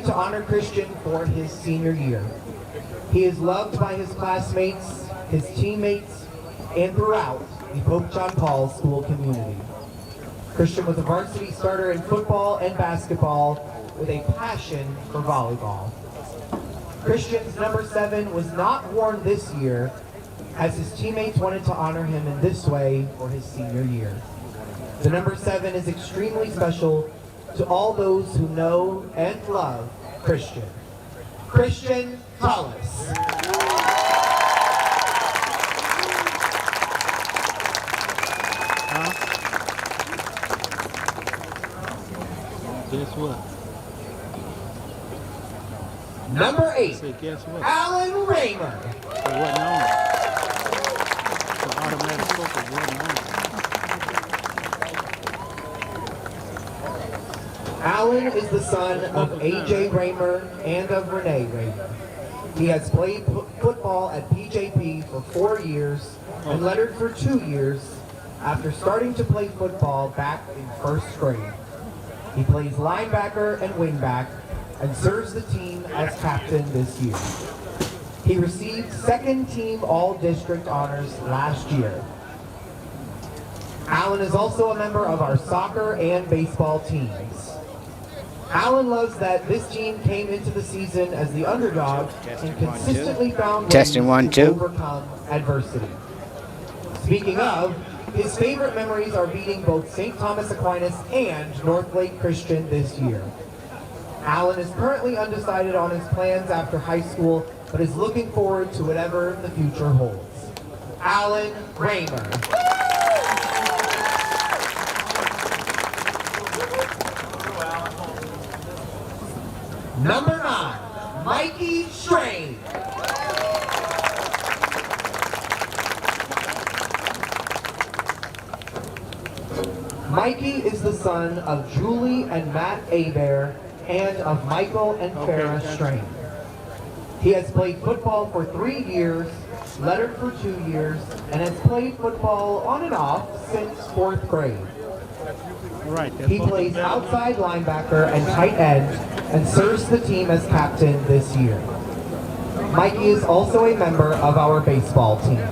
to honor Christian for his senior year. He is loved by his classmates, his teammates, and throughout the Pope John Paul school community. Christian was a varsity starter in football and basketball with a passion for volleyball. Christian's number 7 was not worn this year, as his teammates wanted to honor him in this way for his senior year. The number 7 is extremely special to all those who know and love Christian. Christian Tullis. Guess what? Number 8, Say, guess what? Alan Raymer. It wasn't on. The automatic focus wasn't on. Alan is the son of A.J. Raymer and of Renee Raymer. He has played football at PJP for 4 years and lettered for 2 years after starting to play football back in 1st grade. He plays linebacker and wingback and serves the team as captain this year. He received 2nd team all-district honors last year. Alan is also a member of our soccer and baseball teams. Alan loves that this team came into the season as the underdog and consistently found ways to overcome adversity. Speaking of, his favorite memories are beating both St. Thomas Aquinas and North Lake Christian this year. Alan is currently undecided on his plans after high school, but is looking forward to whatever the future holds. Alan Raymer. Number 9, Mikey Strain. Mikey is the son of Julie and Matt Abear and of Michael and Farrah Strain. He has played football for 3 years, lettered for 2 years, and has played football on and off since 4th grade. He plays outside linebacker and tight end and serves the team as captain this year. Mikey is also a member of our baseball team.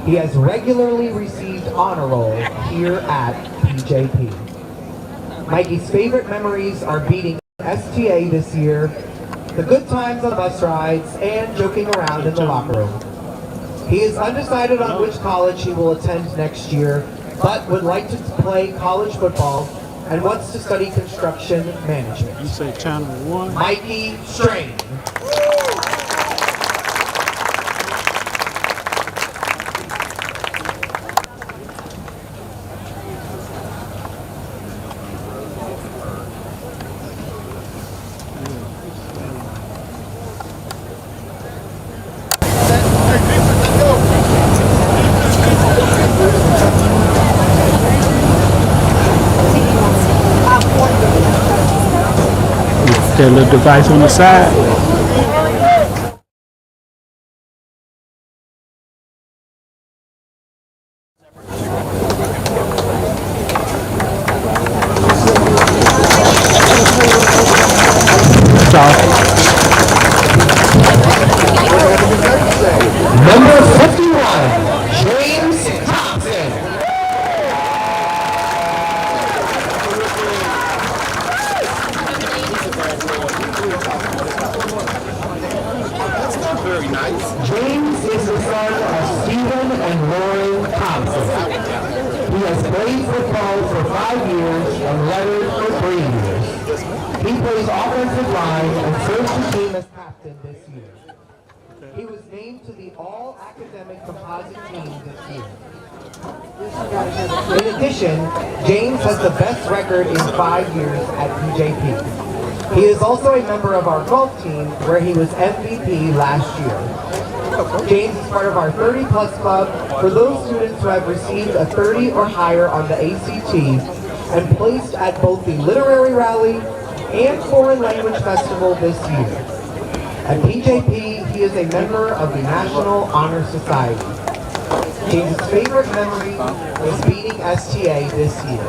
He has regularly received honor roll here at PJP. Mikey's favorite memories are beating STA this year, the good times on bus rides, and joking around in the locker room. He is undecided on which college he will attend next year, but would like to play college football and wants to study construction management. You say channel 1? Mikey Strain. That little device on the side. That's all. Number 51, James Thompson. Very nice. James is the son of Stephen and Lauren Thompson. He has played football for 5 years and lettered for 3 years. He plays offensive line and serves the team as captain this year. He was named to the all-academic composite team this year. In addition, James has the best record in 5 years at PJP. He is also a member of our golf team, where he was MVP last year. James is part of our 30-plus club for those students who have received a 30 or higher on the ACT and placed at both the Literary Rally and Foreign Language Festival this year. At PJP, he is a member of the National Honor Society. James' favorite memory is beating STA this year.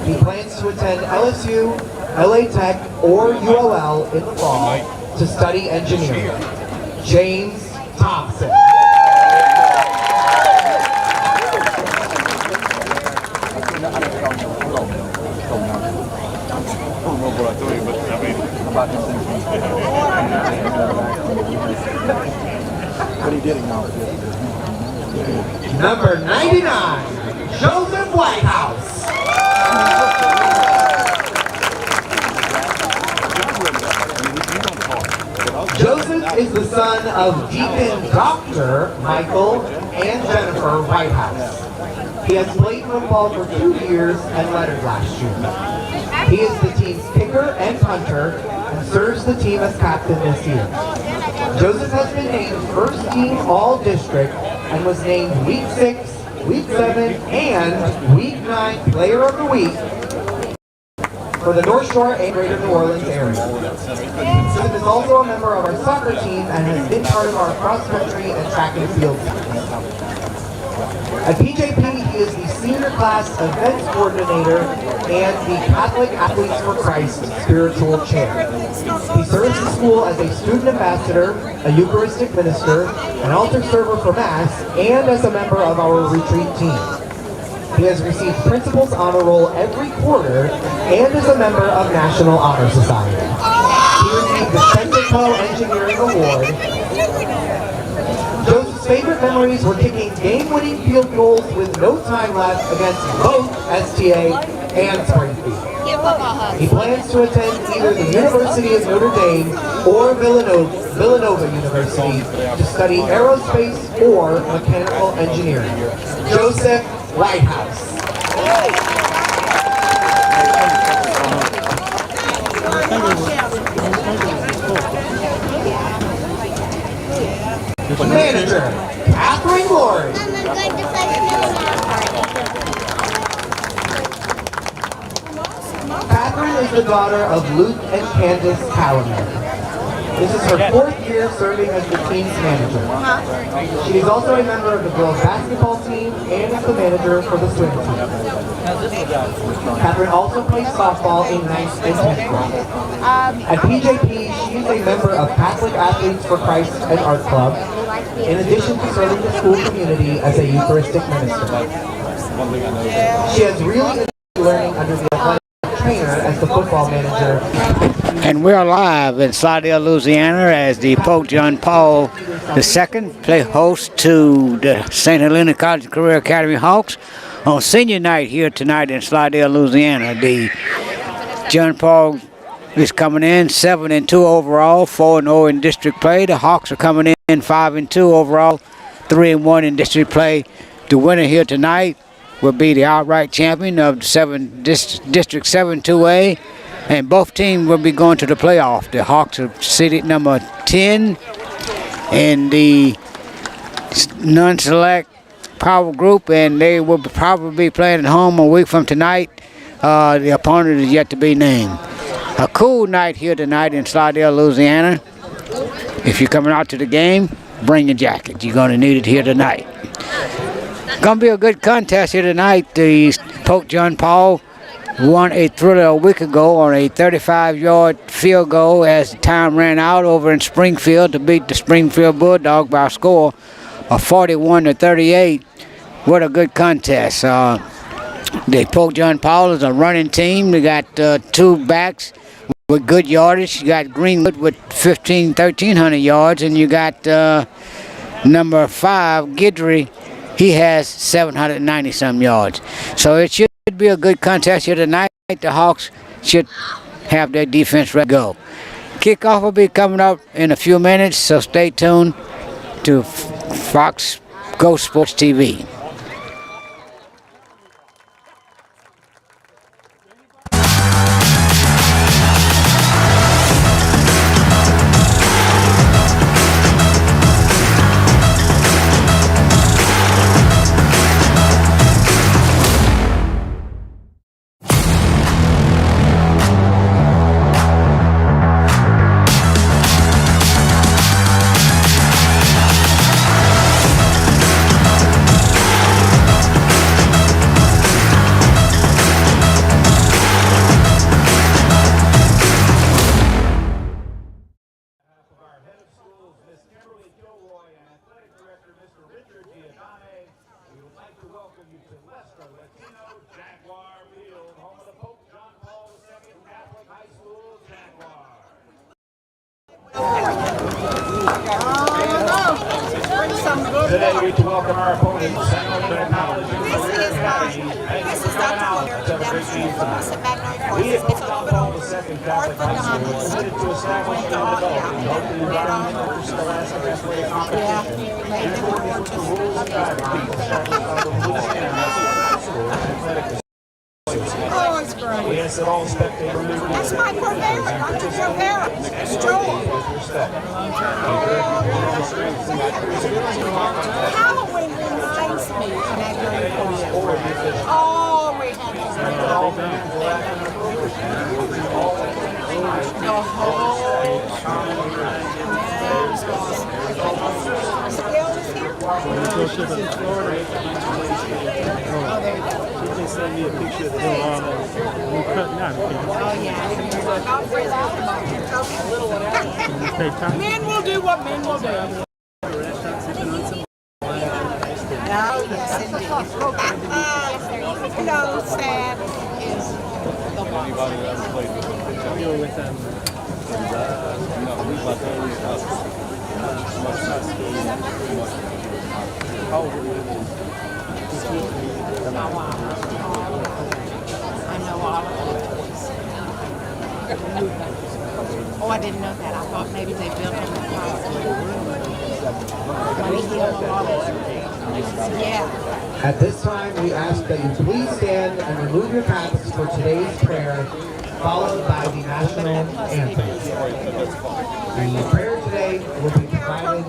He plans to attend LSU LA Tech, or ULL in the fall to study engineering. James Thompson. Number 99, Joseph Whitehouse. Joseph is the son of Deacon Dr. Michael and Jennifer Whitehouse. He has played football for 2 years and lettered last year. He is the team's kicker and punter and serves the team as captain this year. Joseph has been named first team all-district and was named Week 6, Week 7, and Week 9 Player of the Week for the North Shore and Greater New Orleans area. Joseph is also a member of our soccer team and has been part of our cross-country and track and field teams. At PJP, he is the senior class events coordinator and the Catholic Athletes for Christ spiritual chair. He serves the school as a student ambassador, a Eucharistic minister, an altar server for Mass, and as a member of our retreat team. He has received Principal's Honor Roll every quarter and is a member of National Honor Society. He received the Centrico Engineering Award. Joseph's favorite memories were kicking game-winning field goals with no time left against both STA and Springfield. He plans to attend either the University of Notre Dame or Villanova University to study aerospace or mechanical engineering. Joseph Whitehouse. Manager, Catherine Lord. Catherine is the daughter of Luke and Candace Callender. This is her 4th year serving as the team's manager. She is also a member of the girls basketball team and is the manager for the swim team. Catherine also plays softball in 9th and 10th grade. At PJP, she is a member of Catholic Athletes for Christ and Art Club, in addition to serving the school community as a Eucharistic minister. She has really enjoyed learning under the athletic trainer as the football manager. And we're live in Slidell, Louisiana, as the Pope John Paul II play host to the St. Helena College Career Academy Hawks on senior night here tonight in Slidell, Louisiana. The John Paul is coming in 7-2 overall, 4-0 in district play. The Hawks are coming in 5-2 overall, 3-1 in district play. The winner here tonight will be the outright champion of District 7 2A, and both teams will be going to the playoff. The Hawks are seated number 10 in the non-select power group, and they will probably be playing at home a week from tonight. The opponent is yet to be named. A cool night here tonight in Slidell, Louisiana. If you're coming out to the game, bring your jacket. You're going to need it here tonight. Going to be a good contest here tonight. The Pope John Paul won a thriller a week ago on a 35-yard field goal as time ran out over in Springfield to beat the Springfield Bulldogs by a score of 41-38. What a good contest. The Pope John Paul is a running team. They got 2 backs with good yardage. You got Greenwood with 1,300 yards, and you got number 5, Guidry. He has 790-some yards. So it should be a good contest here tonight. The Hawks should have their defense ready to go. Kickoff will be coming up in a few minutes, so stay tuned to Fox Go Sports TV. to Lester Latino Jaguar Field, home of the Pope John Paul II Catholic High School Jaguar. Today we welcome our opponents and acknowledge This is Dr. Wonder demonstrating from us at Magnolia Forces. It's a little bit over orthodontist. committed to establish and developing healthy environmental scholastic Yeah, maybe the war just Oh, it's great. We ask that all spectators That's my Corvera, Dr. Corvera. Stroll. Halloween reminds me of Magnolia Forces. Oh, we had the whole Scale is here? Go to the Florida. Oh, there you go. She just sent me a picture of the we're cutting out of here. Oh, yeah. I'll bring that Okay, time. Men will do what men will do. Oh, yes, indeed. No, sad is the one. Deal with I know all of those. Oh, I didn't know that. I thought maybe they built them in the Yeah. At this time, we ask that you please stand and remove your caps for today's prayer, followed by the national anthem. The prayer today will be provided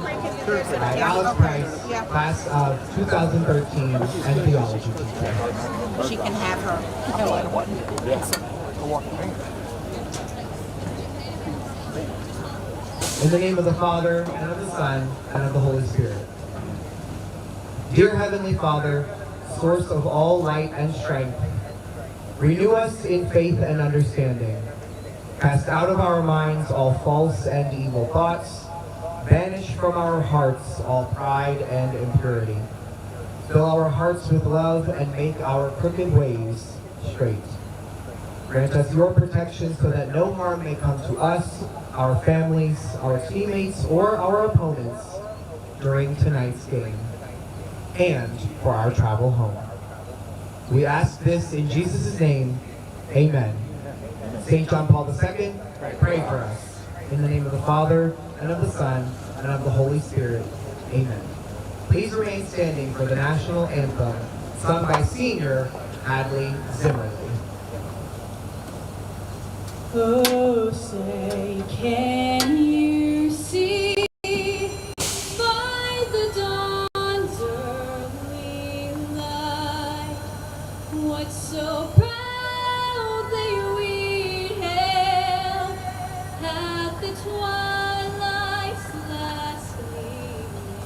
by Alice Price, class of 2013 and theology teacher. She can have her. In the name of the Father, and of the Son, and of the Holy Spirit. Dear Heavenly Father, source of all light and strength, renew us in faith and understanding. Cast out of our minds all false and evil thoughts. Banish from our hearts all pride and impurity. Fill our hearts with love and make our crooked ways straight. Grant us your protection so that no harm may come to us, our families, our teammates, or our opponents during tonight's game and for our travel home. We ask this in Jesus' name, amen. St. John Paul II, pray for us. In the name of the Father, and of the Son, and of the Holy Spirit, amen. Please remain standing for the national anthem, sung by Senior Adley Zimmerly. Oh, say, can you see by the dawn's early light what so proudly we hailed at the twilight's last gleaming,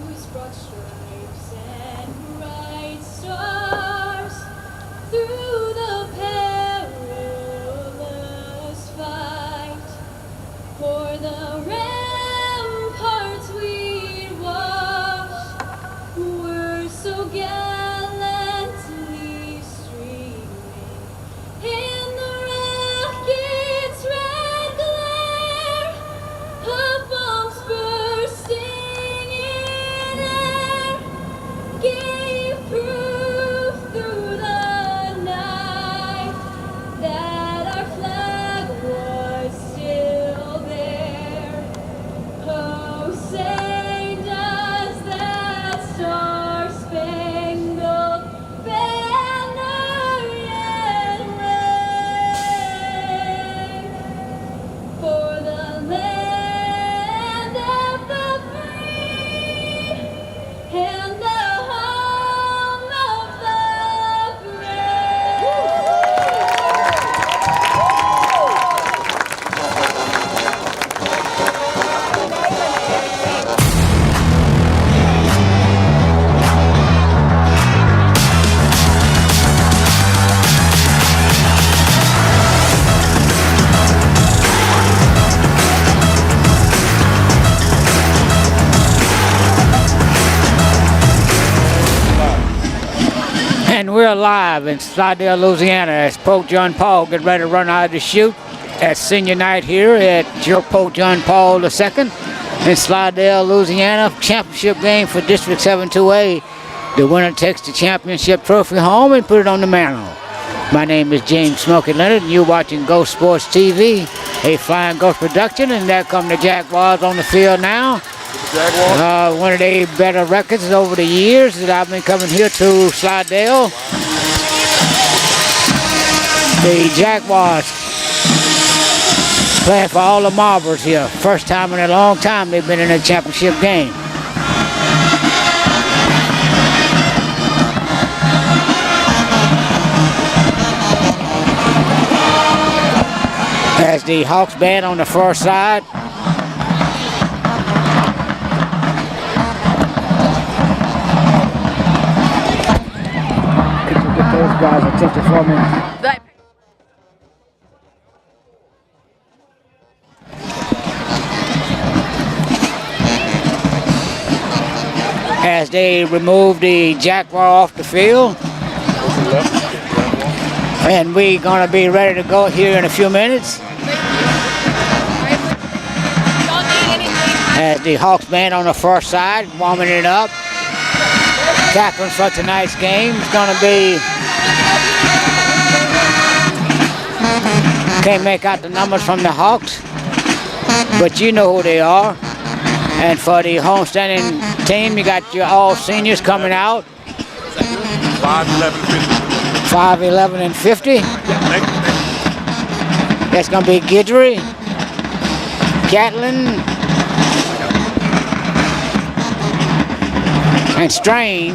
whose broad stripes and bright stars through the perilous fight for the still live in Slidell, Louisiana as Pope John Paul get ready to run out of the chute at senior night here at Pope John Paul II in Slidell, Louisiana. Championship game for District 72A. The winner takes the championship trophy home and put it on the mantle. My name is James Smokey Leonard, and you're watching Ghost Sports TV, a Flying Ghost production, and there come the Jaguars on the field now. One of the better records over the years that I've been coming here to Slidell. The Jaguars playing for all the Marbles here. First time in a long time they've been in a championship game. As the Hawks band on the far side. Could you get those guys attention for me? As they remove the Jaguar off the field. And we're going to be ready to go here in a few minutes. As the Hawks band on the far side, warming it up. Captain for tonight's game is going to be, can't make out the numbers from the Hawks, but you know who they are. And for the homestanding team, you got your all seniors coming out. 5'11 and 50. That's going to be Guidry, Catlin, and Strain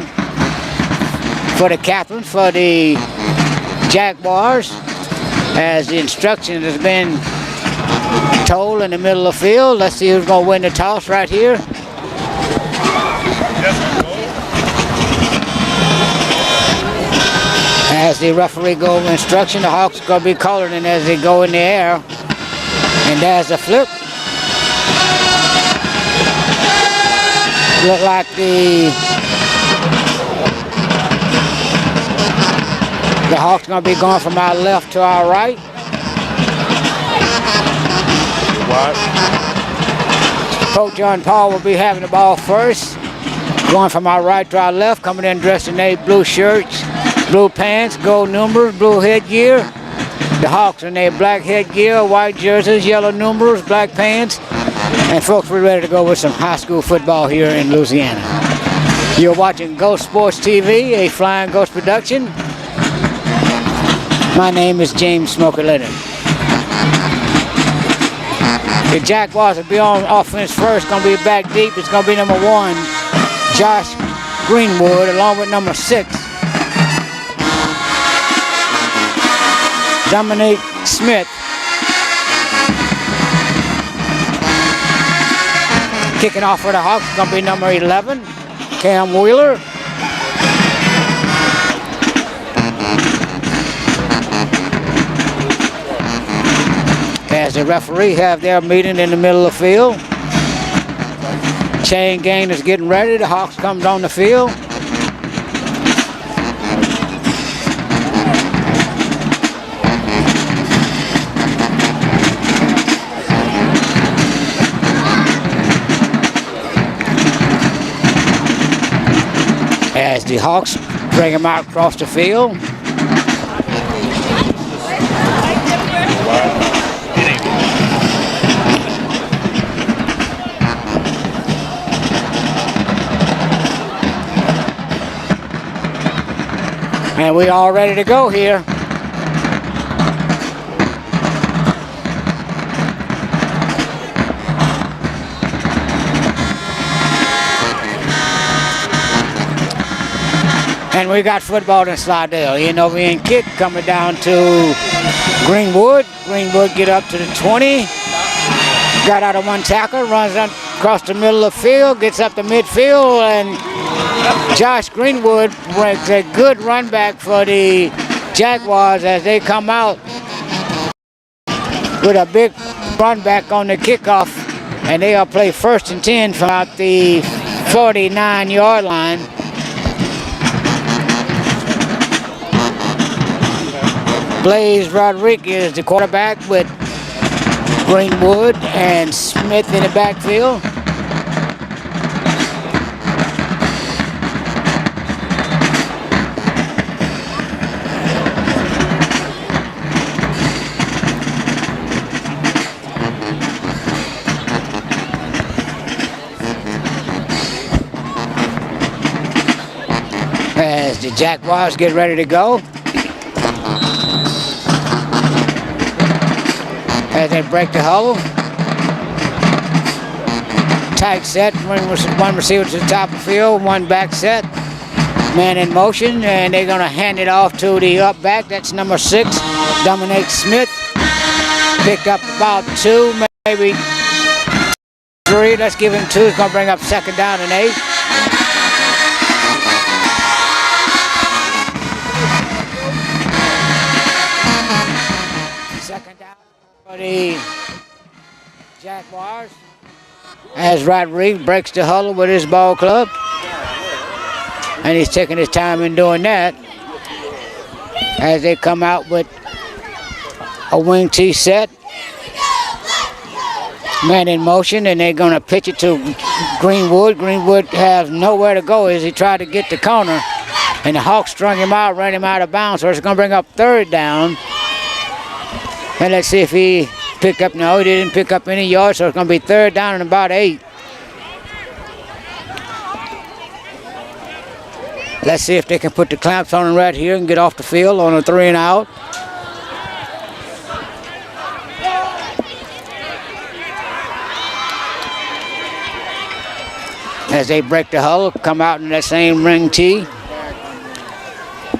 for the captain for the Jaguars, as the instruction has been told in the middle of the field. Let's see who's going to win the toss right here. As the referee goes over instruction, the Hawks are going to be calling it as they go in the air. And there's the flip. Look like the Hawks going to be going from our left to our right. Pope John Paul will be having the ball first. Going from our right to our left, coming in dressed in their blue shirts, blue pants, gold numbers, blue headgear. The Hawks in their black headgear, white jerseys, yellow numbers, black pants. And folks, we're ready to go with some high school football here in Louisiana. You're watching Ghost Sports TV, a Flying Ghost production. My name is James Smokey Leonard. The Jaguars will be on offense first, going to be back deep. It's going to be number 1, Josh Greenwood, along with number 6, Dominic Smith. Kicking off for the Hawks is going to be number 11, Cam Wheeler. As the referee have their meeting in the middle of the field. Chain gang is getting ready. The Hawks comes on the field. As the Hawks bring him out across the field. And we all ready to go here. And we got football in Slidell. You know, we ain't kick coming down to Greenwood. Greenwood get up to the 20. Got out of one tackle, runs across the middle of the field, gets up to midfield, and Josh Greenwood makes a good run back for the Jaguars as they come out with a big run back on the kickoff, and they'll play 1st and 10 from out the 49-yard line. Blaze Rodriguez, the quarterback, with Greenwood and Smith in the backfield. As the Jaguars get ready to go. As they break the huddle. Tight set, one receiver to the top of the field, one back set. Man in motion, and they're going to hand it off to the up back. That's number 6, Dominic Smith. Picked up about 2, maybe 3. Let's give him 2. It's going to bring up 2nd down and 8. For the Jaguars, as Rodriguez breaks the huddle with his ball club, and he's taking his time in doing that as they come out with a wing T set, man in motion, and they're going to pitch it to Greenwood. Greenwood has nowhere to go as he tried to get the corner, and the Hawks strung him out, ran him out of bounds, so it's going to bring up 3rd down. And let's see if he picked up. No, he didn't pick up any yards, so it's going to be 3rd down and about 8. Let's see if they can put the clamps on him right here and get off the field on a 3 and out. As they break the huddle, come out in that same ring tee.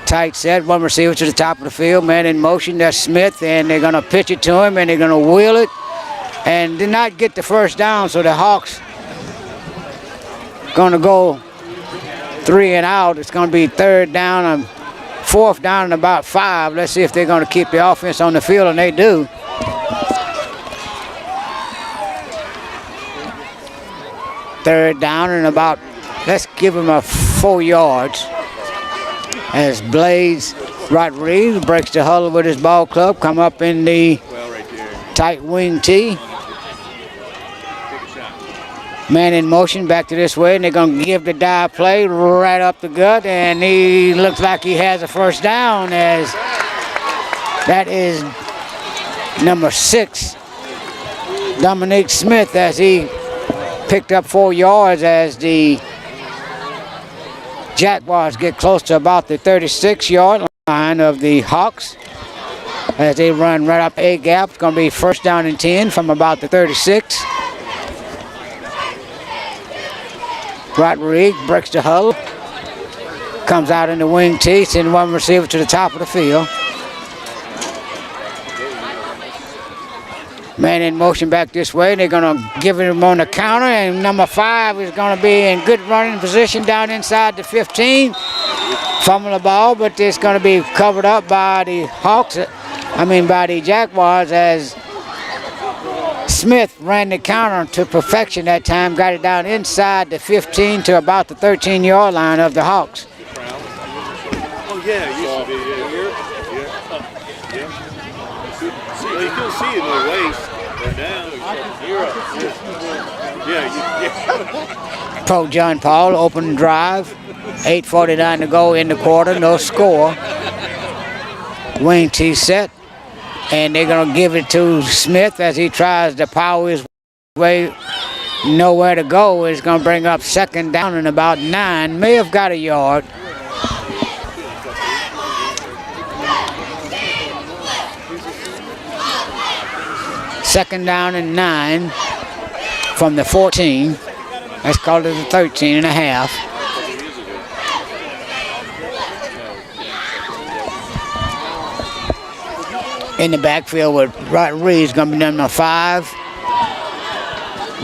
Tight set, one receiver to the top of the field, man in motion, that's Smith, and they're going to pitch it to him, and they're going to wheel it, and did not get the 1st down, so the Hawks going to go 3 and out. It's going to be 3rd down and 4th down and about 5. Let's see if they're going to keep the offense on the field, and they do. Third down and about, let's give them a 4 yards. As Blaze Rodriguez breaks the huddle with his ball club, come up in the tight wing tee. Man in motion back to this way, and they're going to give the dive play right up the gut, and he looks like he has a 1st down, as that is number 6, Dominic Smith, as he picked up 4 yards as the Jaguars get close to about the 36-yard line of the Hawks as they run right up a gap. It's going to be 1st down and 10 from about the 36. Rodriguez breaks the huddle, comes out in the wing tee, sending one receiver to the top of the field. Man in motion back this way. They're going to give him on the counter, and number 5 is going to be in good running position down inside the 15. Fumble the ball, but it's going to be covered up by the by the Jaguars, as Smith ran the counter to perfection that time, got it down inside the 15 to about the 13-yard line of the Hawks. Oh, yeah, you saw it here. Well, you can see it in the waist. They're down. You're up. Yeah. Pro John Paul, open drive. 8:49 to go in the quarter, no score. Wing T set. And they're going to give it to Smith as he tries to power his way. Nowhere to go. It's going to bring up 2nd down and about 9. May have got a yard. Second down and 9 from the 14. Let's call it the 13 and a half. In the backfield with Rodriguez, going to be number 5,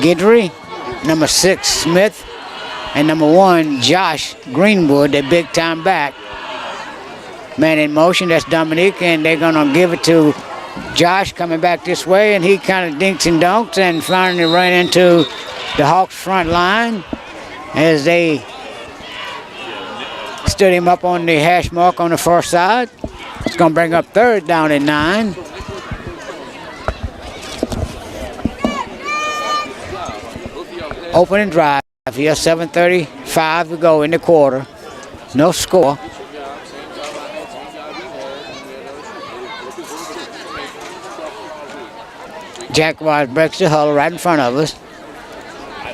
Guidry, number 6, Smith, and number 1, Josh Greenwood, the big-time back. Man in motion, that's Dominique, and they're going to give it to Josh coming back this way, and he kind of dinks and dunks and finally ran into the Hawks front line as they stood him up on the hash mark on the far side. It's going to bring up 3rd down and 9. Opening drive here, 7:35 to go in the quarter. No score. Jaguars breaks the huddle right in front of us.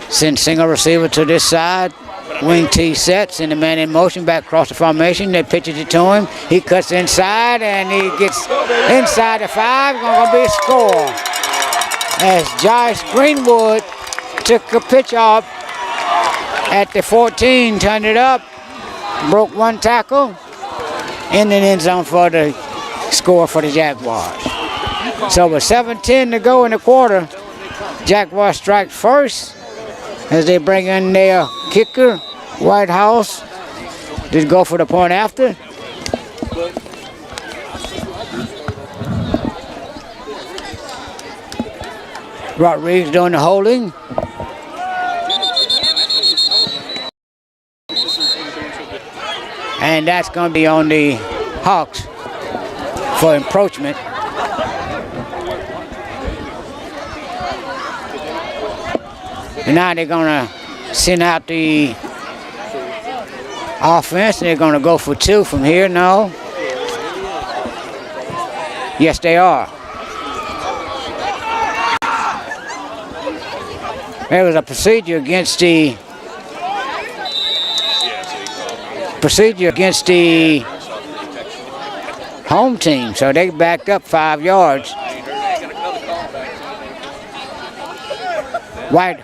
Send single receiver to this side. Wing T sets, and the man in motion back across the formation. They pitches it to him. He cuts inside, and he gets inside the 5. Going to be a score. As Josh Greenwood took a pitch off at the 14, turned it up, broke one tackle, in the end zone for the score for the Jaguars. So with 7:10 to go in the quarter, Jaguars strike first as they bring in their kicker, White House, to go for the point after. Rodriguez doing the holding. And that's going to be on the Hawks for encroachment. And now they're going to send out the offense. They're going to go for 2 from here. No. Yes, they are. There was a procedure against the home team, so they backed up 5 yards. White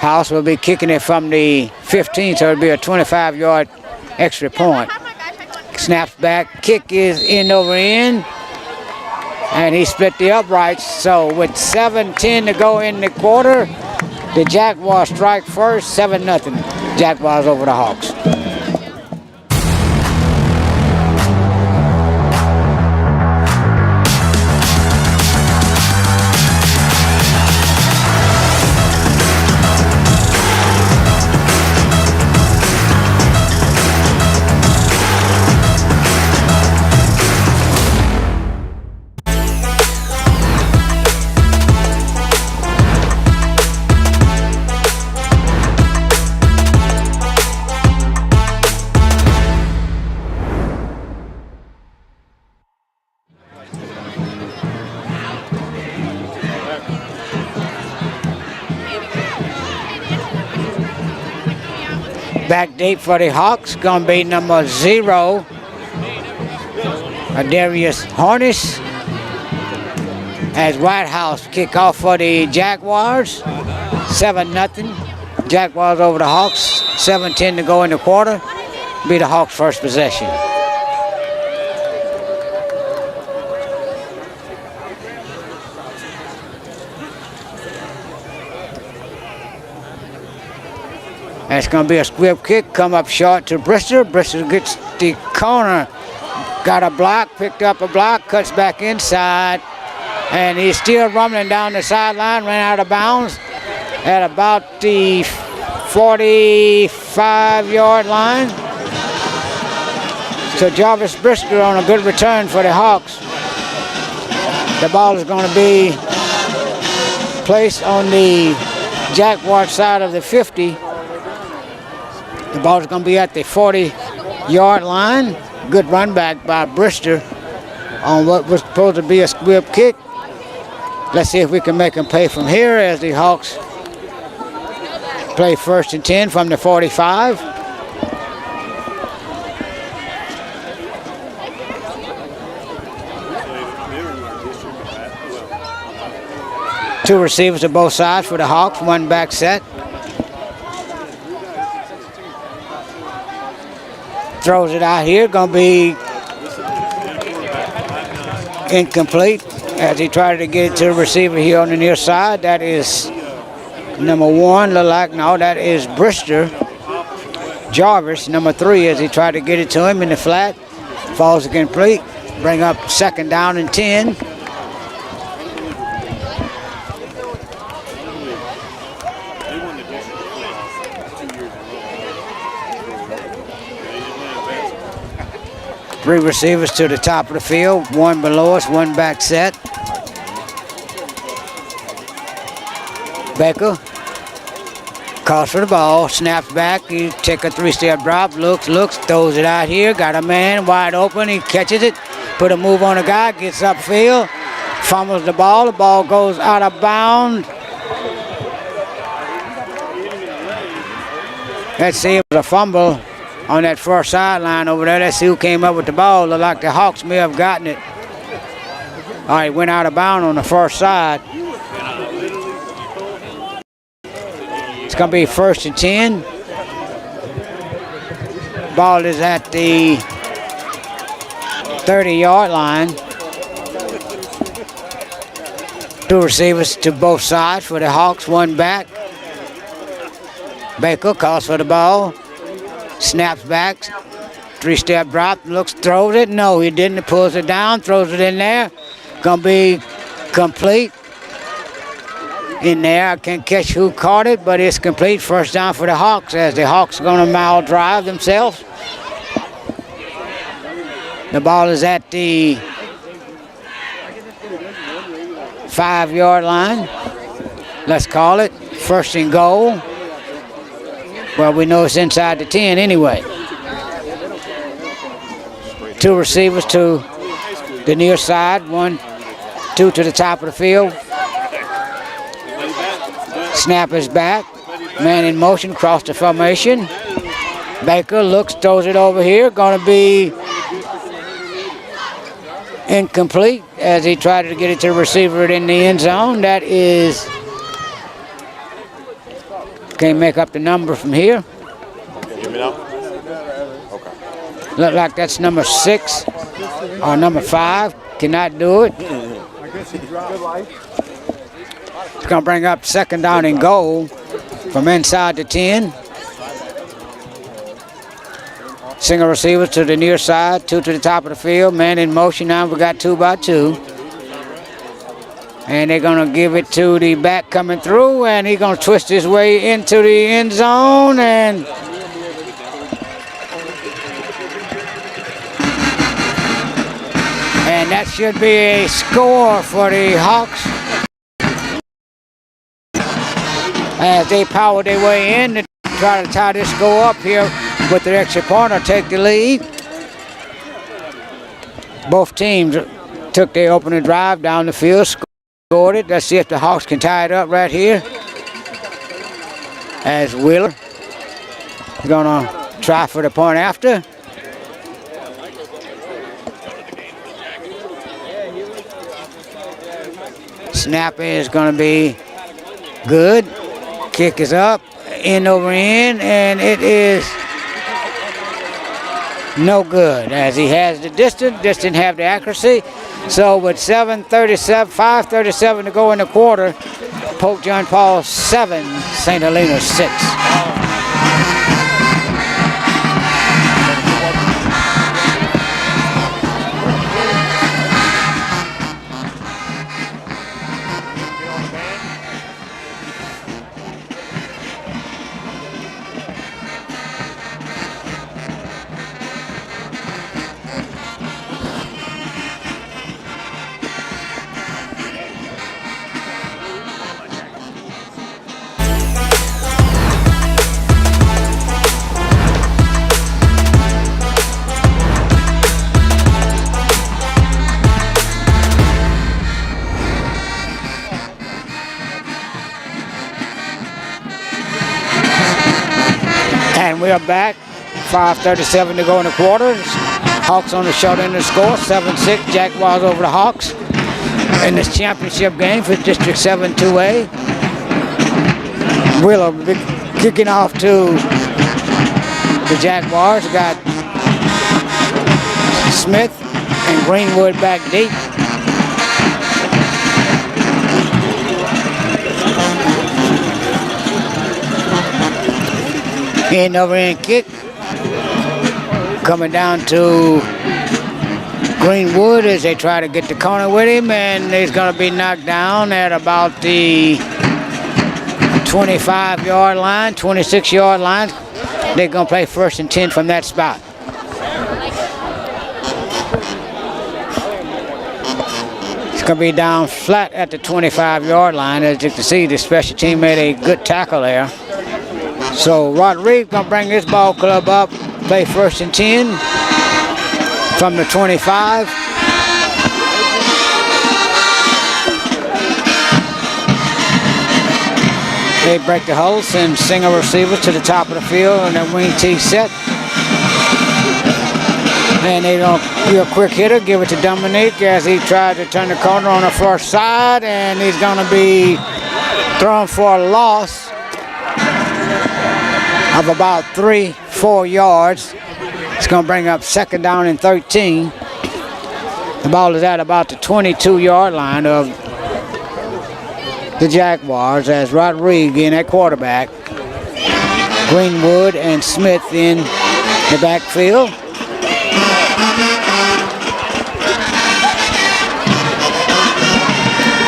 House will be kicking it from the 15, so it'll be a 25-yard extra point. Snaps back, kick is end over end, and he split the uprights. So with 7:10 to go in the quarter, the Jaguars strike first, 7-0. Jaguars over the Hawks. Back deep for the Hawks, gonna be number 0, Darius Harness. As White House kick off for the Jaguars, 7-0. Jaguars over the Hawks, 7:10 to go in the quarter. Be the Hawks' first possession. That's going to be a squib kick, come up short to Brister. Brister gets the corner, got a block, picked up a block, cuts back inside, and he's still rumbling down the sideline, ran out of bounds at about the 45-yard line. So Jarvis Brisker on a good return for the Hawks. The ball is going to be placed on the Jaguar side of the 50. The ball is going to be at the 40-yard line. Good run back by Brister on what was supposed to be a squib kick. Let's see if we can make him pay from here as the Hawks play 1st and 10 from the 45. Two receivers to both sides for the Hawks, one back set. Throws it out here, gonna be incomplete as he tried to get it to the receiver here on the near side. That is number 1, look like, no, that is Brister. Jarvis, number 3, as he tried to get it to him in the flat. Falls incomplete, bring up 2nd down and 10. 3 receivers to the top of the field, 1 below us, 1 back set. Baker calls for the ball, snaps back, he take a 3-step drop, looks, throws it out here, got a man wide open, he catches it, put a move on the guy, gets upfield, fumbles the ball goes out of bounds. Let's see, it was a fumble on that first sideline over there. Let's see who came up with the ball. Looked like the Hawks may have gotten it. All right, went out of bounds on the first side. It's going to be 1st and 10. Ball is at the 30-yard line. 2 receivers to both sides for the Hawks, 1 back. Baker calls for the ball, snaps back, 3-step drop, looks, throws it. No, he didn't. Pulls it down, throws it in there. Gonna be complete in there. I can't catch who caught it, but it's complete. 1st down for the Hawks, as the Hawks are gonna mile drive themselves. The ball is at the 5-yard line. Let's call it 1st and goal. Well, we know it's inside the 10 anyway. 2 receivers to the near side, 2 to the top of the field. Snap is back, man in motion, cross the formation. Baker looks, throws it over here, gonna be incomplete as he tried to get it to the receiver in the end zone. That is, can't make up the number from here. Give me now. Okay. Look like that's number 6 or number 5. Cannot do it. It's going to bring up 2nd down and goal from inside the 10. Single receivers to the near side, 2 to the top of the field. Man in motion now. We got 2 by 2. And they're going to give it to the back coming through, and he's going to twist his way into the end zone. And that should be a score for the Hawks as they power their way in to try to tie this score up here with the extra point or take the lead. Both teams took their opening drive down the field, scored it. Let's see if the Hawks can tie it up right here. As Wheeler is going to try for the point after. Snap is going to be good. Kick is up, end over end, and it is no good as he has the distance, just didn't have the accuracy. So with 5:37 to go in the quarter, Pope John Paul 7, St. Helena 6. And we are back. 5:37 to go in the quarters. Hawks on the short end of the score. 7-6 Jaguars over the Hawks in this championship game for District 7 2A. Wheeler kicking off to the Jaguars. Got Smith and Greenwood back deep. End over end kick. Coming down to Greenwood as they try to get the corner with him, and he's going to be knocked down at about the 25-yard line, 26-yard line. They're going to play 1st and 10 from that spot. going to be down flat at the 25-yard line. As you can see, the special team made a good tackle there. So Rodriguez going to bring his ball club up, play 1st and 10 from the 25. They break the huddle, send single receivers to the top of the field, and then wing T set. And they don't do a quick hitter, give it to Dominique as he tried to turn the corner on the first side, and he's going to be thrown for a loss of about 3-4 yards. It's going to bring up 2nd down and 13. The ball is at about the 22-yard line of the Jaguars as Rodriguez in at quarterback. Greenwood and Smith in the backfield.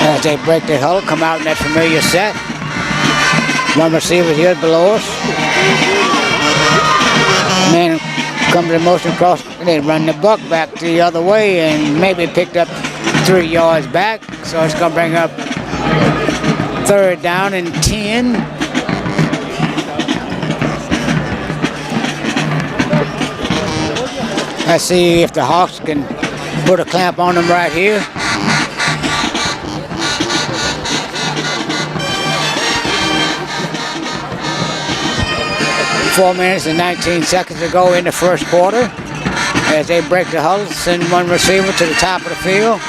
As they break the huddle, come out in that familiar set. One receiver here below us. Man comes in motion across, and they run the buck back the other way and maybe picked up 3 yards back. So it's going to bring up 3rd down and 10. Let's see if the Hawks can put a clamp on them right here. 4 minutes and 19 seconds to go in the 1st quarter. As they break the huddle, send one receiver to the top of the field.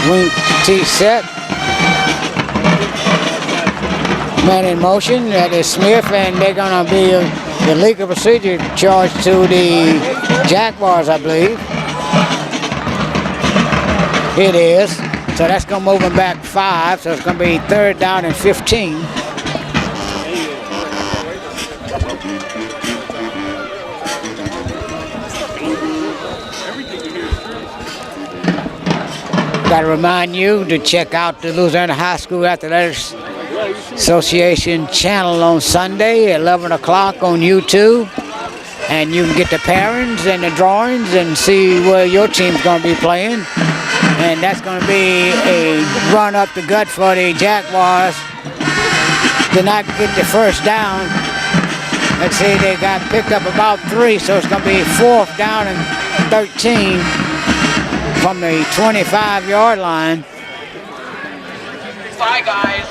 Wing T set. Man in motion, that is Smith, and they're going to be the legal procedure charge to the Jaguars, I believe. It is. So that's going to move them back 5, so it's going to be 3rd down and 15. Got to remind you to check out the Louisiana High School Athletics Association channel on Sunday at 11 o'clock on YouTube. And you can get the pairings and the drawings and see where your team's going to be playing. And that's going to be a run up the gut for the Jaguars to not get the 1st down. Let's see, they got picked up about 3, so it's going to be 4th down and 13 from the 25-yard line. Bye, guys.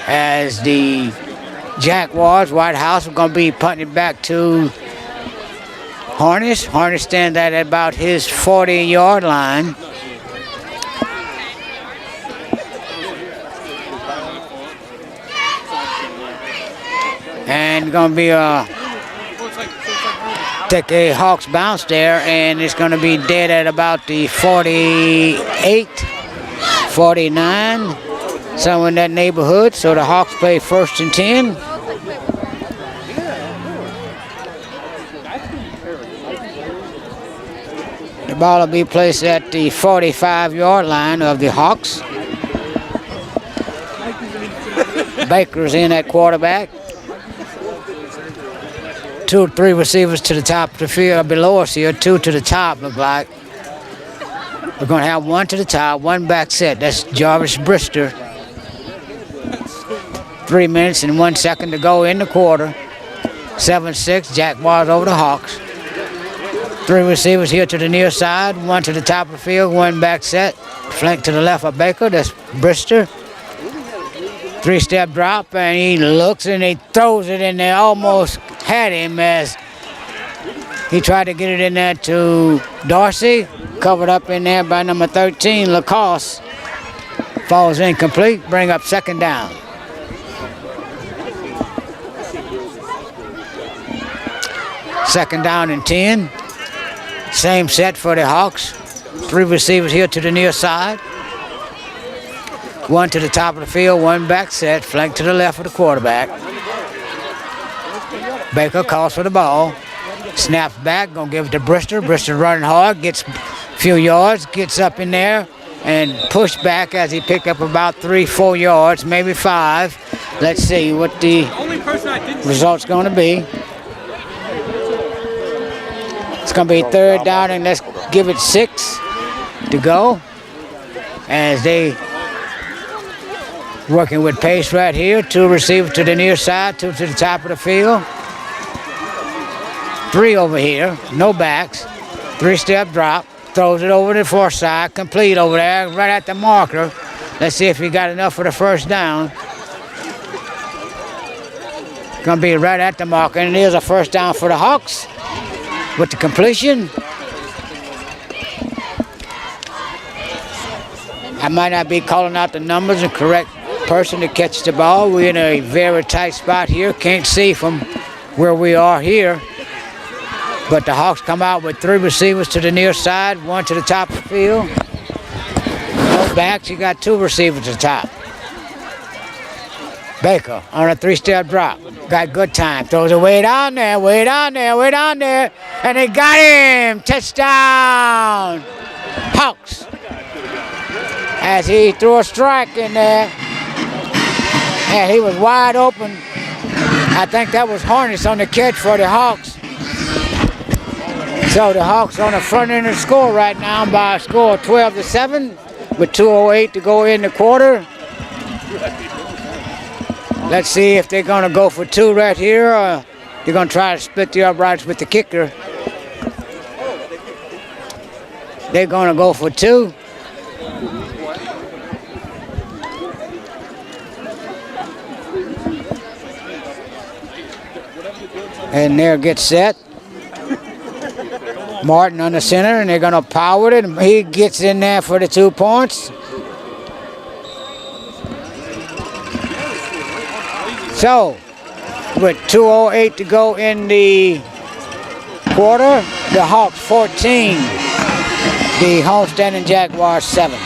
As the Jaguars, White House, are going to be punting it back to Harness. Harness stands at about his 40-yard line. And going to be take a Hawks bounce there, and it's going to be dead at about the 48, 49, somewhere in that neighborhood. So the Hawks play 1st and 10. The ball will be placed at the 45-yard line of the Hawks. Baker's in at quarterback. 2 or 3 receivers to the top of the field below us here. 2 to the top, look like. We're going to have 1 to the top, 1 back set. That's Jarvis Brister. 3 minutes and 1 second to go in the quarter. 7-6, Jaguars over the Hawks. 3 receivers here to the near side, 1 to the top of the field, 1 back set. Flank to the left of Baker, that's Brister. 3-step drop, and he looks and he throws it in there. Almost had him as he tried to get it in there to Dorsey. Covered up in there by number 13, Lacoste. Falls incomplete, bring up 2nd down. Second down and 10. Same set for the Hawks. 3 receivers here to the near side. 1 to the top of the field, 1 back set, flank to the left of the quarterback. Baker calls for the ball. Snaps back, gonna give it to Brister. Brister running hard, gets a few yards, gets up in there and pushed back as he picked up about 3-4 yards, maybe 5. Let's see what the result's gonna be. It's It's going to be third down, and let's give it 6 to go. As they working with pace right here. 2 receivers to the near side, 2 to the top of the field. 3 over here, no backs. 3-step drop, throws it over to the far side, complete over there, right at the marker. Let's see if he got enough for the first down. Gonna be right at the marker, and there's a first down for the Hawks with the completion. I might not be calling out the numbers and correct person to catch the ball. We're in a very tight spot here. Can't see from where we are here. But the Hawks come out with 3 receivers to the near side, 1 to the top of the field. No backs, you got 2 receivers to the top. Baker on a 3-step drop. Got good time. Throws it way down there, way down there, way down there. And they got him. Touchdown. Hawks. As he threw a strike in there. And he was wide open. I think that was Harness on the catch for the Hawks. So the Hawks on the front end of the score right now by a score of 12-7 with 2:08 to go in the quarter. Let's see if they're going to go for 2 right here, or they're going to try to split the uprights with the kicker. They're going to go for 2. And there gets set. Martin on the center, and they're going to power it. He gets in there for the 2 points. So, with 2:08 to go in the quarter, the Hawks 14, the homestanding Jaguars 7.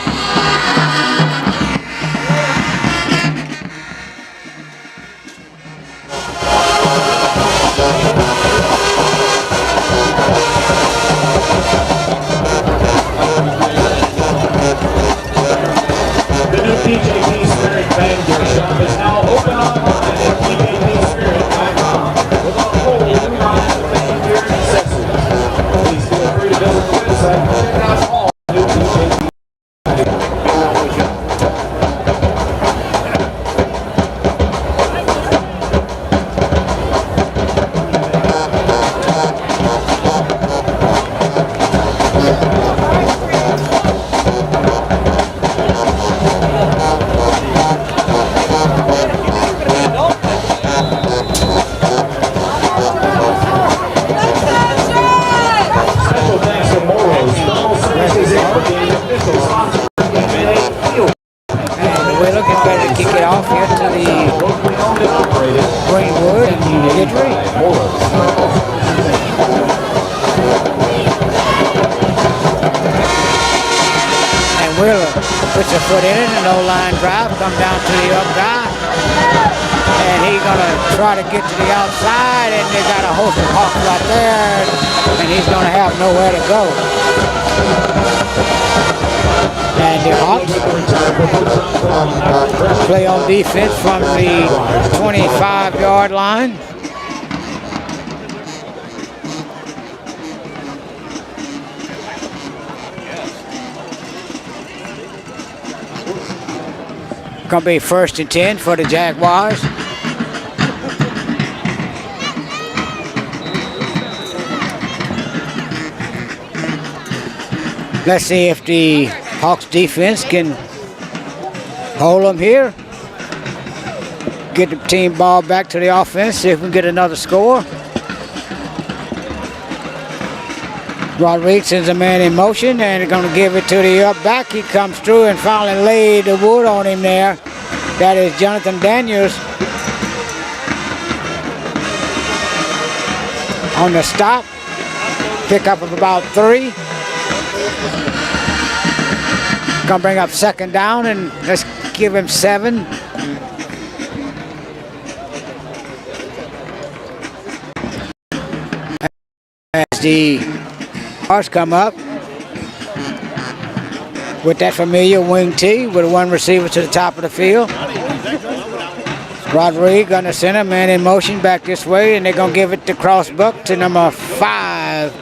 The new PJP Spirit Bangor shop is now open online at PJPSpirit.com with a whole line of band gear and accessories. Please feel free to visit the website and check out all new PJP. Special thanks to Moro's Thermal Services Incorporated, official sponsor of game. And we're looking better to kick it off here to the Locally owned and operated. Greenwood and Gidry. And Wheeler puts a foot in it, an O-line drive, come down to the up guy. And he's gonna try to get to the outside, and they got a host of Hawks right there, and he's gonna have nowhere to go. And the Hawks play on defense from the 25-yard line. Gonna be 1st and 10 for the Jaguars. Let's see if the Hawks defense can hold them here. Get the team ball back to the offense, see if we can get another score. Rodriguez sends a man in motion, and they're going to give it to the up back. He comes through and finally laid the wood on him there. That is Jonathan Daniels. On the stop, pickup of about 3. Gonna bring up 2nd down, and let's give him 7. As the Hawks come up with that familiar wing T with 1 receiver to the top of the field. Rodriguez on the center, man in motion back this way, and they're gonna give it to Crossbuck to number 5.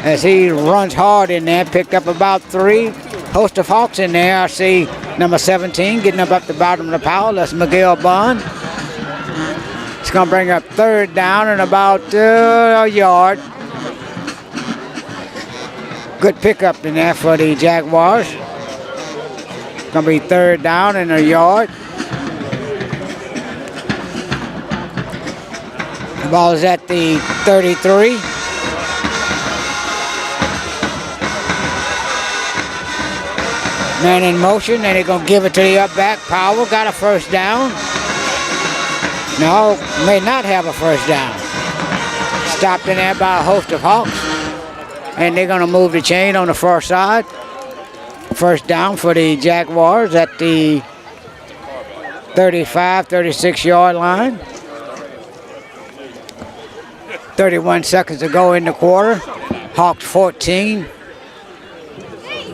as he runs hard in there. Picked up about 3. Host of Hawks in there. I see number 17 getting up the bottom of the pile. That's Miguel Bond. It's going to bring up 3rd down and about a yard. Good pickup in there for the Jaguars. Going to be 3rd down and a yard. The ball is at the 33. Man in motion, and they're going to give it to the up back. Powell got a 1st down. No, may not have a 1st down. Stopped in there by a host of Hawks. And they're going to move the chain on the far side. 1st down for the Jaguars at the 35, 36-yard line. 31 seconds to go in the quarter. Hawks 14.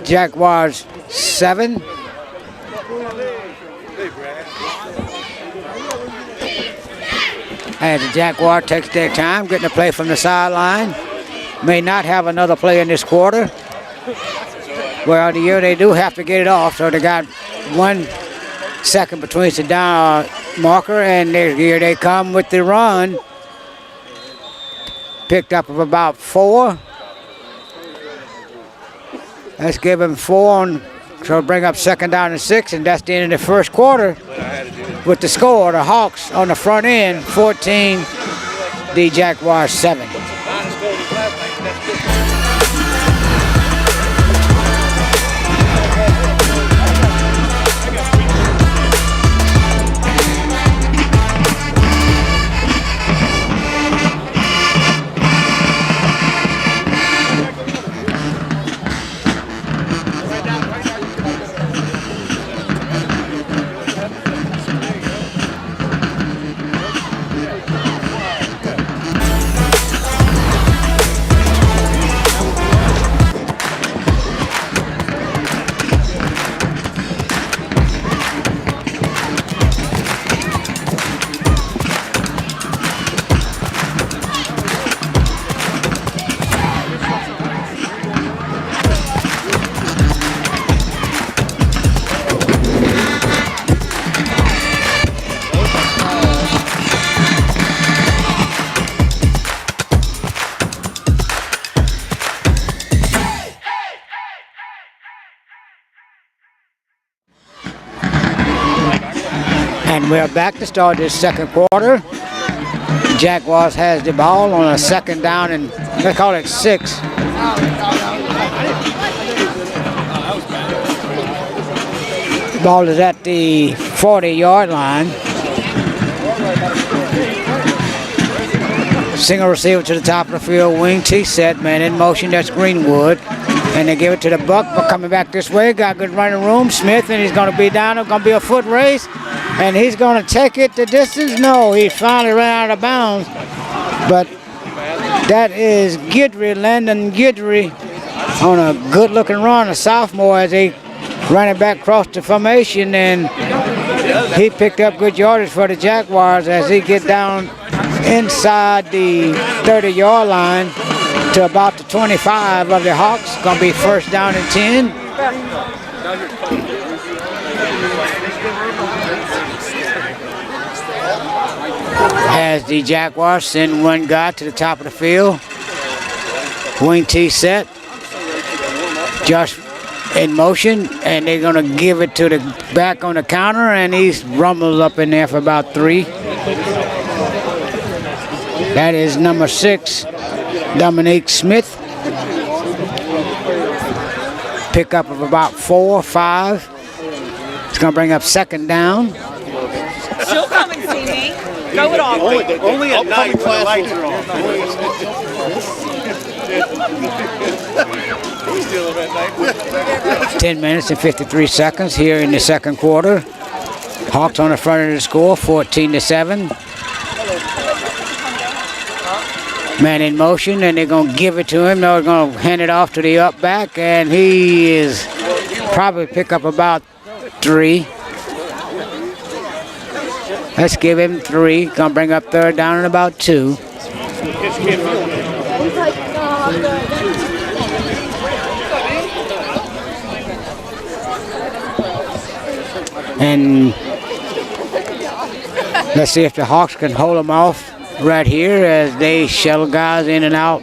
Jaguars 7. As the Jaguar takes their time, getting a play from the sideline. May not have another play in this quarter. Well, they do have to get it off, so they got 1 second between the down marker, and here they come with the run. Picked up of about 4. Let's give him 4, so bring up 2nd down and 6, and that's the end of the first quarter. With the score, the Hawks on the front end, 14, the Jaguars 7. And we're back to start this second quarter. Jaguars has the ball on a 2nd down and they call it 6. Ball is at the 40-yard line. Single receiver to the top of the field. Wing T set, man in motion. That's Greenwood. And they give it to the Buck, but coming back this way, got good running room. Smith, and he's going to be down. It's going to be a foot race, and he's going to take it the distance. No, he finally ran out of bounds. But that is Guidry, Landon Guidry, on a good-looking run, a sophomore, as he running back across the formation, and he picked up good yardage for the Jaguars as he get down inside the 30-yard line to about the 25 of the Hawks. Going to be 1st down and 10. As the Jaguars send 1 guy to the top of the field. Wing T set. Josh in motion, and they're going to give it to the back on the counter, and he rumbles up in there for about 3. That is number 6. Dominique Smith. Pickup of about 4 or 5. It's going to bring up 2nd down. She'll come and see me. Go it off. Only at night when the lights are on. 10 minutes and 53 seconds here in the second quarter. Hawks on the front of the score, 14-7. Man in motion, and they're going to give it to him. They're going to hand it off to the up back, and he is probably pick up about 3. Let's give him 3. Going to bring up 3rd down and about 2. And let's see if the Hawks can hold them off right here as they shuttle guys in and out.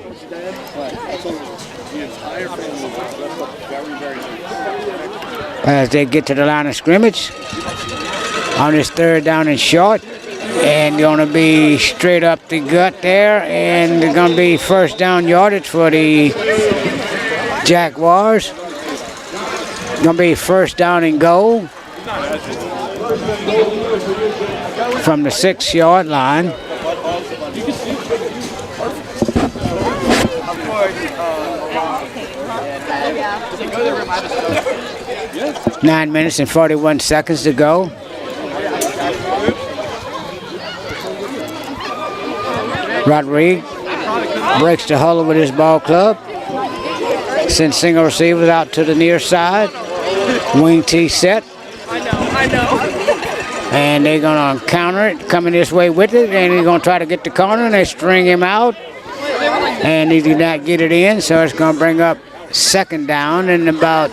As they get to the line of scrimmage on this 3rd down and short. And going to be straight up the gut there. And they're going to be 1st down yardage for the Jaguars. Going to be 1st down and goal from the 6-yard line. 9 minutes and 41 seconds to go. Rodriguez breaks the huddle with his ball club. Sends single receivers out to the near side. Wing T set. I know. And they're going to counter it, coming this way with it. And he's going to try to get the corner. And they string him out. And he did not get it in. So it's going to bring up 2nd down and about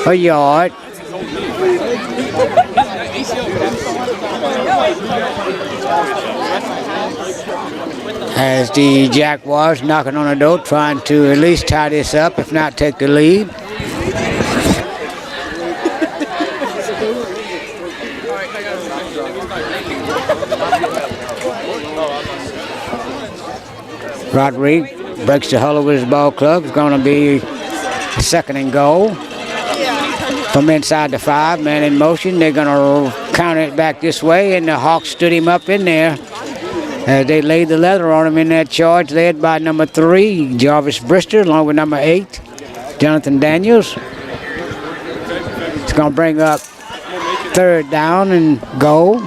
a yard. As the Jaguars knocking on the door, trying to at least tie this up, if not take the lead. Rodriguez breaks the huddle with his ball club. It's going to be 2nd and goal. From inside the 5, man in motion. They're going to counter it back this way, and the Hawks stood him up in there. They laid the leather on him in that charge, led by number 3, Jarvis Brister, along with number 8, Jonathan Daniels. It's going to bring up 3rd down and goal.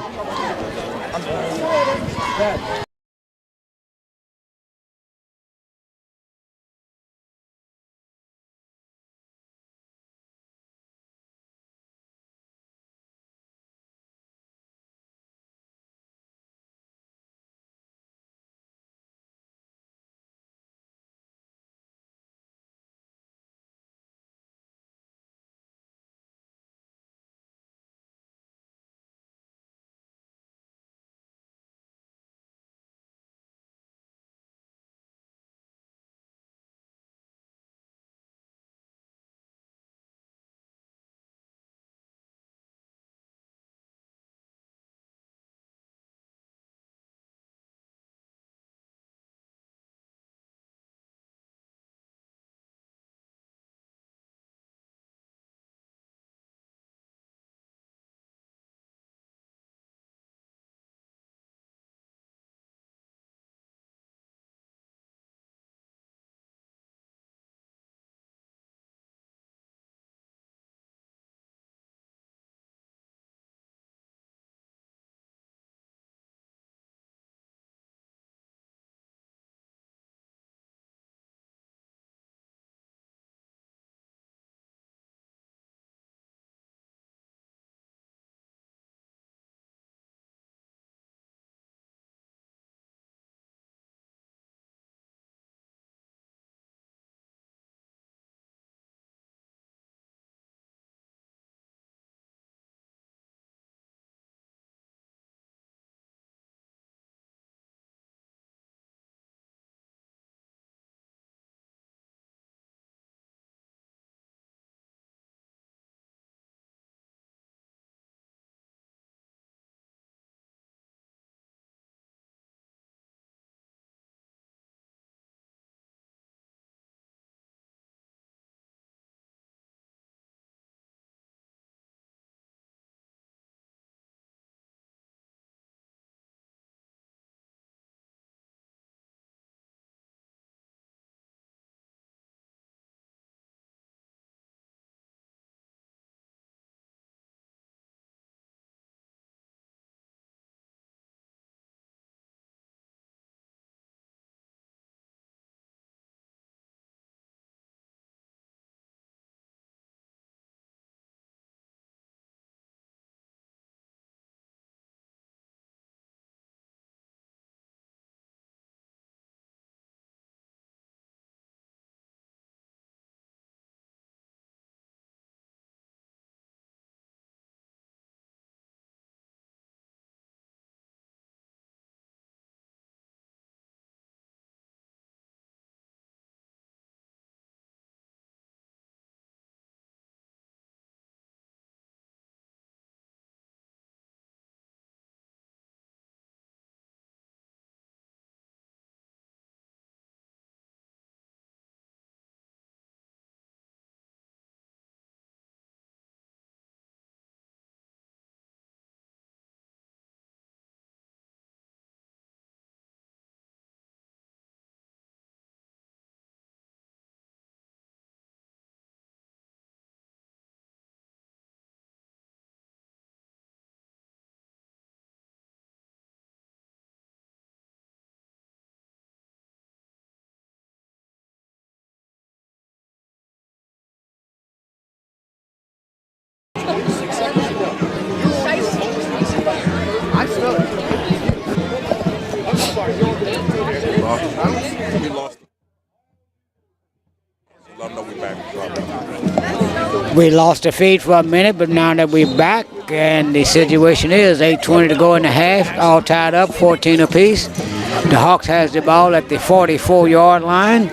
We lost the feed for a minute, but now that we're back, and the situation is 8:20 to go in the half, all tied up, 14 apiece. The Hawks has the ball at the 44-yard line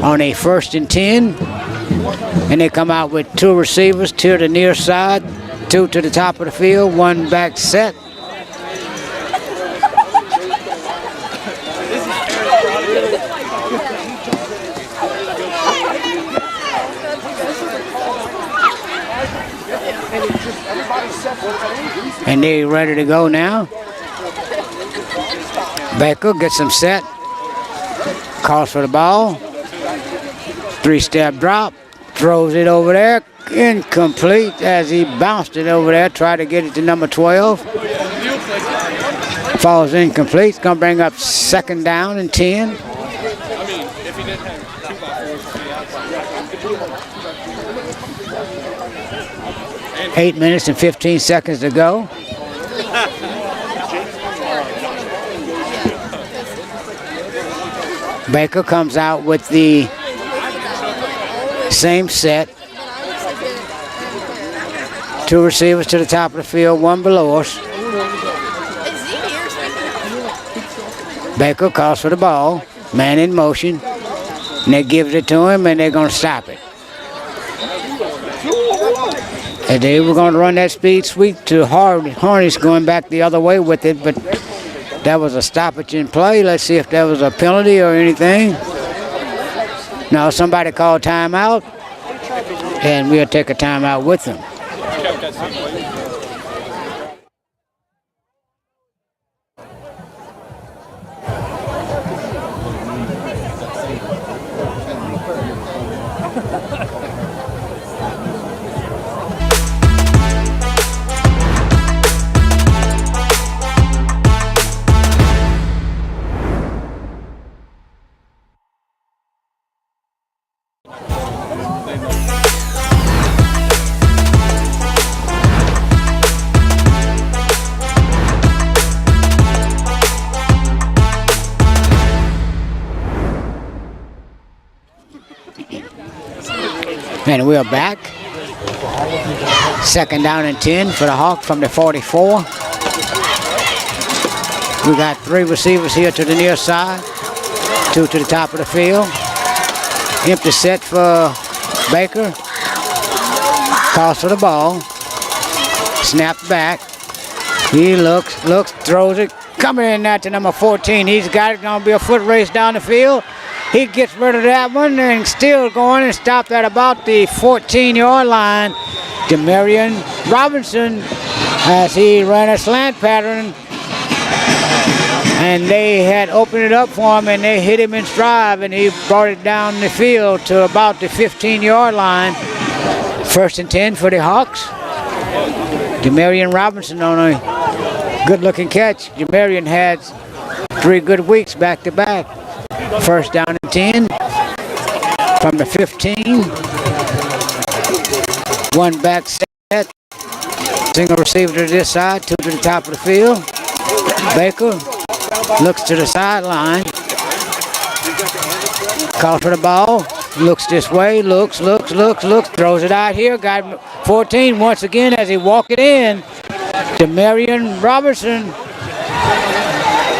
on a 1st and 10. And they come out with 2 receivers, 2 to the near side, 2 to the top of the field, 1 back set. And they're ready to go now. Baker gets them set. Calls for the ball. 3-step drop. Throws it over there. Incomplete as he bounced it over there. Tried to get it to number 12. Falls incomplete. It's going to bring up 2nd down and 10. 8 minutes and 15 seconds to go. Baker comes out with the same set. 2 receivers to the top of the field, 1 below us. Baker calls for the ball, man in motion, and they gives it to him, and they're going to stop it. And they were going to run that speed sweep to Harness going back the other way with it, but that was a stoppage in play. Let's see if that was a penalty or anything. No, somebody called timeout, and we'll take a timeout with them. And we're back. 2nd down and 10 for the Hawks from the 44. We got 3 receivers here to the near side, 2 to the top of the field. Empty set for Baker. Calls for the ball. Snapped back. He looks, throws it. Coming in now to number 14. He's got it. Gonna be a foot race down the field. He gets rid of that one and still going and stopped at about the 14-yard line. Demarion Robinson, as he ran a slant pattern, and they had opened it up for him, and they hit him in stride, and he brought it down the field to about the 15-yard line. 1st and 10 for the Hawks. Demarion Robinson on a good-looking catch. Demarion had 3 good weeks back-to-back. 1st down and 10 from the 15. 1 back set. Single receiver to this side, 2 to the top of the field. Baker looks to the sideline. Calls for the ball. Looks this way. Looks. Throws it out here. Got 14 once again as he walked it in. Demarion Robinson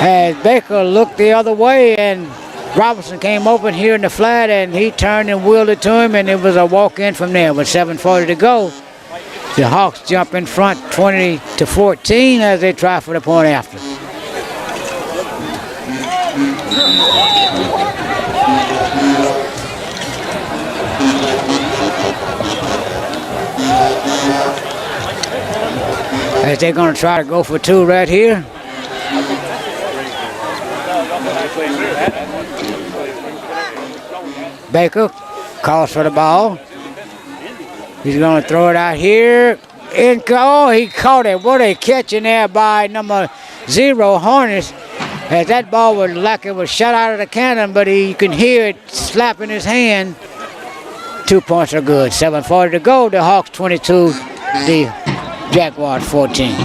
as Baker looked the other way, and Robinson came open here in the flat, and he turned and wheeled it to him, and it was a walk-in from there. With 7:40 to go, the Hawks jump in front 20-14 as they try for the point after. As they're going to try to go for 2 right here. Baker calls for the ball. He's going to throw it out here. Oh, he caught it. What a catch in there by number 0, Harness. As that ball was like it was shot out of the cannon, but you can hear it slapping his hand. 2 points are good. 7:40 to go. The Hawks 22, the Jaguars 14.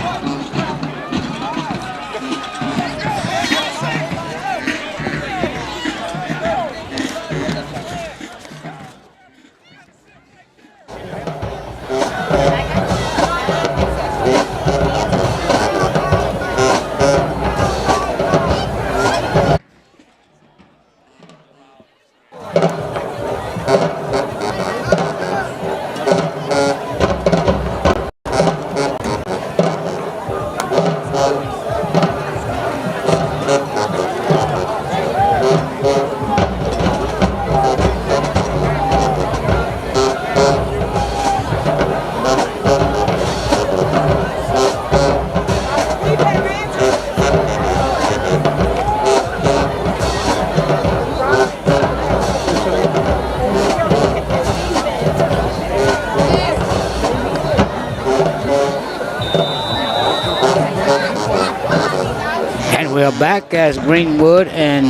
Well, back as Greenwood and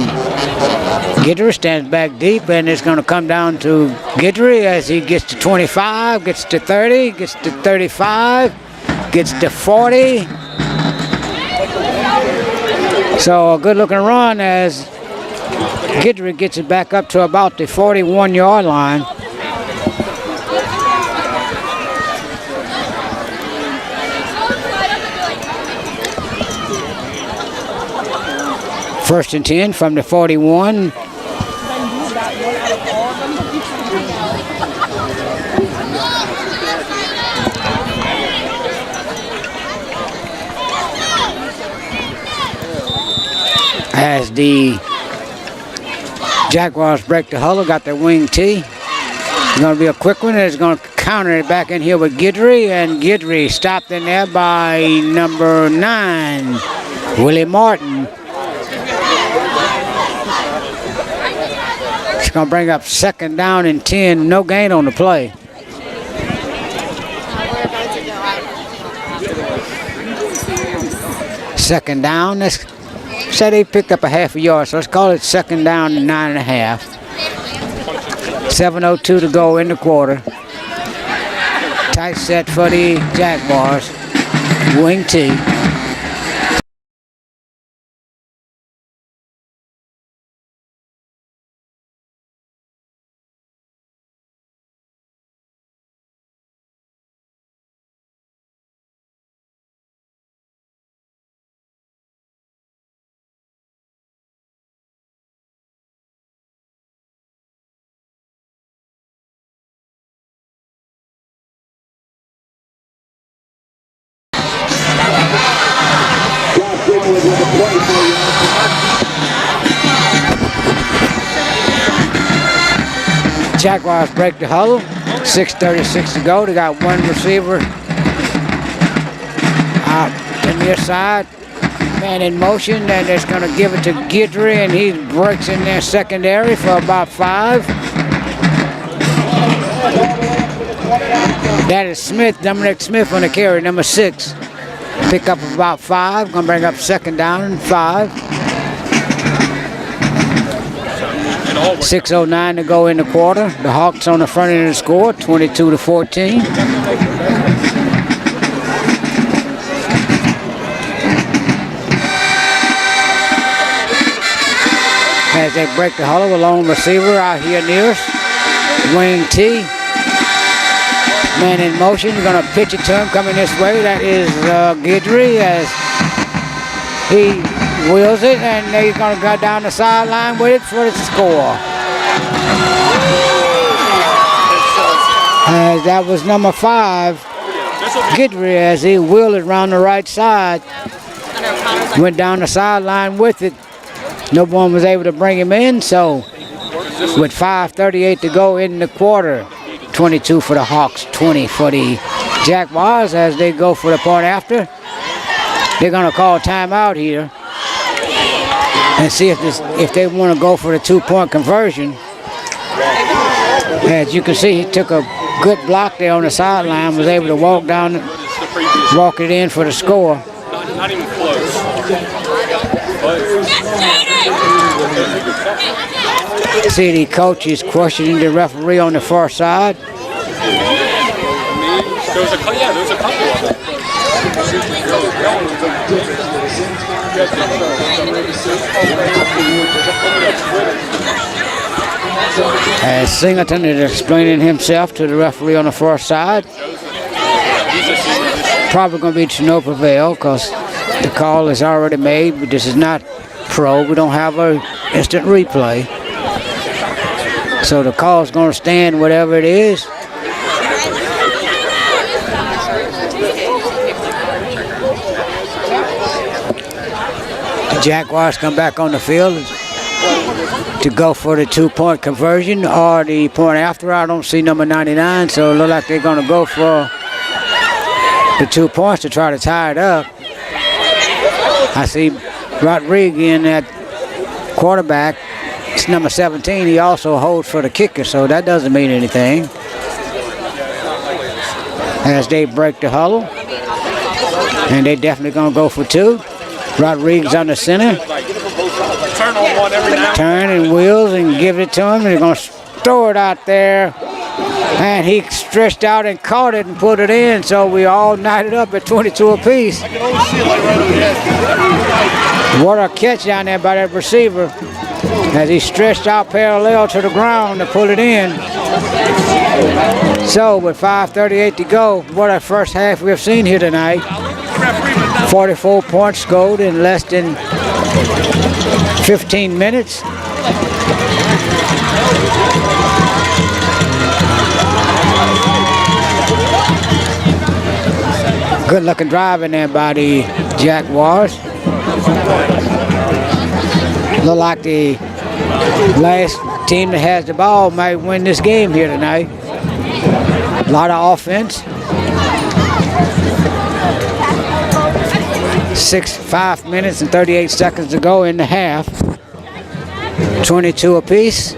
Guidry stands back deep, and it's going to come down to Guidry as he gets to 25, gets to 30, gets to 35, gets to 40. So a good-looking run as Guidry gets it back up to about the 41-yard line. First and 10 from the 41. As the Jaguars break the huddle, got their wing tee. It's going to be a quick one. It's going to counter it back in here with Guidry, and Guidry stopped in there by number 9, Willie Martin. It's going to bring up second down and 10. No gain on the play. Second down. Let's say they picked up a half a yard, so let's call it second down and 9.5. 7:02 to go in the quarter. Tight set for the Jaguars. Wing tee. Jaguars break the huddle. 6:36 to go. They got one receiver out to near side. Man in motion, and it's going to give it to Guidry, and he breaks in their secondary for about 5. That is Smith, Dominic Smith on the carry, number 6. Pick up about 5. Going to bring up second down and 5. 6:09 to go in the quarter. The Hawks on the front end of the score, 22-14. As they break the huddle, a long receiver out here nearest. Wing T. Man in motion. You're going to pitch it to him coming this way. That is Guidry as he wheels it, and he's going to go down the sideline with it for the score. As that was number 5, Guidry, as he wheeled it around the right side. Went down the sideline with it. No one was able to bring him in, so with 5:38 to go in the quarter, 22 for the Hawks, 20 for the Jaguars as they go for the point after. They're going to call timeout here and see if they want to go for the 2-point conversion. As you can see, he took a good block there on the sideline, was able to walk it in for the score. Not even close. See the coach is questioning the referee on the far side. There's a couple of them. As Singleton is explaining himself to the referee on the far side. Probably going to be to no prevail because the call is already made, but this is not pro. We don't have an instant replay. So the call is going to stand whatever it is. The Jaguars come back on the field to go for the 2-point conversion or the point after. I don't see number 99, so it looks like they're going to go for the 2 points to try to tie it up. I see Rodriguez in at quarterback. It's number 17. He also holds for the kicker, so that doesn't mean anything. As they break the huddle, and they definitely going to go for 2. Rodriguez on the center. Turn and wheels and give it to him. And they're going to throw it out there. And he stretched out and caught it and put it in. So we all knotted up at 22 apiece. What a catch down there by that receiver as he stretched out parallel to the ground to pull it in. So with 5:38 to go, what a first half we've seen here tonight. 44 points scored in less than 15 minutes. Good looking drive in there by the Jaguars. Look like the last team that has the ball might win this game here tonight. A lot of offense. 5 minutes and 38 seconds to go in the half. 22 apiece.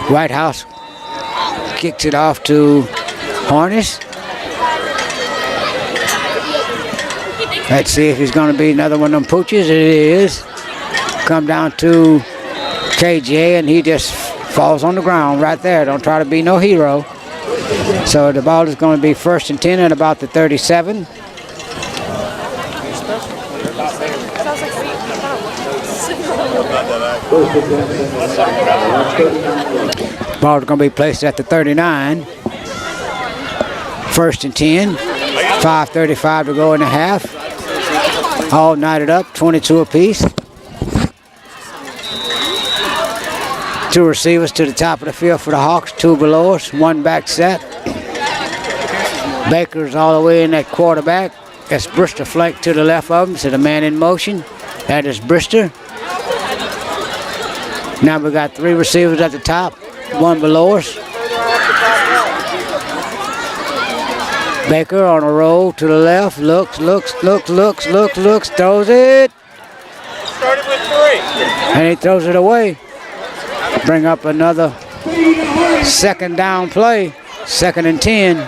White House kicks it off to Harness. Let's see if he's going to be another one of them pooches. It is. Come down to KJ, and he just falls on the ground right there. Don't try to be no hero. So the ball is going to be 1st and 10 at about the 37. Ball is going to be placed at the 39. 1st and 10. 5:35 to go in the half. All knotted up, 22 apiece. 2 receivers to the top of the field for the Hawks, 2 below us, 1 back set. Baker's all the way in that quarterback. That's Brister flanked to the left of him, so the man in motion. That is Brister. Now we got 3 receivers at the top, 1 below us. Baker on a roll to the left, looks, throws it. Started with 3. And he throws it away. Bring up another 2nd down play, 2nd and 10.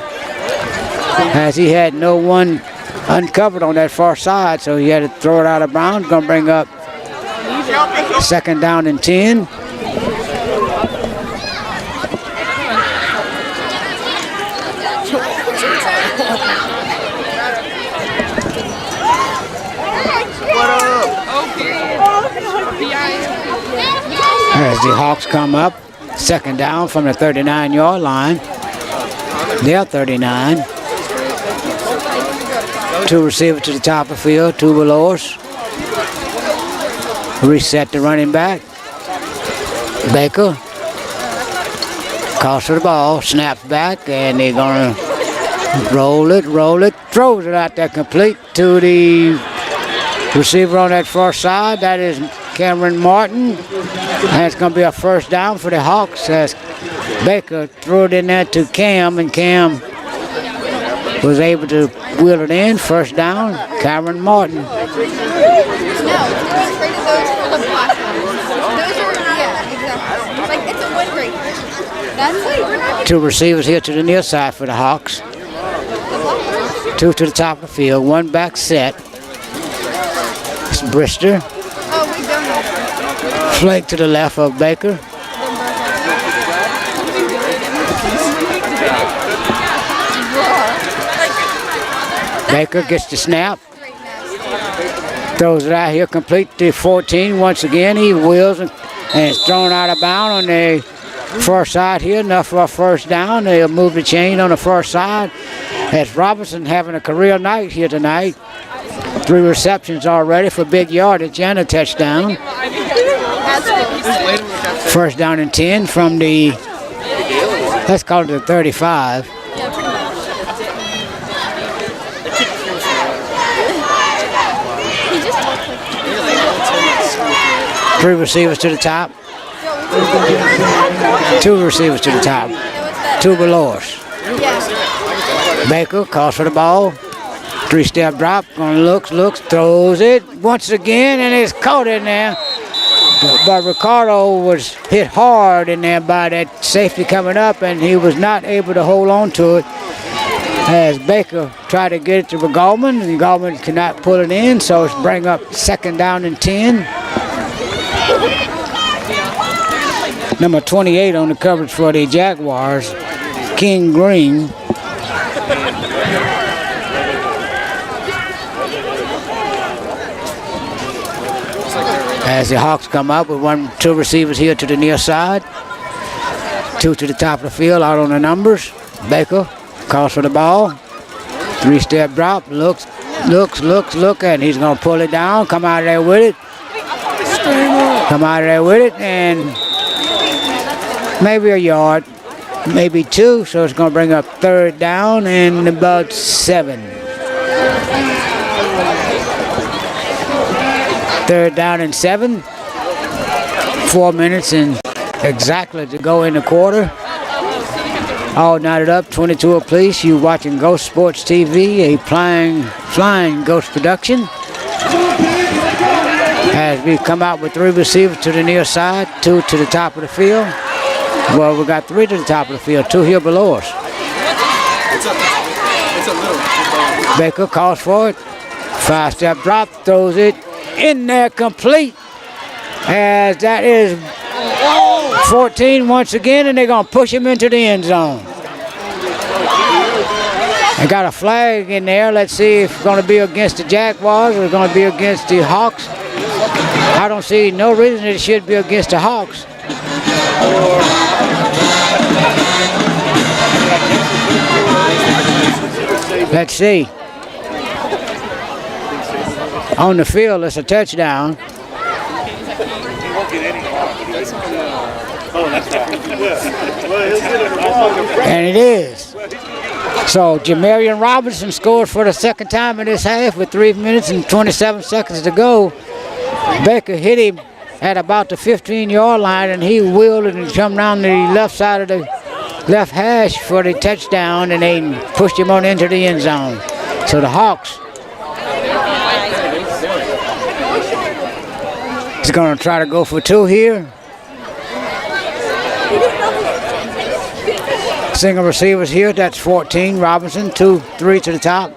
As he had no one uncovered on that far side, so he had to throw it out of bounds. Gonna bring up 2nd down and 10. As the Hawks come up, 2nd down from the 39-yard line. They're 39. 2 receivers to the top of the field, 2 below us. Reset the running back. Baker calls for the ball, snaps back, and they're gonna roll it, throws it out there complete to the receiver on that far side. That is Cameron Martin. And it's going to be a 1st down for the Hawks as Baker threw it in there to Cam, and Cam was able to wheel it in. 1st down, Cameron Martin. No, we traded those for the black ones. Those are, yeah, exactly. Like, it's a windbreaker. That's like, 2 receivers here to the near side for the Hawks. 2 to the top of the field, 1 back set. It's Brister. oh, we don't know. Flank to the left of Baker. Baker gets the snap. Throws it out here complete to 14. Once again, he wheels and it's thrown out of bounds on the far side here. Enough for a 1st down. They'll move the chain on the far side. As Robinson having a career night here tonight. 3 receptions already for big yardage and a touchdown. 1st down and 10 from the, let's call it the 35. Three receivers to the top. 2 receivers to the top. 2 below us. Baker calls for the ball. 3-step drop, gonna looks, throws it once again, and it's caught in there. But Ricardo was hit hard in there by that safety coming up, and he was not able to hold on to it as Baker tried to get it to Gallman, and Gallman could not pull it in, so it's bring up 2nd down and 10. Number 28 on the coverage for the Jaguars, King Green. As the Hawks come up with 2 receivers here to the near side, 2 to the top of the field out on the numbers. Baker calls for the ball. 3-step drop, looks, and he's going to pull it down, come out of there with it. And maybe a yard, maybe 2, so it's going to bring up 3rd down and about 7. 3rd down and 7. 4 minutes and exactly to go in the quarter. All knotted up, 22 apiece. You watching Ghost Sports TV, a flying Ghost production. As we come out with 3 receivers to the near side, 2 to the top of the field. Well, we got 3 to the top of the field, 2 here below us. Baker calls for it. 5-step drop, throws it in there complete. As that is 14 once again, and they're going to push him into the end zone. They got a flag in there. Let's see if it's going to be against the Jaguars or it's going to be against the Hawks. I don't see no reason it should be against the Hawks. Let's see. On the field, it's a touchdown. And it is. So Jamarian Robinson scored for the 2nd time in this half with 3 minutes and 27 seconds to go. Baker hit him at about the 15-yard line, and he wheeled and come down the left side of the left hash for the touchdown, and they pushed him on into the end zone. So the Hawks is going to try to go for 2 here. Single receivers here, that's 14. Robinson, 2, 3 to the top.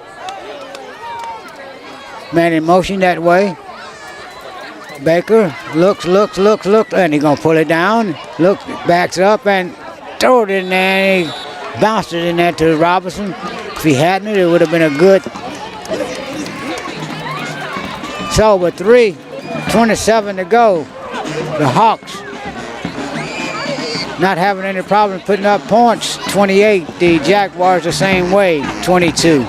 Man in motion that way. Baker looks, and he's going to pull it down. Looks, backs up and throw it in there. He bounced it in there to Robinson. If he hadn't, it would have been a good. So with 3:27 to go, the Hawks not having any problem putting up points. 28. The Jaguars the same way, 22.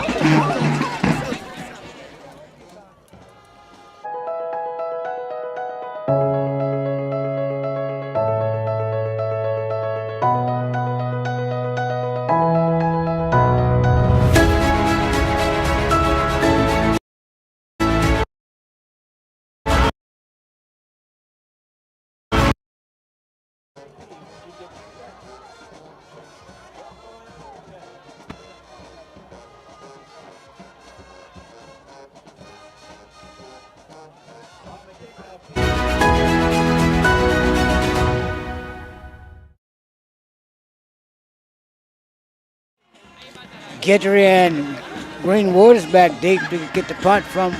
Guidry and Greenwood is back deep to get the punt from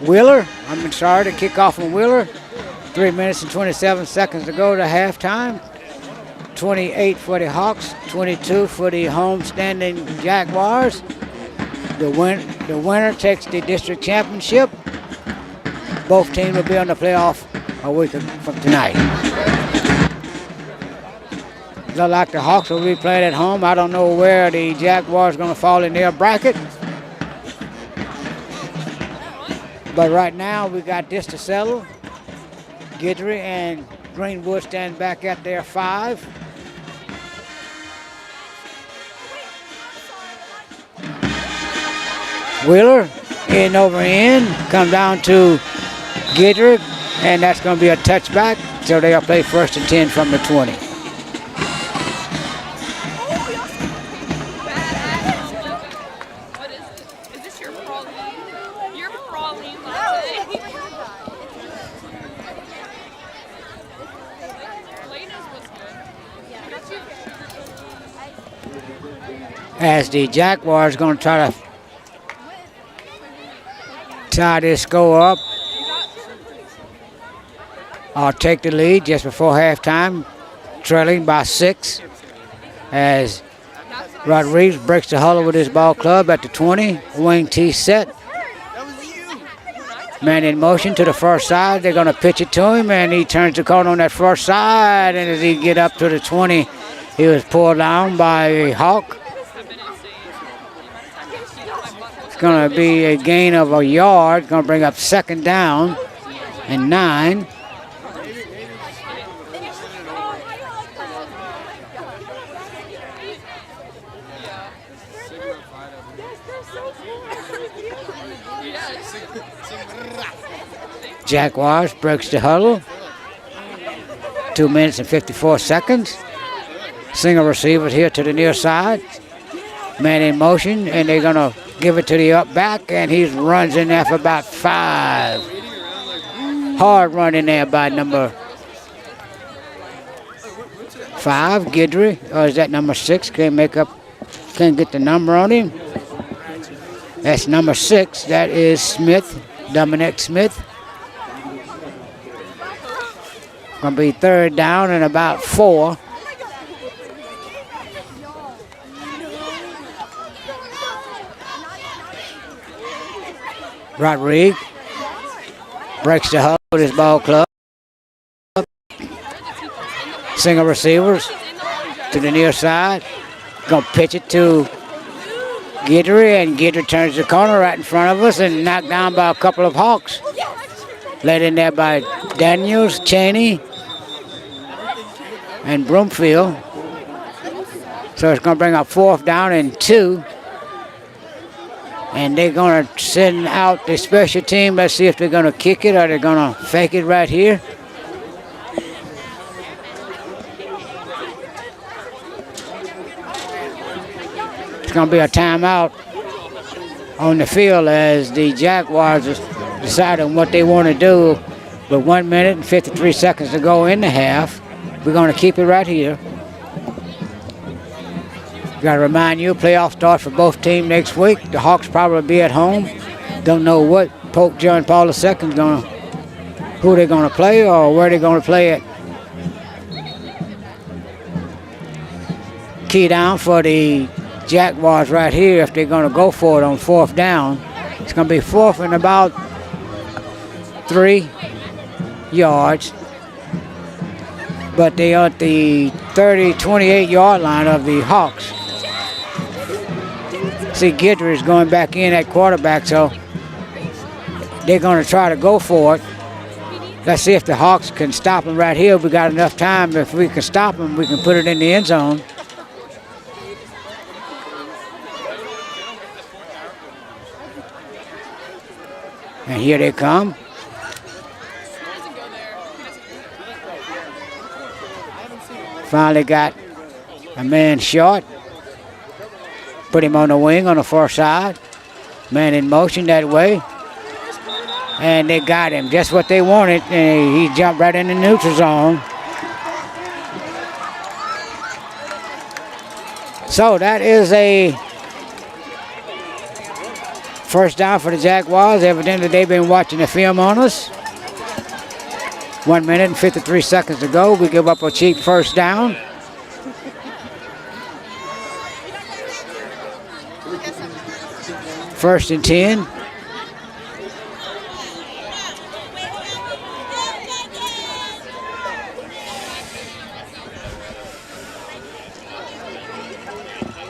Wheeler. The kickoff from Wheeler. 3 minutes and 27 seconds to go to halftime. 28 for the Hawks, 22 for the homestanding Jaguars. The winner takes the district championship. Both teams will be on the playoff a week from tonight. Look like the Hawks will be playing at home. I don't know where the Jaguars are going to fall in their bracket. But right now we got this to settle. Guidry and Greenwood stand back at their 5. Wheeler in over in, come down to Guidry, and that's going to be a touchback. So they'll play 1st and 10 from the 20. as the Jaguars going to try to tie this score up or take the lead just before halftime, trailing by 6 as Rodriguez breaks the huddle with his ball club at the 20. Wing T set. Man in motion to the first side. They're going to pitch it to him, and he turns the corner on that first side. And as he get up to the 20, he was pulled down by a Hawk. It's going to be a gain of a yard. Going to bring up second down and 9. Jaguars breaks the huddle. 2 minutes and 54 seconds. Single receivers here to the near side. Man in motion, and they're going to give it to the up back, and he runs in there for about 5. Hard run in there by number 5, Guidry. Or is that number 6? Can't get the number on him. That's number 6. That is Smith, Dominic Smith. Going to be third down and about 4. Rodriguez breaks the huddle with his ball club. Single receivers to the near side. Going to pitch it to Guidry, and Guidry turns the corner right in front of us and knocked down by a couple of Hawks. Led in there by Daniels, Cheney, and Broomfield. So it's going to bring up 4th down and 2. And they're going to send out the special team. Let's see if they're going to kick it or they're going to fake it right here. It's going to be a timeout on the field as the Jaguars decide on what they want to do. With 1 minute and 53 seconds to go in the half, we're going to keep it right here. Got to remind you, playoff start for both teams next week. The Hawks probably be at home. Don't know what Pope John Paul II is going to, who they're going to play or where they're going to play it. Key down for the Jaguars right here if they're going to go for it on 4th down. It's going to be 4th and about 3 yards. But they are at the 28-yard line of the Hawks. See, Guidry is going back in at quarterback, so they're going to try to go for it. Let's see if the Hawks can stop them right here. We got enough time. If we can stop them, we can put it in the end zone. And here they come. Finally got a man short. Put him on the wing on the far side. Man in motion that way. And they got him just what they wanted. And he jumped right in the neutral zone. So that is a first down for the Jaguars. Evidently they've been watching the film on us. 1 minute and 53 seconds to go. We give up a cheap first down. First and 10.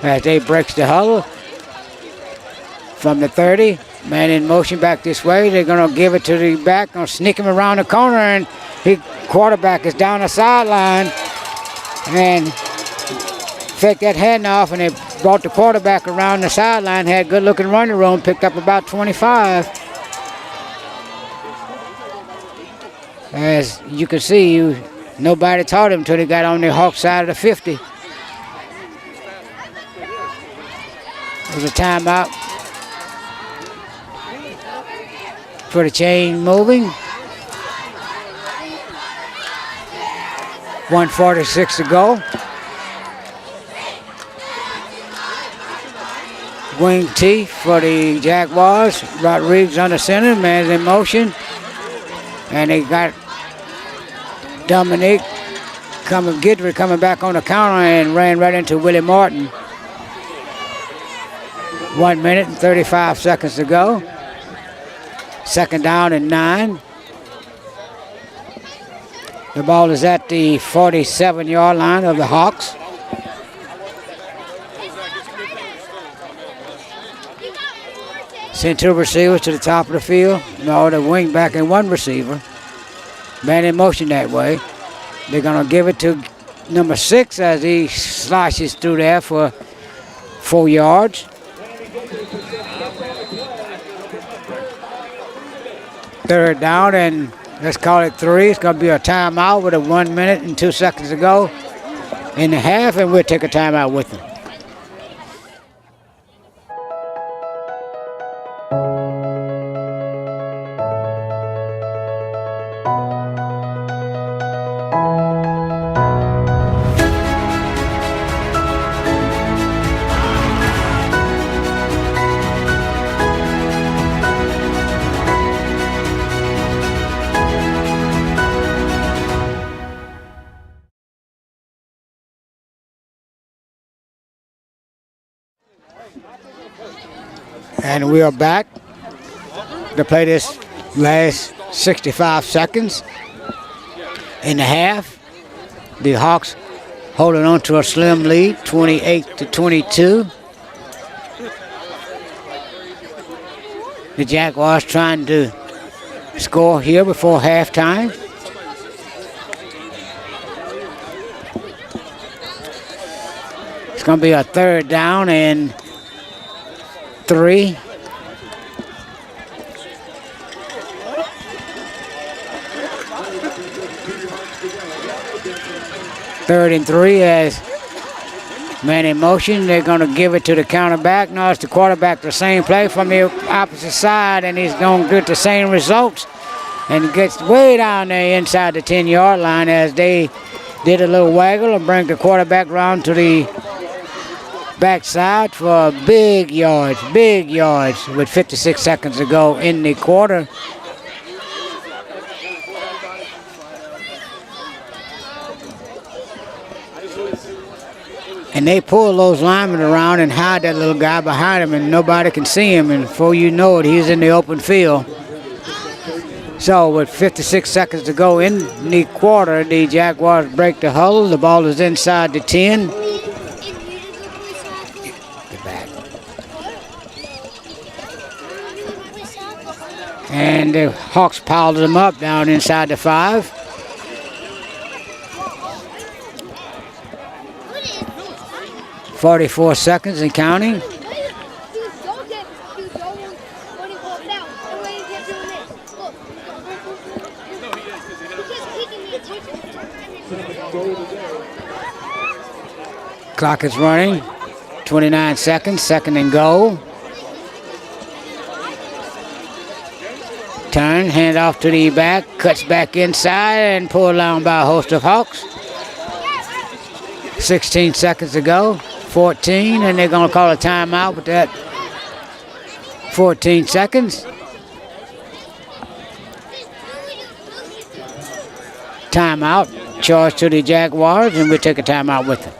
As they breaks the huddle from the 30. Man in motion back this way. They're going to give it to the back. Going to sneak him around the corner, and his quarterback is down the sideline. And fake that handoff, and they brought the quarterback around the sideline. Had good looking running room. Picked up about 25. As you can see, nobody taught him until they got on the Hawk side of the 50. It was a timeout for the chain moving. 1:46 to go. wing T for the Jaguars. Rodriguez under center, man's in motion. And they got Dominic Guidry coming back on the counter and ran right into Willie Martin. 1 minute and 35 seconds to go. Second down and 9. The ball is at the 47-yard line of the Hawks. Send 2 receivers to the top of the field. No, the wing back and 1 receiver. Man in motion that way. They're going to give it to number 6 as he slashes through there for 4 yards. Third down and let's call it 3. It's going to be a timeout with a 1 minute and 2 seconds to go in the half, and we'll take a timeout with them. And we are back to play this last 65 seconds in the half. The Hawks holding on to a slim lead, 28-22. The Jaguars trying to score here before halftime. It's going to be a third down and 3. Third and 3 as man in motion. They're going to give it to the counterback. No, it's the quarterback, the same play from the opposite side, and he's going to get the same results. And it gets way down there inside the 10-yard line as they did a little waggle and bring the quarterback round to the backside for big yards with 56 seconds to go in the quarter. And they pull those linemen around and hide that little guy behind him, and nobody can see him, and before you know it, he's in the open field. So with 56 seconds to go in the quarter, the Jaguars break the huddle. The ball is inside the 10. Get back. And the Hawks piled them up down inside the 5. "44 seconds and counting. Clock is running. 29 seconds, second and goal. Turn, hand off to the back, cuts back inside and pulled down by a host of Hawks. 16 seconds to go, 14, and they're going to call a timeout with that 14 seconds. Timeout, charge to the Jaguars, and we'll take a timeout with them.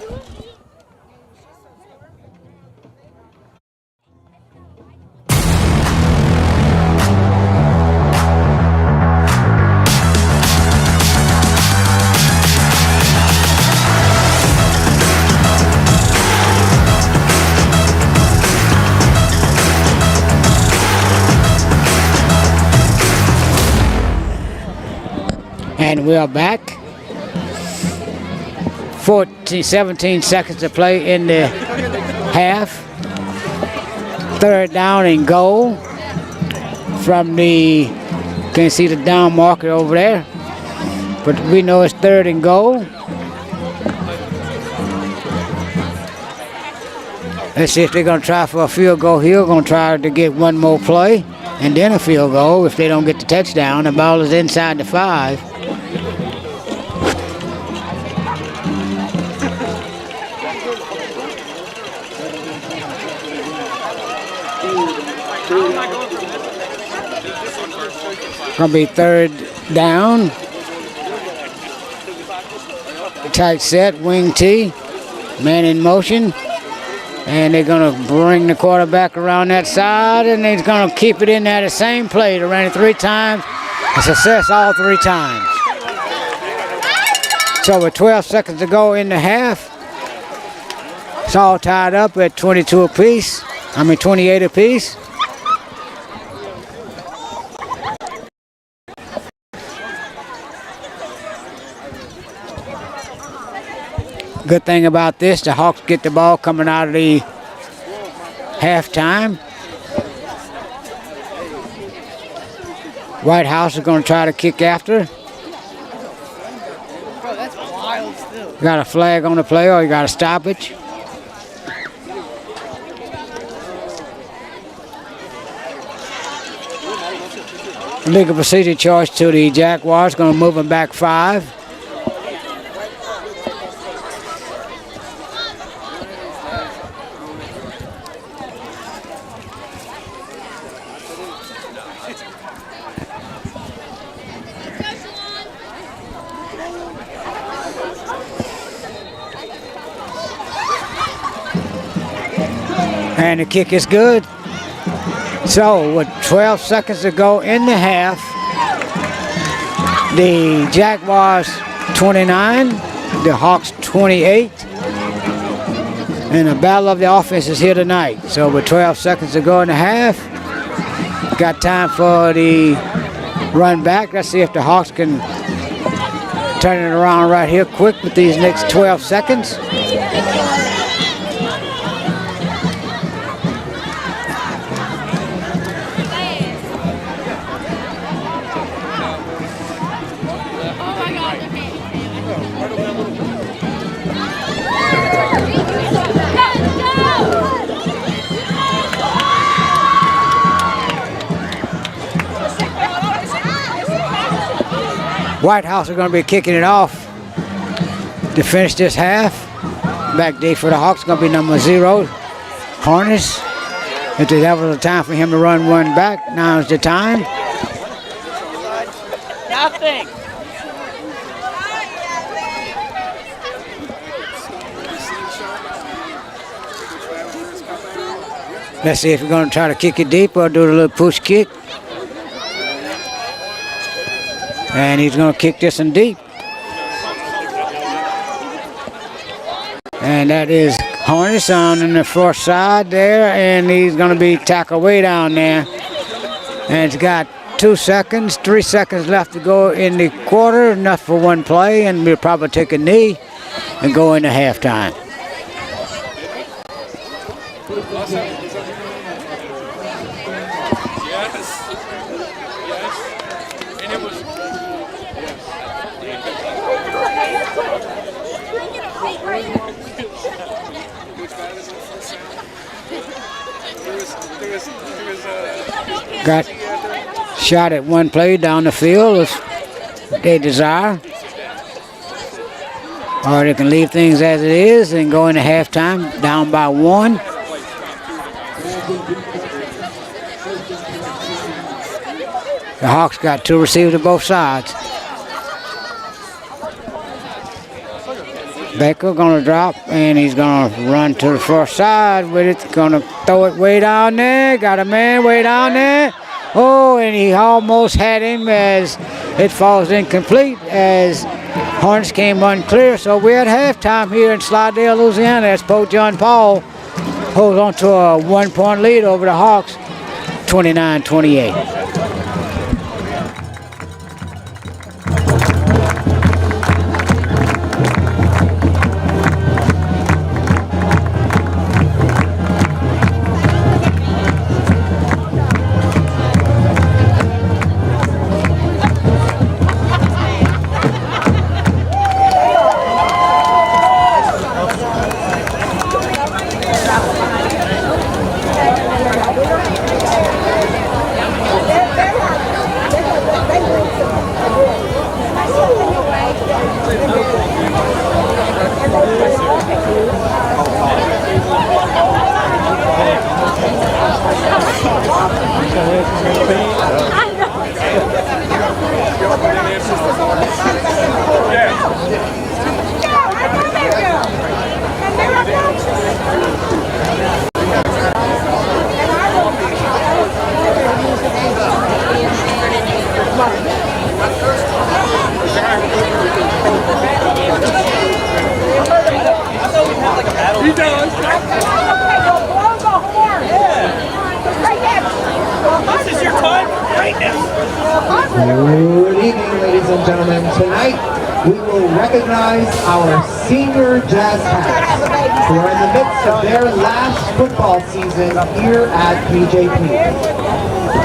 And we are back. 17 seconds to play in the half. Third down and goal from the, can't see the down marker over there, but we know it's third and goal. Let's see if they're going to try for a field goal here. Going to try to get one more play and then a field goal if they don't get the touchdown. The ball is inside the 5. Gonna be 3rd down. Tight set, wing T, man in motion. And they're gonna bring the quarterback around that side, and they're gonna keep it in there the same play. They ran it 3 times. A success all 3 times. So with 12 seconds to go in the half, it's all tied up at 22 apiece. 28 apiece. Good thing about this, the Hawks get the ball coming out of the halftime. White House is going to try to kick after. Got a flag on the play, or you got a stoppage. Legal procedure charge to the Jaguars, going to move them back 5. And the kick is good. So with 12 seconds to go in the half, the Jaguars 29, the Hawks 28. And the battle of the offense is here tonight. So with 12 seconds to go in the half, got time for the run back. Let's see if the Hawks can turn it around right here quick with these next 12 seconds. White House are going to be kicking it off to finish this half. Back day for the Hawks going to be number 0, Harness. If there's ever a time for him to run one back, now's the time. Nothing. Let's see if we're going to try to kick it deep or do a little push kick. And he's going to kick this in deep. And that is Harness on the far side there, and he's going to be tackled way down there. And it's got 2 seconds, 3 seconds left to go in the quarter, enough for one play, and we'll probably take a knee and go into halftime. Got shot at one play down the field if they desire. Or they can leave things as it is and go into halftime down by 1. The Hawks got 2 receivers to both sides. Baker gonna drop, and he's gonna run to the far side with it. Gonna throw it way down there. Got a man way down there. Oh, and he almost had him as it falls incomplete as Hornets came unclear. So we're at halftime here in Slidell, Louisiana, as Pope John Paul holds on to a 1-point lead over the Hawks, 29-28. Good evening, ladies and gentlemen. Tonight, we will recognize our senior jazz cats who are in the midst of their last football season here at PJP.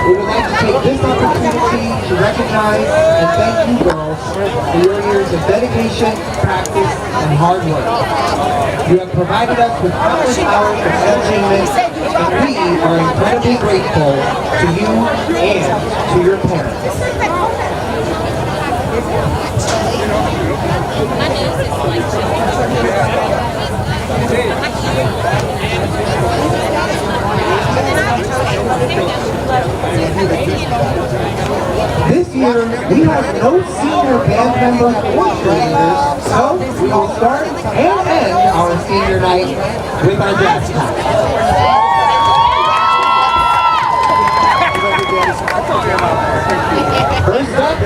We would like to take this opportunity to recognize and thank you girls for your years of dedication, practice, and hard work. You have provided us with countless hours of entertainment, and we are incredibly grateful to you and to your parents. This year, we have no senior band members or cheerleaders, so we will start and end our senior night with our jazz cats. First up,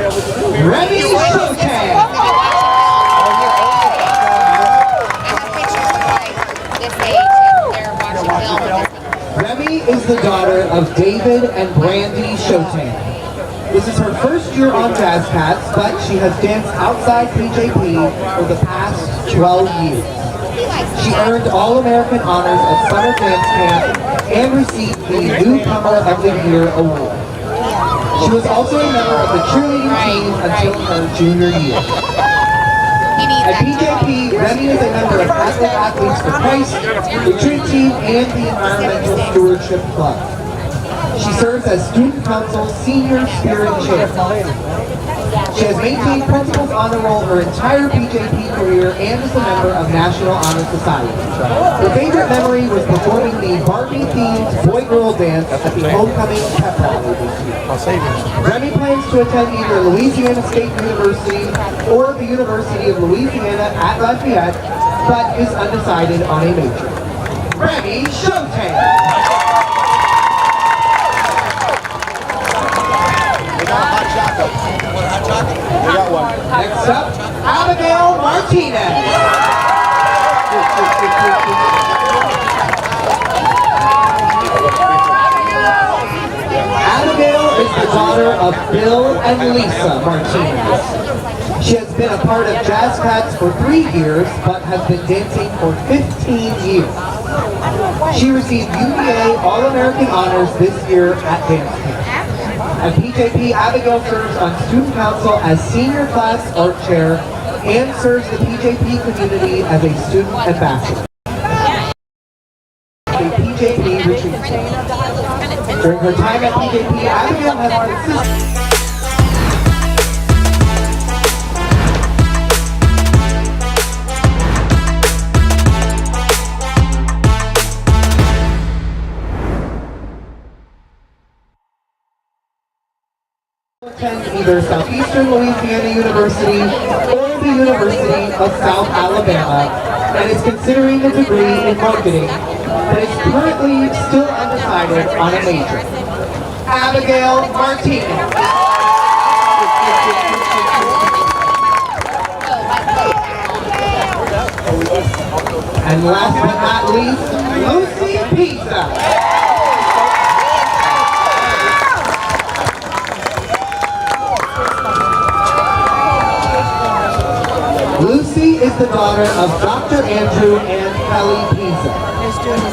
Remy Showtime. Remy is the daughter of David and Brandy Showtime. This is her first year on Jazz Cats, but she has danced outside PJP for the past 12 years. She earned All-American honors at Summer Dance Camp and received the Newcomer of the Year award. She was also a member of the cheerleading team until her junior year. At PJP, Remy is a member of Catholic Athletes for Christ, the Retreat Team, and the Environmental Stewardship Club. She serves as Student Council Senior Spirit Chair. She has maintained Principal's Honor Roll her entire PJP career and is a member of National Honor Society. Her favorite memory was performing the Barbie-themed boy-girl dance at the homecoming pep rally this year. Remy plans to attend either Louisiana State University or the University of Louisiana at Lafayette, but is undecided on a major. Remy Showtime! Next up, Abigail Martinez. Abigail is the daughter of Bill and Lisa Martinez. She has been a part of Jazz Cats for 3 years, but has been dancing for 15 years. She received UVA All-American honors this year at dance camp. At PJP, Abigail serves on Student Council as Senior Class Art Chair and serves the PJP community as a Student Ambassador. A PJP retreat team. During her time at PJP, Abigail has consistently attend either Southeastern Louisiana University or the University of South Alabama and is considering a degree in marketing, but is currently still undecided on a major. Abigail Martinez. And last but not least, Lucy Pizza. Lucy is the daughter of Dr. Andrew and Kelly Pizza.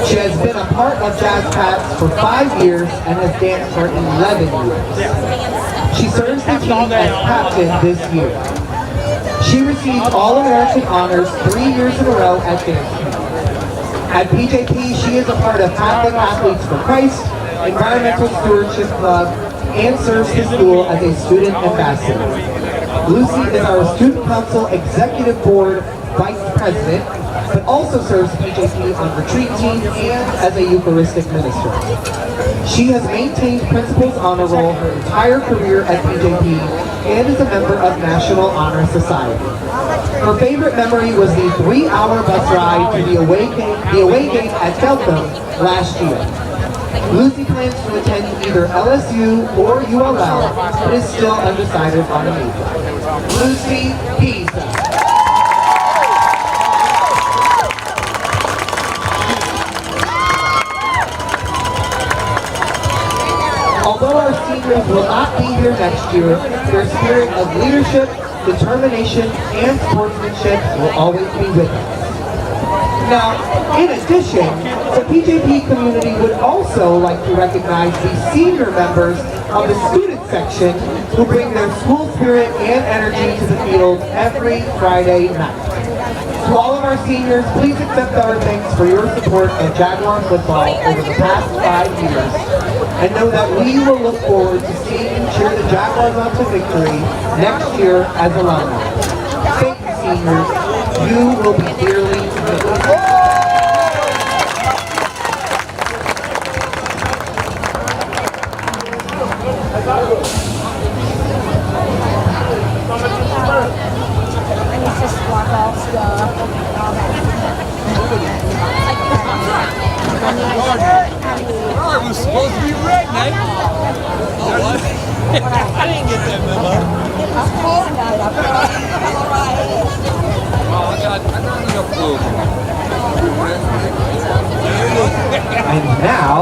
She has been a part of Jazz Cats for 5 years and has danced for 11 years. She serves the team as captain this year. She received All-American honors 3 years in a row at dance camp. At PJP, she is a part of Catholic Athletes for Christ, Environmental Stewardship Club, and serves the school as a student ambassador. Lucy is our Student Council Executive Board Vice President, but also serves PJP on Retreat Team and as a Eucharistic Minister. She has maintained Principal's Honor Roll her entire career at PJP and is a member of National Honor Society. Her favorite memory was the 3-hour bus ride to the away game at Feltham last year. Lucy plans to attend either LSU or ULL, but is still undecided on a major. Lucy Pizza. Although our senior seniors will not be here next year, their spirit of leadership, determination, and sportsmanship will always be with us. Now, in addition, the PJP community would also like to recognize the senior members of the student section who bring their school spirit and energy to the field every Friday night. To all of our seniors, please accept our thanks for your support of Jaguar football over the past 5 years. And know that we will look forward to seeing you cheer the Jaguars on to victory next year as alumni. Thank you, seniors. You will be dearly missed. It was supposed to be red, man. Oh, what? I didn't get that memo. Oh, I got enough food. And now,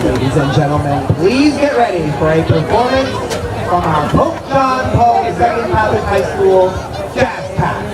ladies and gentlemen, please get ready for a performance from our Pope John Paul II Catholic High School Jazz Pats.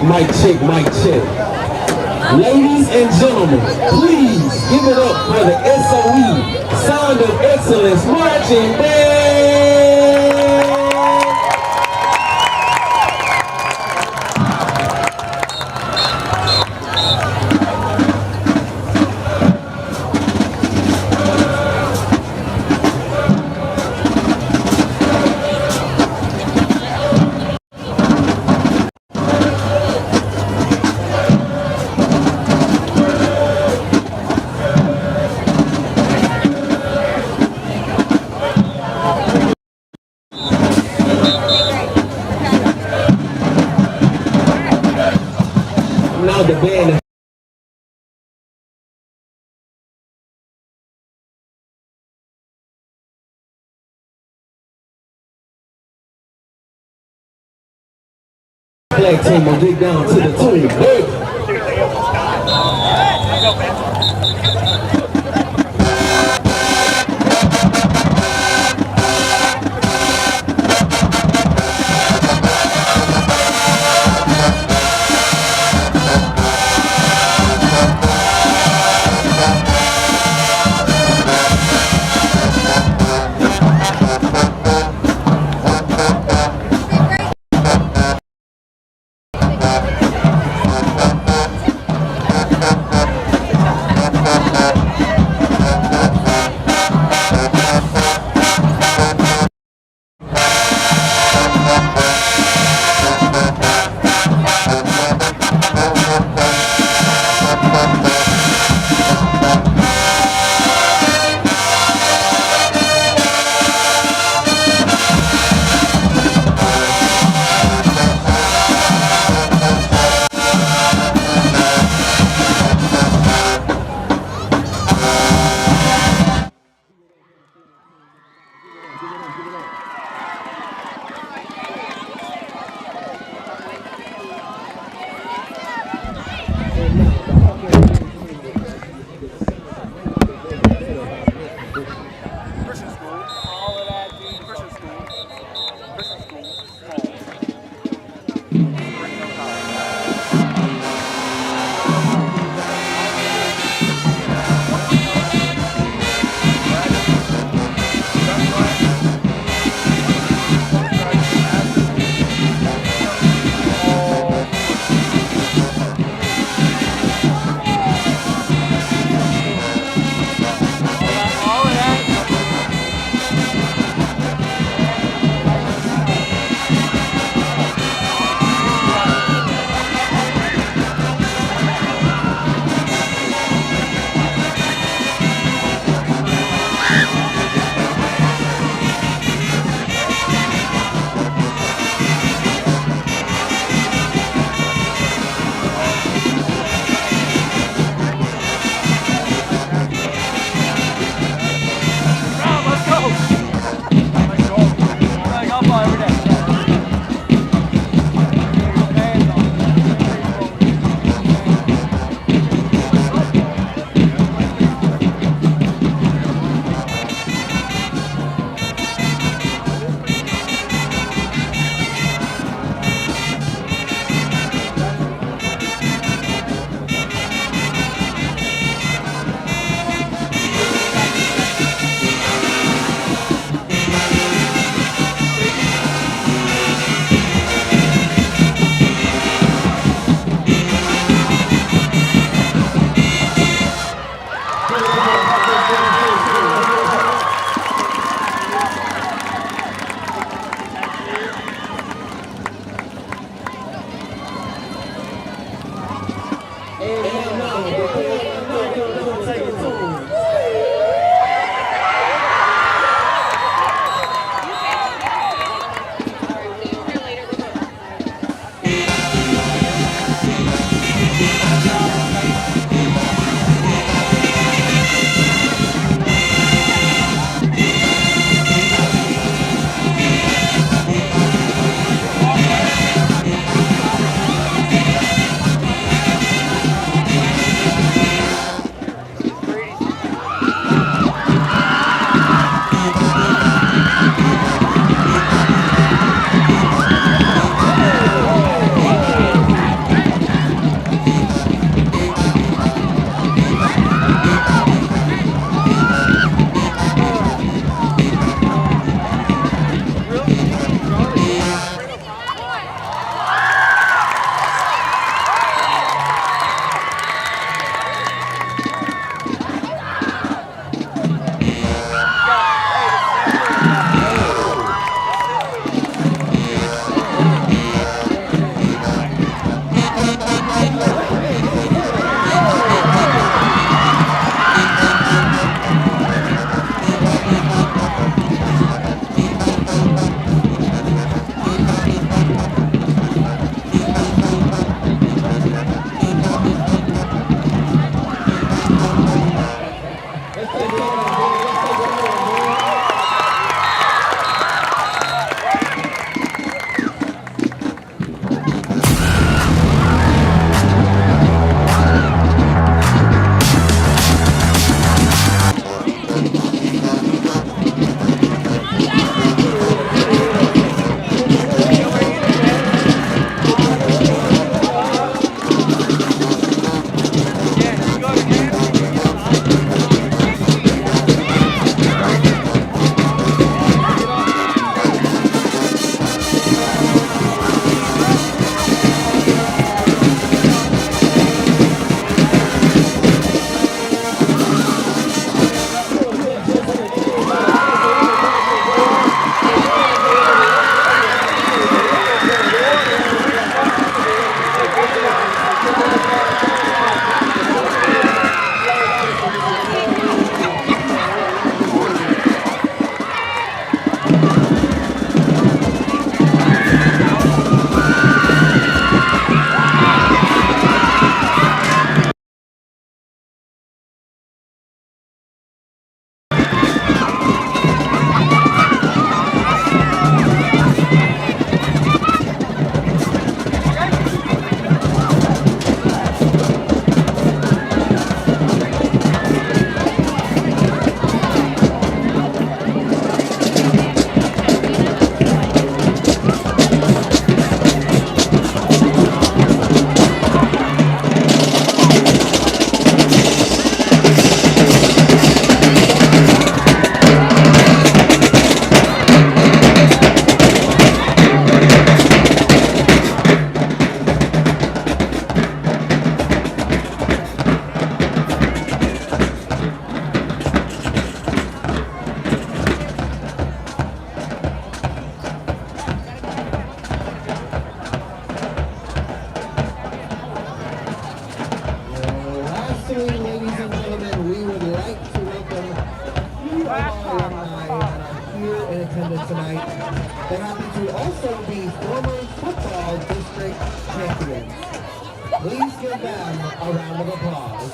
Mic check, mic check. Ladies and gentlemen, please give it up for the SOE, Sound of Excellence Marching Band. Now the band. Flag team will get down to the tune. Please give them a round of applause.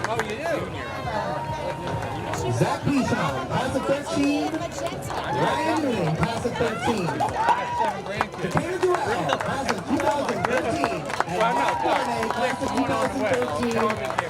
Oh, you do? Zach Bichon, class of 13. Ryan Newman, class of 13. Decatur Duell, class of 2013. And Mark Barney, class of 2013.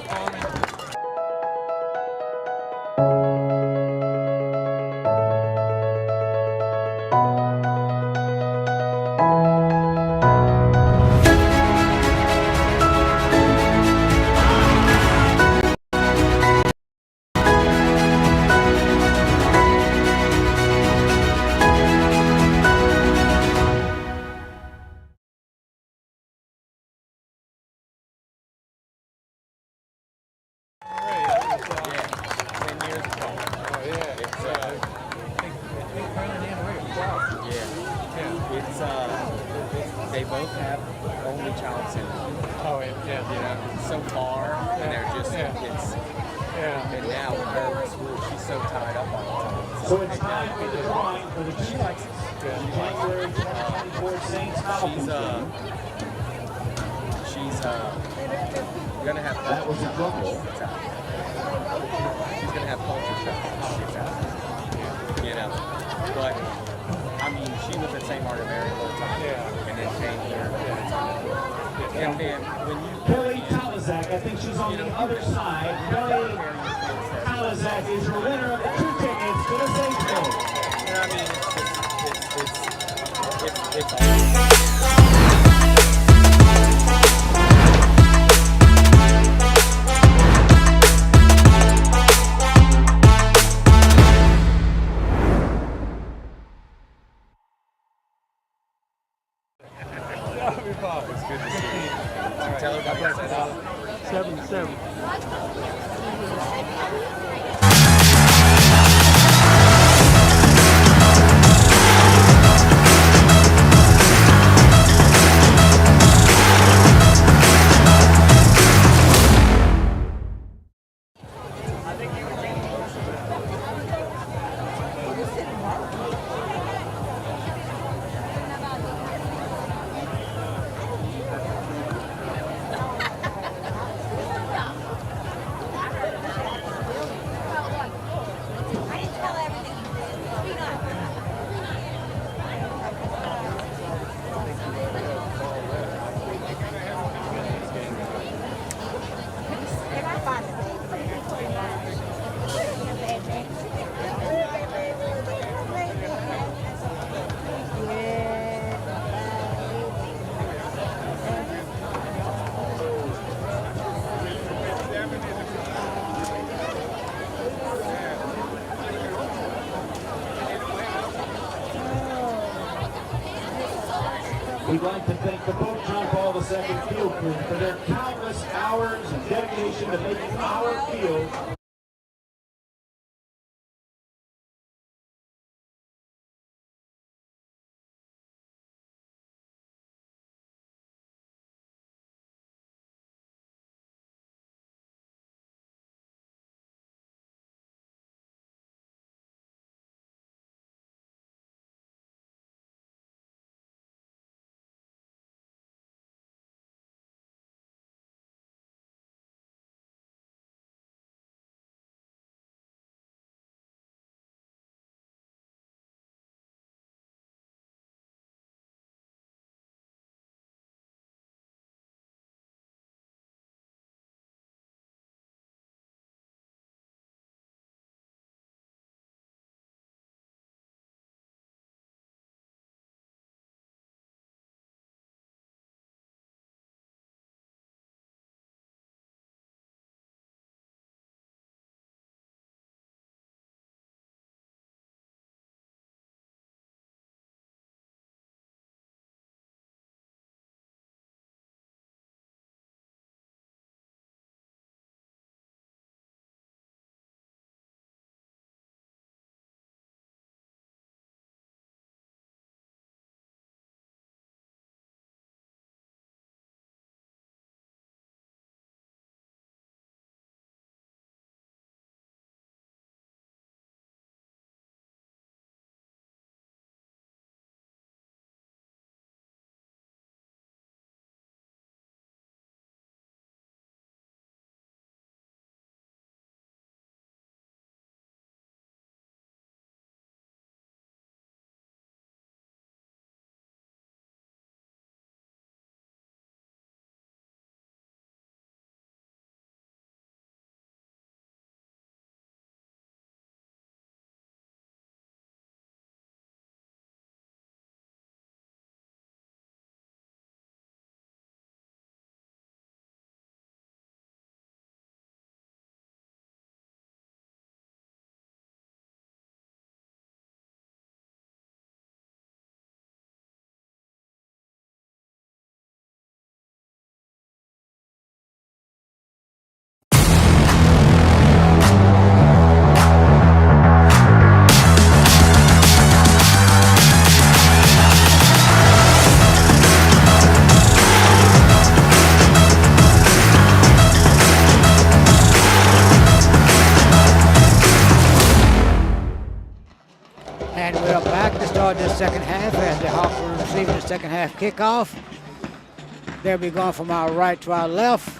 They both have only child syndrome. Oh, yeah. So far, and they're just, and now with her in school, she's so tied up all the time. So it's time for the drawing for the two January 2024 Saints Falcons game. She's gonna have That was a drum roll. She's gonna have culture shock. You know, but I mean, she was at St. Martin Mary all the time, and then came here. And then when you Kelly Talazak, I think she's on the other side. Kelly Talazak is your winner of the 2 tickets to the Saints game. and I mean, it's It's good to see you. Tell everybody I said 7-7. We'd like to thank the Pope John Paul II field crew for their countless hours and dedication to making our field And we're back to start this second half as the Hawks will receive the second half kickoff. They'll be going from our right to our left.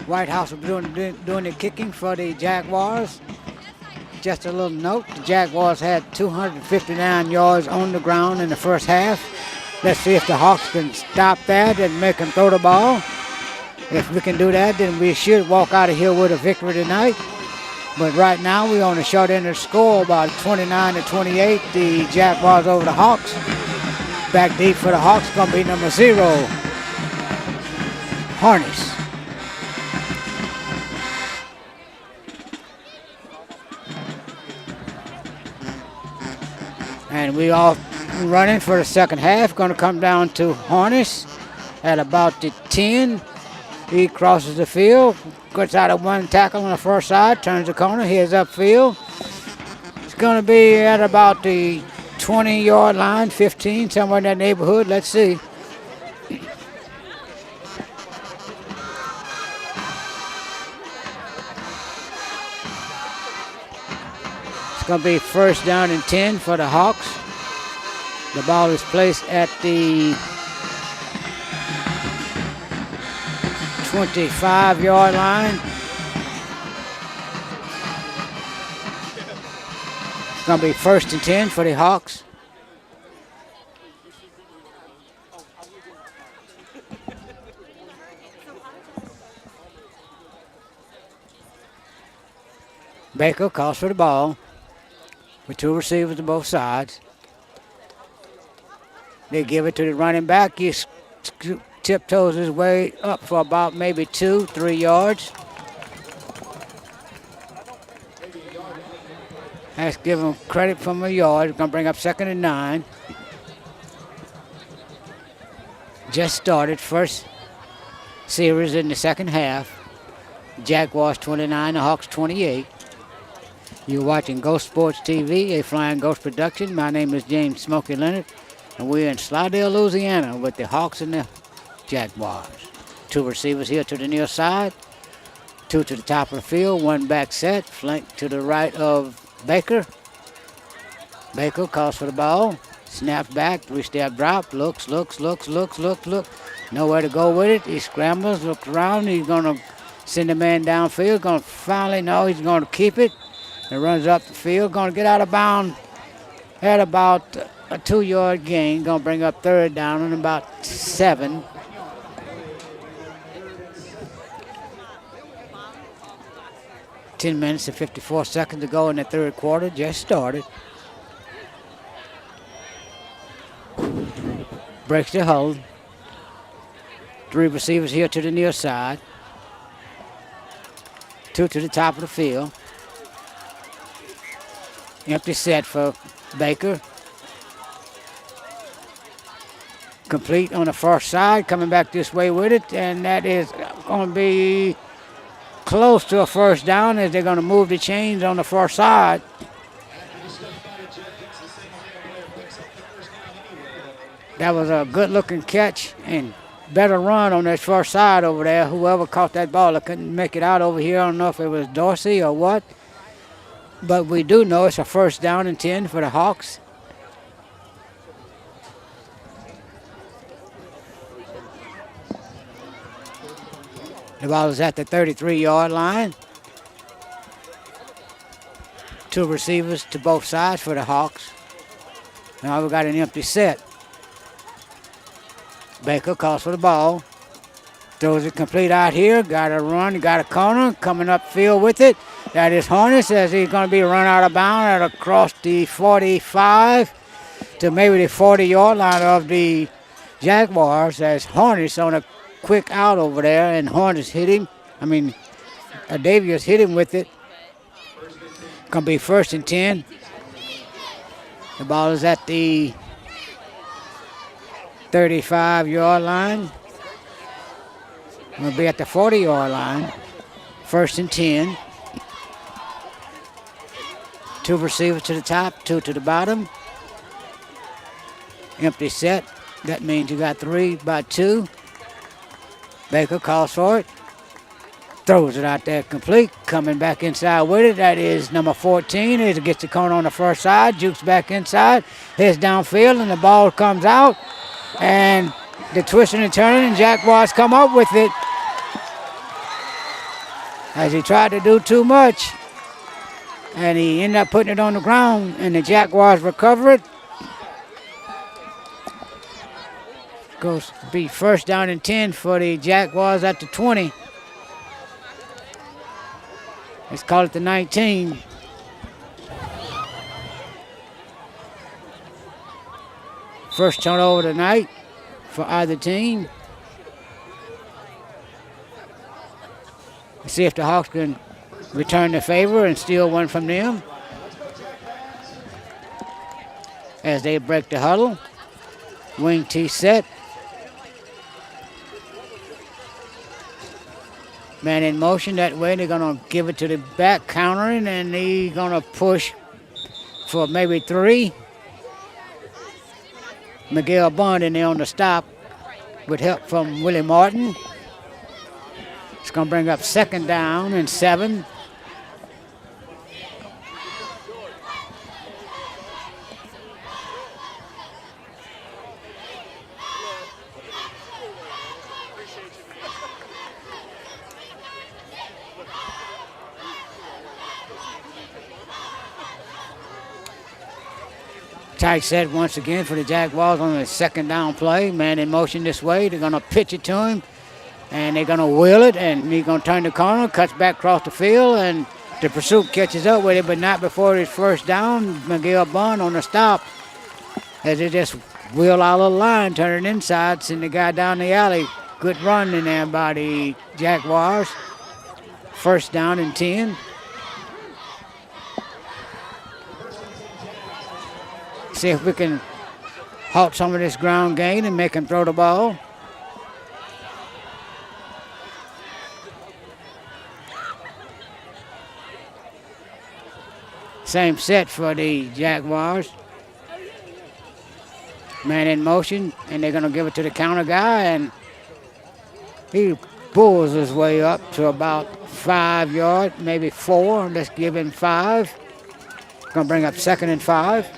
White House will be doing the kicking for the Jaguars. Just a little note, the Jaguars had 259 yards on the ground in the first half. Let's see if the Hawks can stop that and make them throw the ball. If we can do that, then we should walk out of here with a victory tonight. But right now, we're on the short end of the score, about 29-28. The Jaguars over the Hawks. Back deep for the Hawks, going to be number 0, Harness. And we all running for the second half. Going to come down to Harness at about the 10. He crosses the field, gets out of one tackle on the first side, turns the corner, heads upfield. It's going to be at about the 20-yard line, 15, somewhere in that neighborhood. Let's see. It's going to be first down and 10 for the Hawks. The ball is placed at the 25-yard line. It's going to be first and 10 for the Hawks. Baker calls for the ball with 2 receivers to both sides. They give it to the running back. He tiptoes his way up for about maybe 2-3 yards. Let's give him credit from a yard. Going to bring up 2nd and 9. Just started first series in the second half. Jaguars 29, the Hawks 28. You're watching Ghost Sports TV, a Flying Ghost production. My name is James Smokey Leonard, and we're in Slidell, Louisiana with the Hawks and the Jaguars. 2 receivers here to the near side, 2 to the top of the field, 1 back set, flank to the right of Baker. Baker calls for the ball, snaps back, 3-step drop, looks. Nowhere to go with it. He scrambles, looks around. He's going to send the man downfield. Going to finally, no, he's going to keep it. And runs up the field. Going to get out of bounds at about a 2-yard gain. Going to bring up 3rd down and about 7. Ten minutes and 54 seconds to go in the third quarter. Just started. Breaks the hold. 3 receivers here to the near side. 2 to the top of the field. Empty set for Baker. Complete on the far side, coming back this way with it, and that is going to be close to a first down as they're going to move the chains on the far side. That was a good-looking catch and better run on that far side over there. Whoever caught that ball, I couldn't make it out over here. I don't know if it was Dorsey or what. But we do know it's a first down and 10 for the Hawks. The ball is at the 33-yard line. 2 receivers to both sides for the Hawks. Now we've got an empty set. Baker calls for the ball. Throws it complete out here. Got a run, got a corner. Coming upfield with it. That is Harness as he's going to be run out of bounds at across the 45 to maybe the 40-yard line of the Jaguars as Harness on a quick out over there, and Harness hit him. Davius hit him with it. Going to be first and 10. The ball is at the 35-yard line. Going to be at the 40-yard line. First and 10. 2 receivers to the top, 2 to the bottom. Empty set. That means you got 3 by 2. Baker calls for it. Throws it out there complete. coming back inside with it. That is number 14. As it gets the corner on the first side, jukes back inside, heads downfield, and the ball comes out. And the twisting and turning, and Jaguars come up with it. As he tried to do too much. And he ended up putting it on the ground, and the Jaguars recover it. Goes to be first down and 10 for the Jaguars at the 20. Let's call it the 19. First turnover tonight for either team. Let's see if the Hawks can return the favor and steal one from them. As they break the huddle. Wing T set. Man in motion that way. They're going to give it to the back, countering, and they're going to push for maybe 3. Miguel Bond in there on the stop with help from Willie Martin. It's going to bring up second down and 7. Tight set once again for the Jaguars on the second down play. Man in motion this way. They're going to pitch it to him. And they're going to wheel it. And he's going to turn the corner, cuts back across the field. And the pursuit catches up with it, but not before his first down. Miguel Bond on the stop. As they just wheel out of the line, turn it inside, send the guy down the alley. Good run in there by the Jaguars. First down and 10. See if we can halt some of this ground gain and make him throw the ball. Same set for the Jaguars. Man in motion, and they're going to give it to the counter guy, and he pulls his way up to about 5 yards, maybe 4. Let's give him 5. Going to bring up second and 5.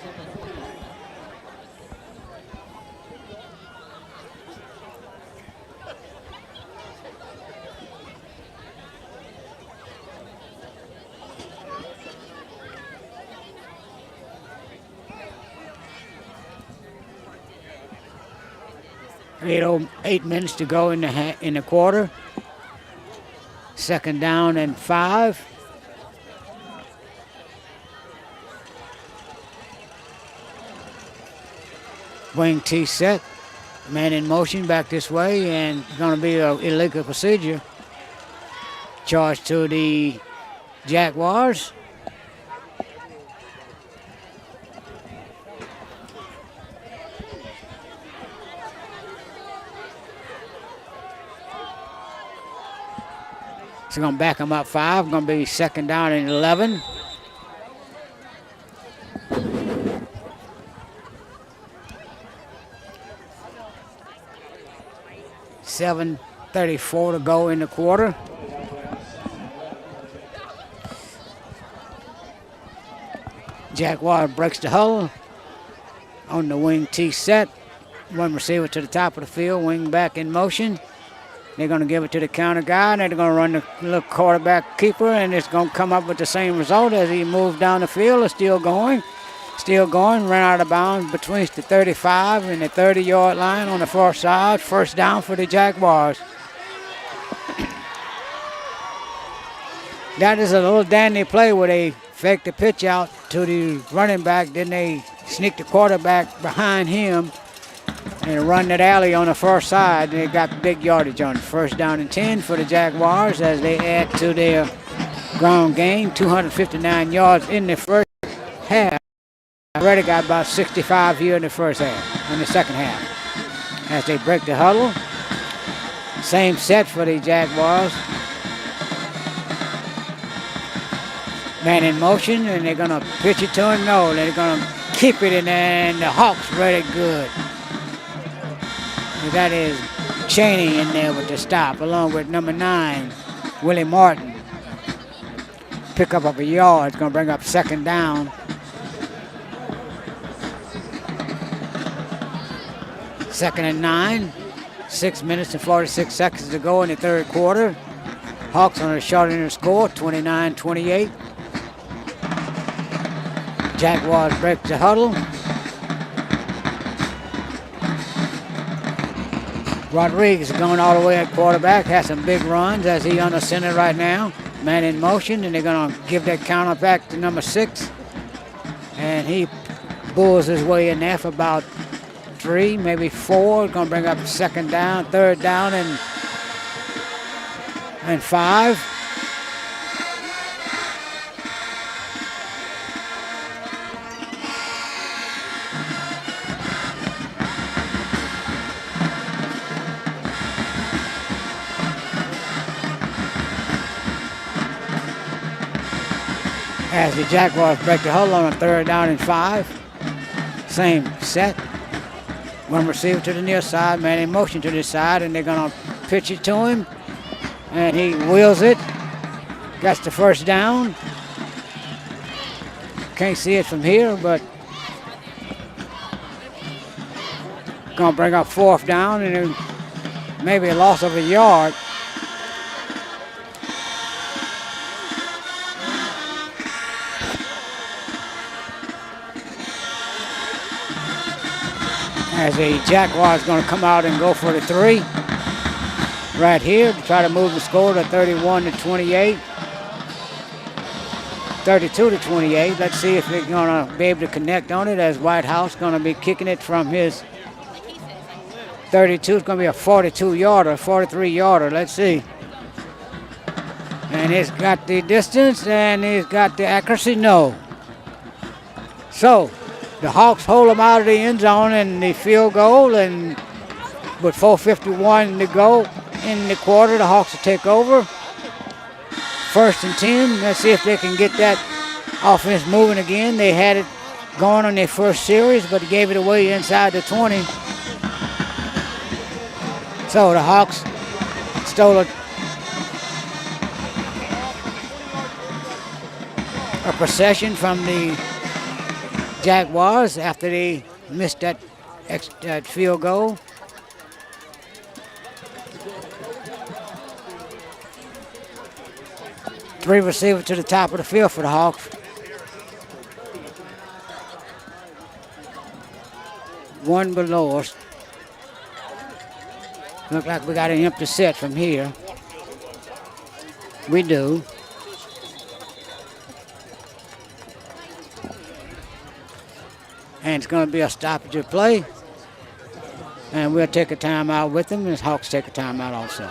Eight minutes to go in the quarter. Second down and 5. Wing T set. Man in motion back this way, and going to be an illegal procedure. Charge to the Jaguars. It's going to back them up 5. Going to be second down and 11. .34 to go in the quarter. Jaguar breaks the huddle on the wing T set. One receiver to the top of the field, wing back in motion. They're going to give it to the counter guy, and they're going to run the little quarterback keeper, and it's going to come up with the same result as he moves down the field. It's still going, ran out of bounds between the 35 and the 30-yard line on the far side. First down for the Jaguars. That is a little dandy play where they fake the pitch out to the running back, then they sneak the quarterback behind him and run that alley on the far side. They got big yardage on it. First down and 10 for the Jaguars as they add to their ground game. 259 yards in the first half. Already got about 65 here in the first half, in the second half. As they break the huddle. Same set for the Jaguars. Man in motion, and they're going to pitch it to him. No, they're going to keep it in there, and the Hawks read it good. And that is Cheney in there with the stop, along with number 9, Willie Martin. pickup of a yard. It's going to bring up second down. Second and 9. 6 minutes and 46 seconds to go in the third quarter. Hawks on a short end score, 29-28. Jaguars break the huddle. Rodriguez is going all the way at quarterback, has some big runs as he under center right now. Man in motion, and they're going to give that counter back to number 6. And he bulls his way in there for about 3, maybe 4. Going to bring up second down, third down, and 5. As the Jaguars break the huddle on a third down and 5. Same set. One receiver to the near side, man in motion to this side, and they're going to pitch it to him. And he wheels it. Gets the first down. Can't see it from here, but going to bring up fourth down, and then maybe a loss of a yard. As the Jaguars going to come out and go for the 3 right here to try to move the score to 31-28, 32-28. Let's see if they're going to be able to connect on it, as Whitehouse going to be kicking it from his 32. It's going to be a 42-yarder, 43-yarder. Let's see. And it's got the distance and it's got the accuracy. No. So the Hawks hold them out of the end zone and the field goal, and with 4:51 to go in the quarter, the Hawks will take over. 1st and 10. Let's see if they can get that offense moving again. They had it going on their first series, but gave it away inside the 20. So the Hawks stole a possession from the Jaguars after they missed that field goal. Three receivers to the top of the field for the Hawks. One below us. Look like we got an empty set from here. We do. And it's going to be a stoppage of play. And we'll take a timeout with them, and the Hawks take a timeout also.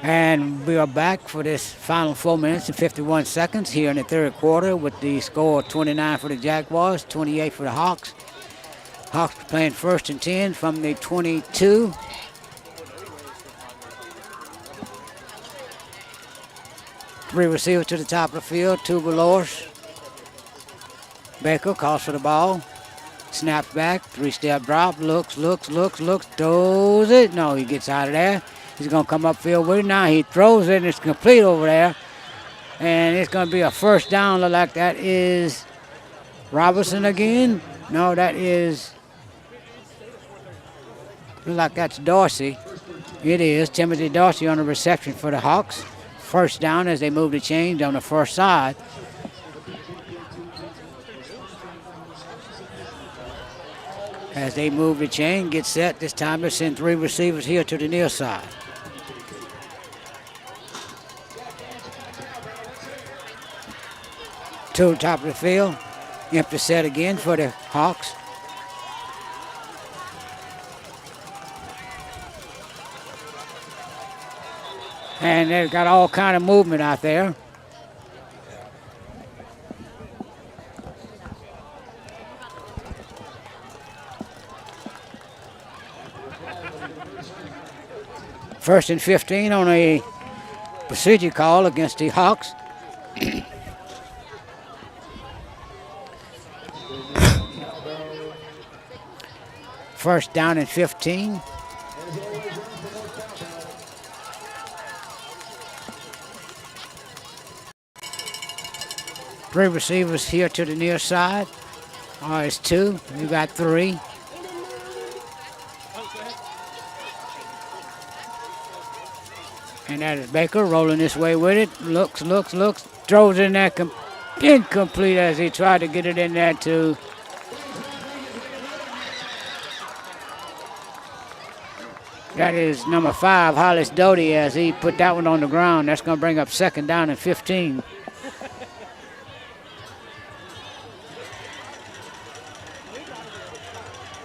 And we are back for this final 4 minutes and 51 seconds here in the third quarter with the score 29 for the Jaguars, 28 for the Hawks. Hawks playing 1st and 10 from the 22. Three receivers to the top of the field, two below us. Baker calls for the ball. Snaps back, 3-step drop, looks, throws it. No, he gets out of there. He's going to come upfield with it. Now he throws it, and it's complete over there. And it's going to be a first down. Look like that is Robertson again. No, that is, look like that's Dorsey. It is Timothy Dorsey on the reception for the Hawks. First down as they move the chains on the first side. As they move the chain, get set. This time they send three receivers here to the near side. To the top of the field. Empty set again for the Hawks. And they've got all kind of movement out there. First and 15 on a procedure call against the Hawks. First down and 15. Three receivers here to the near side. Oh, it's two. You got three. And that is Baker rolling this way with it. Looks. Throws in there incomplete as he tried to get it in there too. That is number 5, Hollis Doty, as he put that one on the ground. That's going to bring up second down and 15.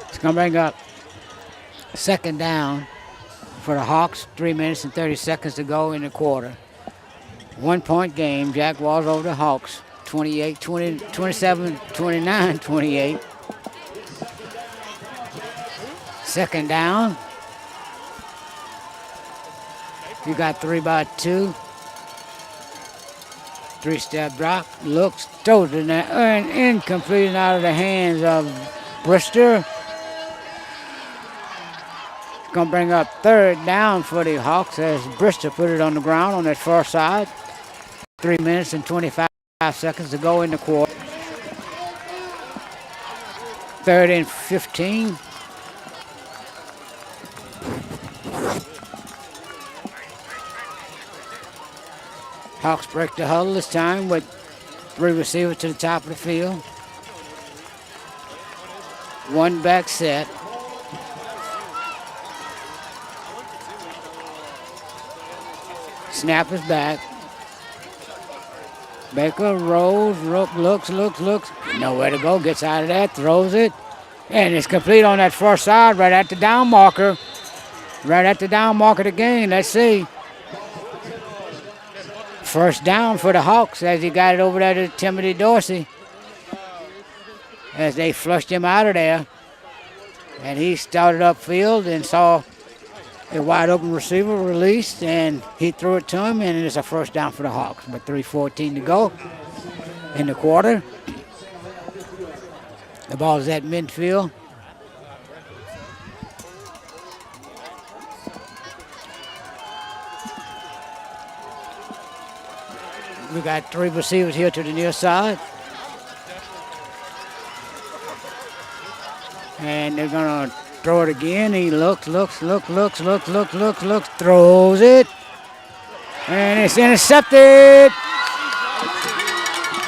It's going to bring up second down for the Hawks. 3 minutes and 30 seconds to go in the quarter. 1 point game. Jaguars over the Hawks. 27, 29, 28. Second down. You got 3 by 2. 3-step drop. Looks, throws in there. And incomplete and out of the hands of Brister. Going to bring up third down for the Hawks as Brister put it on the ground on that far side. 3 minutes and 25 seconds to go in the quarter. Third and 15. Hawks break the huddle this time with 3 receivers to the top of the field. 1 back set. Snap is back. Baker rolls, looks. Nowhere to go, gets out of that, throws it. And it's complete on that far side, right at the down marker. Right at the down marker of the game, let's see. First down for the Hawks as he got it over there to Timothy Dorsey. As they flushed him out of there. And he started upfield and saw a wide open receiver released, and he threw it to him, and it's a first down for the Hawks. But 3:14 to go in the quarter. The ball is at midfield. We got 3 receivers here to the near side. And they're going to throw it again. He looks, throws it. And it's intercepted.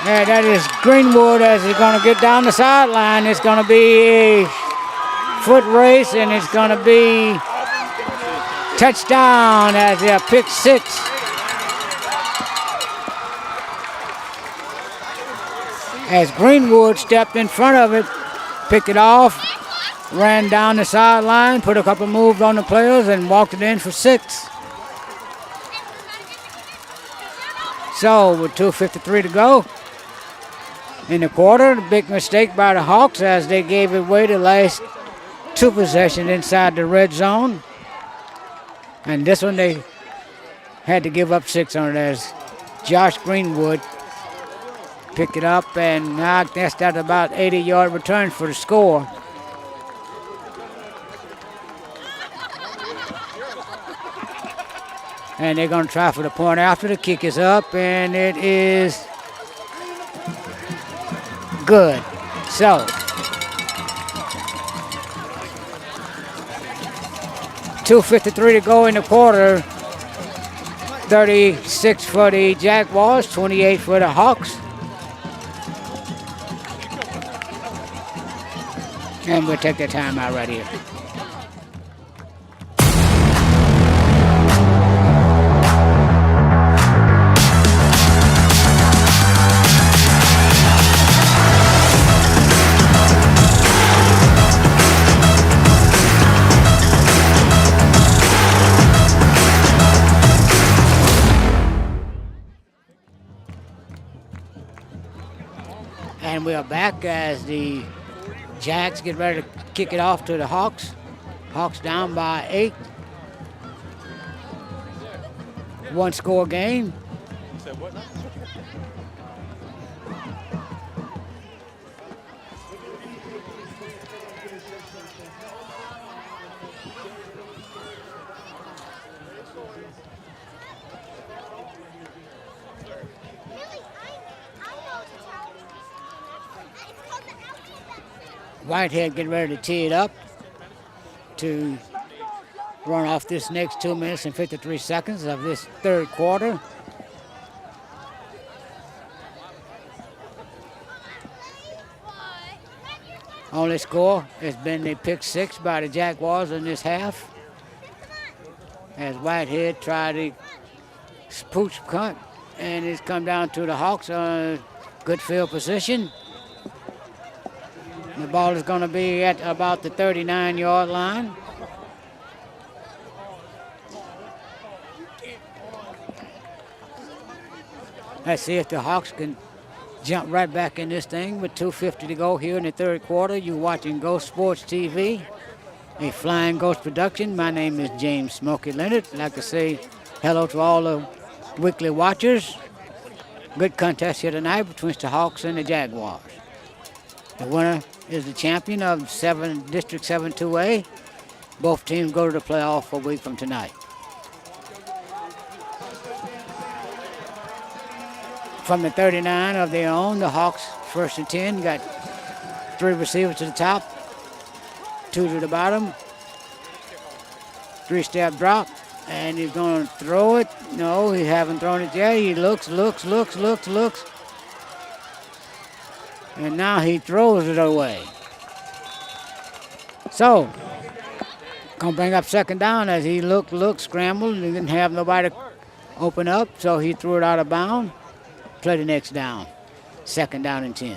And that is Greenwood as he's going to get down the sideline. It's going to be a foot race, and it's going to be touchdown as they pick 6. As Greenwood stepped in front of it, picked it off, ran down the sideline, put a couple moves on the players, and walked it in for 6. So with 2:53 to go in the quarter, the big mistake by the Hawks as they gave away the last 2 possessions inside the red zone. And this one they had to give up 6 on it as Josh Greenwood picked it up, and I guess that's about 80-yard return for the score. And they're going to try for the point after. The kick is up, and it is good. So, $2:53 to go in the quarter. 36 for the Jaguars, 28 for the Hawks. And we'll take the timeout right here. And we are back as the Jacks get ready to kick it off to the Hawks. Hawks down by 8. One score game. Whitehead getting ready to tee it up to run off this next 2 minutes and 53 seconds of this third quarter. Only score has been the pick 6 by the Jaguars in this half. As Whitehead tried to pooch punt, and it's come down to the Hawks on good field position. The ball is going to be at about the 39-yard line. Let's see if the Hawks can jump right back in this thing with 2:50 to go here in the third quarter. You're watching Ghost Sports TV, a Flying Ghost production. My name is James Smokey Leonard. I'd like to say hello to all the weekly watchers. Good contest here tonight between the Hawks and the Jaguars. The winner is the champion of District 7-2A. Both teams go to the playoff a week from tonight. From the 39 of their own, the Hawks, 1st and 10, got 3 receivers to the top, 2 to the bottom, 3-step drop, and he's going to throw it. No, he haven't thrown it yet. He looks. And now he throws it away. So, gonna bring up 2nd down as he looked, scrambled, and he didn't have nobody open up, so he threw it out of bounds. Play the next down. 2nd down and 10.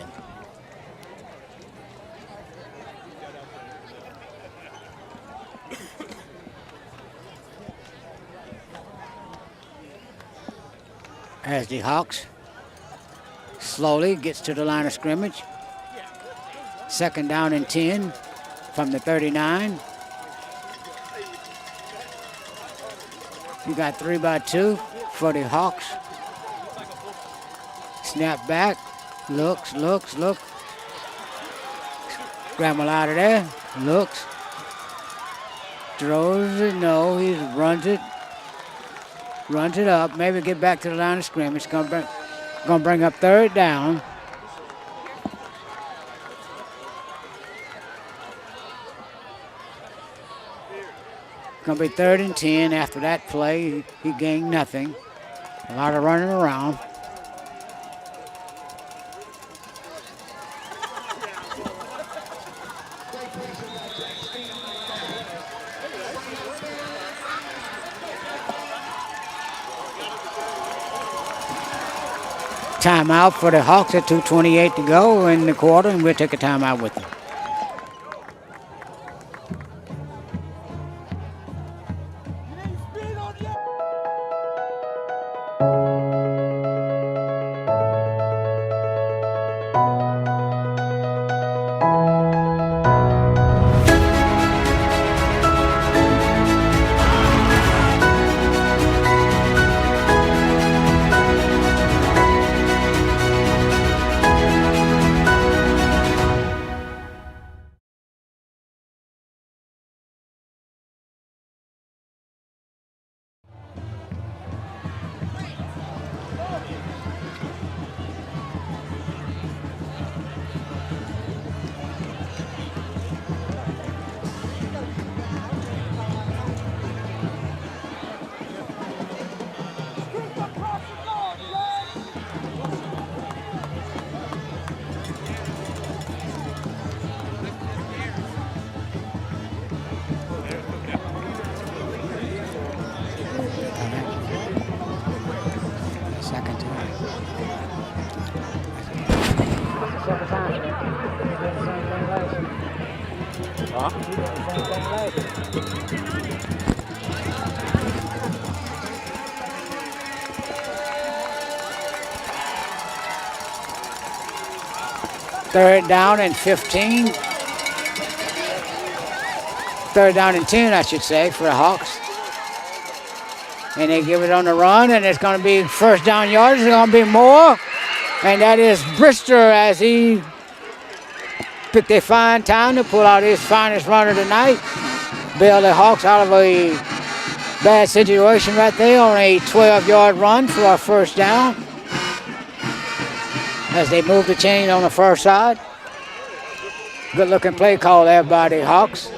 As the Hawks slowly gets to the line of scrimmage. 2nd down and 10 from the 39. You got 3-by-2 for the Hawks. Snap back, looks. Scramble out of there, looks. Throws it, no, he runs it up, maybe get back to the line of scrimmage. Gonna bring up 3rd down. Gonna be 3rd and 10. After that play, he gained nothing. A lot of running around. Timeout for the Hawks at 2:28 to go in the quarter, and we'll take a timeout with them. Third down and 15. Third down and 10, I should say, for the Hawks. And they give it on the run, and it's going to be first down yards. It's going to be more. And that is Brister as he picked a fine time to pull out his finest runner tonight. Bail the Hawks out of a bad situation right there on a 12-yard run for our first down. As they move the chain on the far side. Good-looking play call there by the Hawks.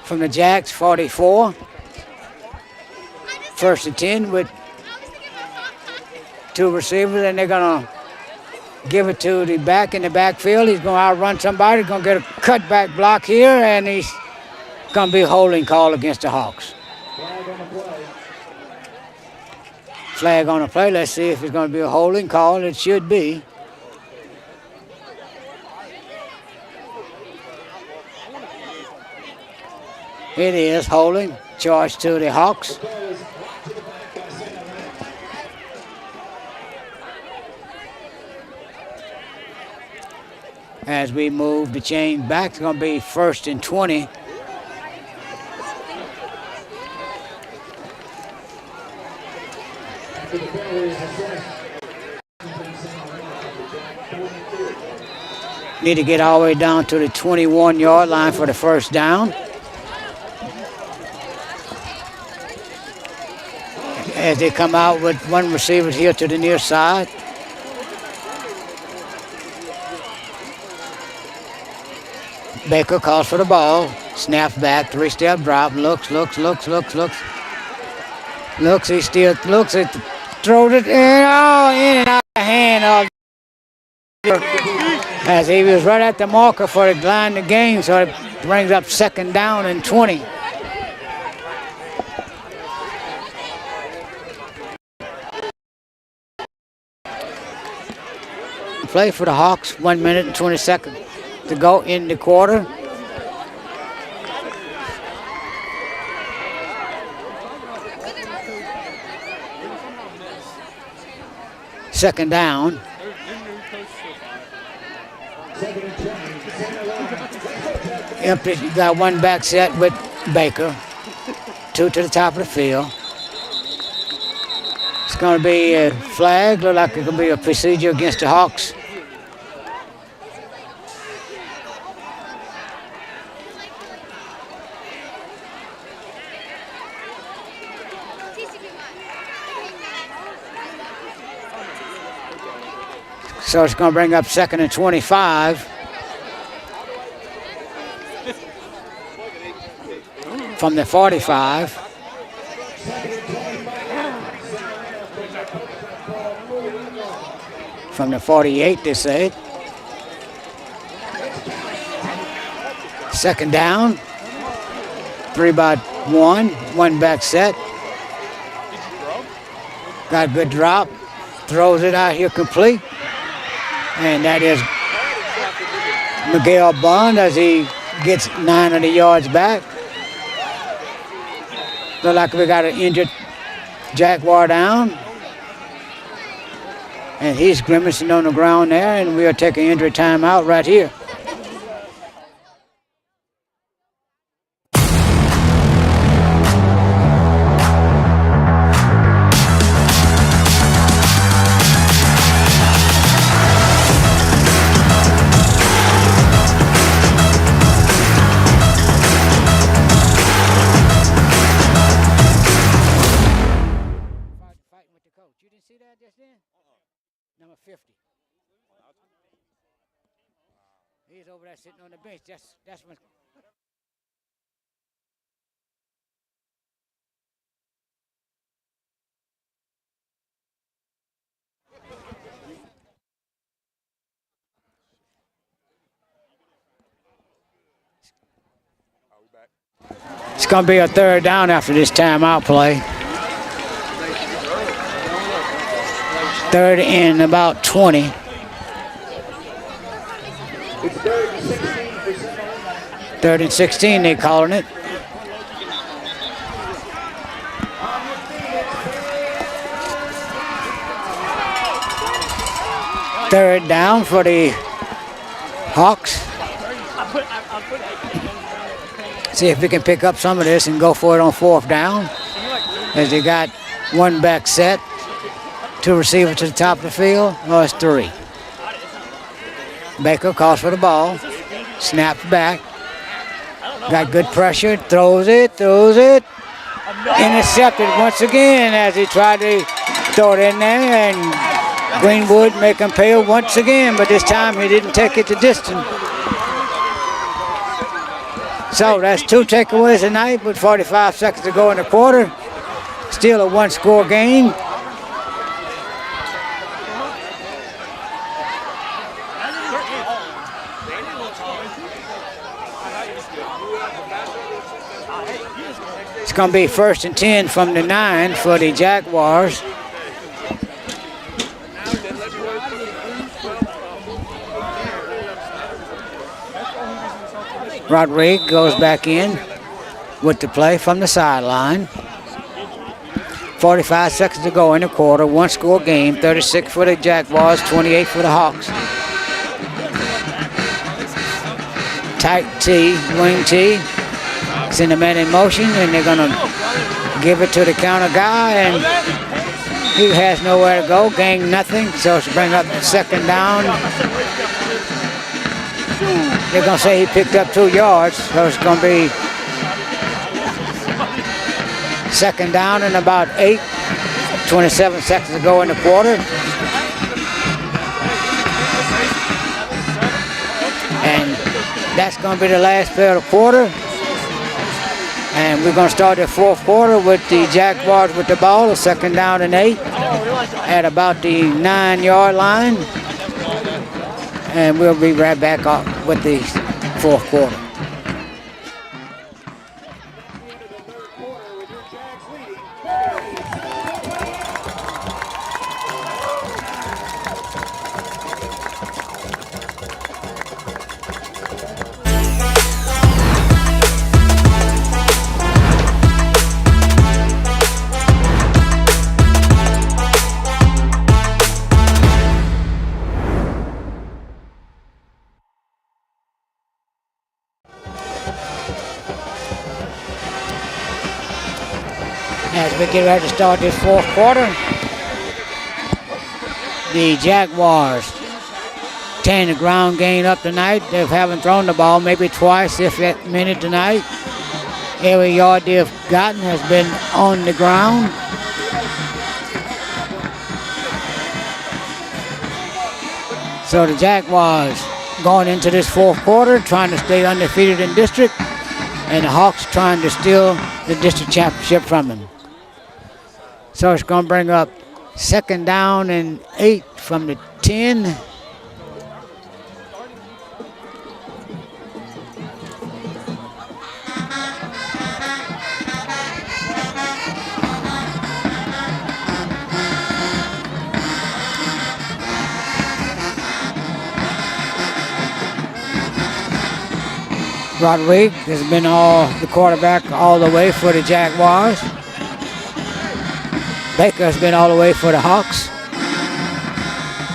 From the Jacks, 44. First and 10 with two receivers, and they're going to give it to the back in the backfield. He's going to outrun somebody. He's going to get a cutback block here, and he's going to be a holding call against the Hawks. Flag on the play. Let's see if it's going to be a holding call. It should be. It is holding. Charge to the Hawks. As we move the chain back, it's going to be first and 20. Need to get all the way down to the 21-yard line for the first down. As they come out with one receiver here to the near side. Baker calls for the ball. Snaps back, three-step drop, looks. He still looks at, throws it, and in and out of the hand of as he was right at the marker for the line of the game, so it brings up second down and 20. Play for the Hawks, 1 minute and 20 seconds to go in the quarter. Second down. Empty, you got one back set with Baker. Two to the top of the field. It's going to be a flag. Look like it's going to be a procedure against the Hawks. So it's going to bring up second and 25. From the 45. From the 48, they said. Second down. 3-by-1. One back set. Got a good drop. Throws it out here complete. And that is Miguel Bond as he gets 9 yards back. Look like we got an injured Jaguar down. And he's grimacing on the ground there, and we'll take an injury timeout right here. Number 50. He's over there sitting on the bench. That's what. It's going to be a third down after this timeout play. Third and about 20. It's third and 16, they calling it. Third down for the Hawks. See if we can pick up some of this and go for it on fourth down. As they got one back set, two receivers to the top of the field. Oh, it's three. Baker calls for the ball, snaps back, got good pressure, throws it, intercepted once again as he tried to throw it in there, and Greenwood make him pay once again, but this time he didn't take it the distance. So that's two takeaways tonight with 45 seconds to go in the quarter. Still a one-score game. It's going to be 1st and 10 from the 9 for the Jaguars. Rodriguez goes back in with the play from the sideline. 45 seconds to go in the quarter. One-score game. 36 for the Jaguars, 28 for the Hawks. Tight T, wing T. Send the man in motion, and they're going to give it to the counter guy, and he has nowhere to go, gain nothing, so it's bring up second down. They're going to say he picked up 2 yards, so it's going to be second down and about 8. 27 seconds to go in the quarter. And that's going to be the last play of the quarter. And we're going to start the fourth quarter with the Jaguars with the ball, a second down and 8 at about the 9-yard line. And we'll be right back up with the fourth quarter. As we get ready to start this fourth quarter, the Jaguars tearing the ground game up tonight. They haven't thrown the ball maybe twice, if that many tonight. Every yard they've gotten has been on the ground. So the Jaguars going into this fourth quarter trying to stay undefeated in district, and the Hawks trying to steal the district championship from them. So it's going to bring up second down and 8 from the 10. Rodriguez has been the quarterback all the way for the Jaguars. Baker has been all the way for the Hawks.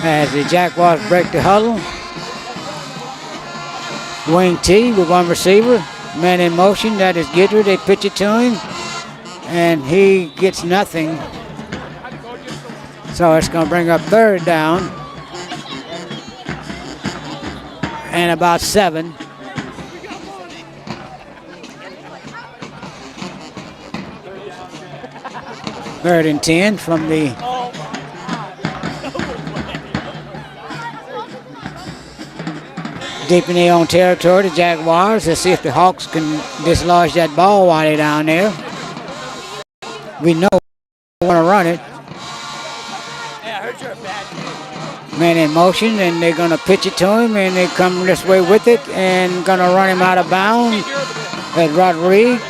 As the Jaguars break the huddle. Wing T with one receiver. Man in motion, that is Guidry. They pitch it to him, and he gets nothing. So it's going to bring up third down and about 7. Third and 10 from the deep in their own territory, the Jaguars. Let's see if the Hawks can dislodge that ball while they're down there. We know we want to run it. Man in motion, and they're going to pitch it to him, and they come this way with it, and going to run him out of bounds. As Rodriguez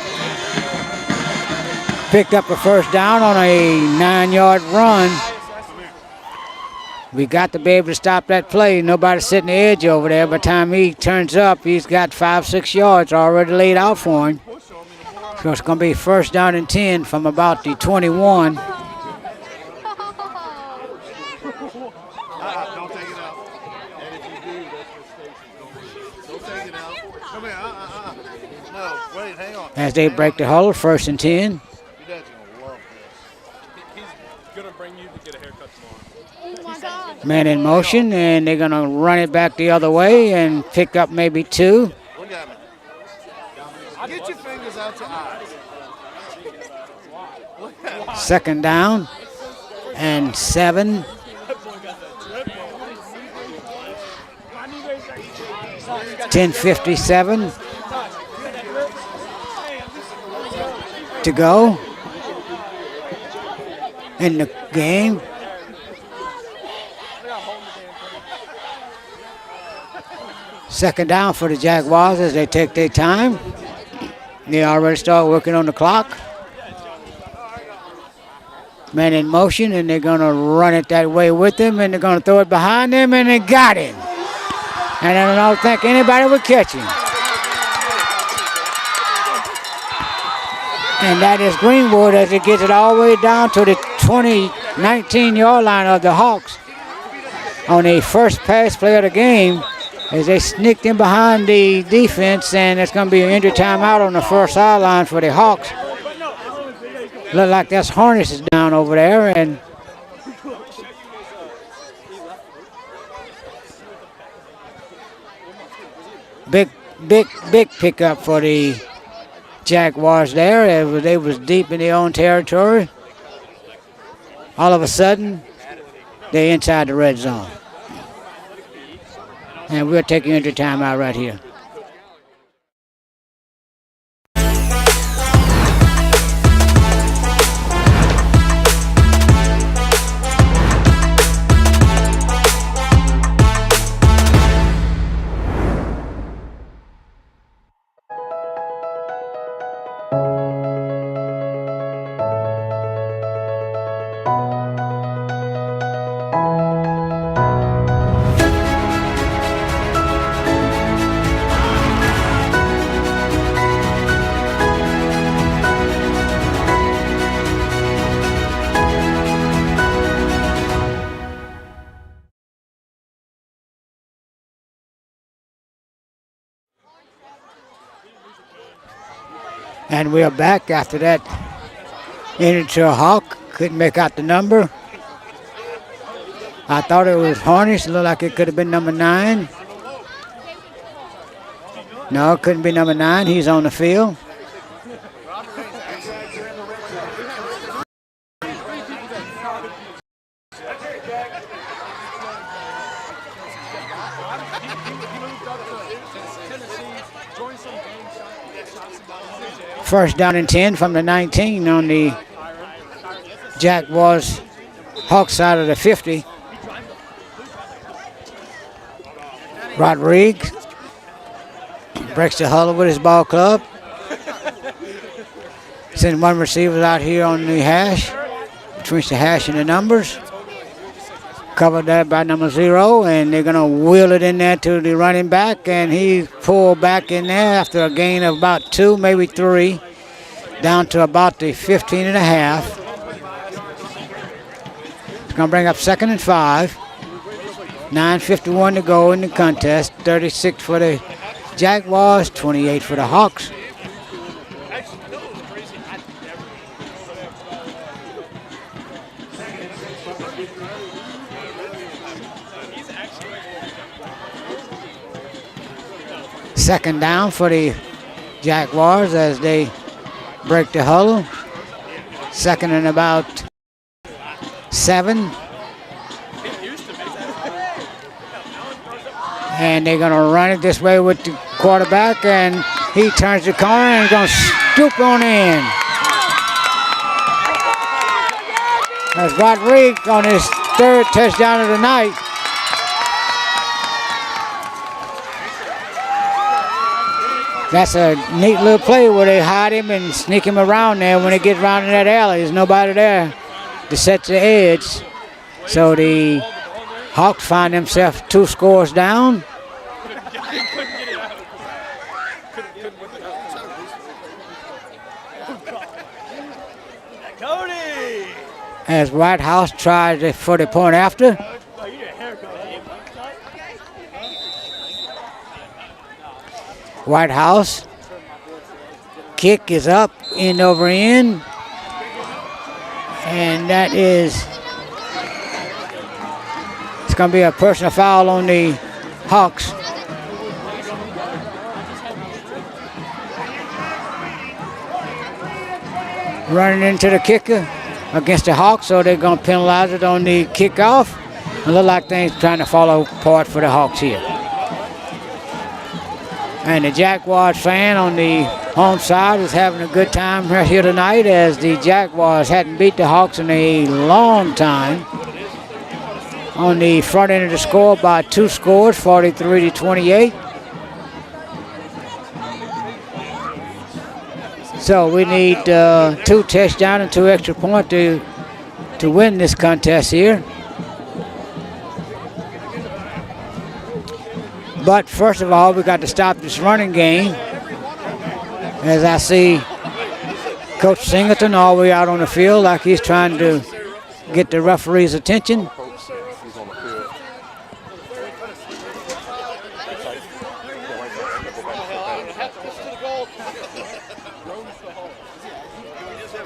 picked up a first down on a 9-yard run. We got to be able to stop that play. Nobody's sitting the edge over there. By the time he turns up, he's got 5-6 yards already laid out for him. So it's going to be first down and 10 from about the 21. Don't take it out. they break the huddle, 1st and 10. He's gonna bring you to get a haircut tomorrow. Oh my God. Man in motion, and they're going to run it back the other way and pick up maybe 2. Get your fingers out your eyes. 2nd down and 7. 10:57 to go in the game. Second down for the Jaguars as they take their time. They already start working on the clock. Man in motion, and they're going to run it that way with him, and they're going to throw it behind him, and they got him. And I don't think anybody would catch him. And that is Greenwood as he gets it all the way down to the 19-yard line of the Hawks on the first pass play of the game as they sneaked in behind the defense, and it's going to be an injury timeout on the first sideline for the Hawks. Look like that's Harness is down over there, and big pickup for the Jaguars there. They was deep in their own territory. All of a sudden, they're inside the red zone. And we'll take you into timeout right here. And we are back after that injury to a Hawk. Couldn't make out the number. I thought it was Harness. It looked like it could have been number 9. No, it couldn't be number 9. He's on the field. First down and 10 from the 19 on the Jaguars Hawk side of the 50. Rodriguez breaks the huddle with his ball club. Sends one receiver out here on the hash, between the hash and the numbers. Covered that by number 0, and they're going to wheel it in there to the running back, and he pulled back in there after a gain of about 2, maybe 3, down to about the 15 and a half. It's going to bring up 2nd and 5. 9:51 to go in the contest. 36 for the Jaguars, 28 for the Hawks. Second down for the Jaguars as they break the huddle. 2nd and about 7. And they're going to run it this way with the quarterback, and he turns the corner and is going to scoop on in. That's Rodriguez on his 3rd touchdown of the night. That's a neat little play where they hide him and sneak him around there. When they get around in that alley, there's nobody there to set the edge. So the Hawks find themselves 2 scores down. As White House tries for the point after. White House kick is up, end over end. And that is, it's going to be a personal foul on the Hawks. Running into the kicker against the Hawks, so they're going to penalize it on the kickoff. It look like things trying to fall apart for the Hawks here. And the Jaguars fan on the home side is having a good time right here tonight, as the Jaguars hadn't beat the Hawks in a long time. On the front end of the score by 2 scores, 43-28. So we need 2 touchdowns and 2 extra points to win this contest here. But first of all, we got to stop this running game. As I see Coach Singleton all the way out on the field like he's trying to get the referee's attention.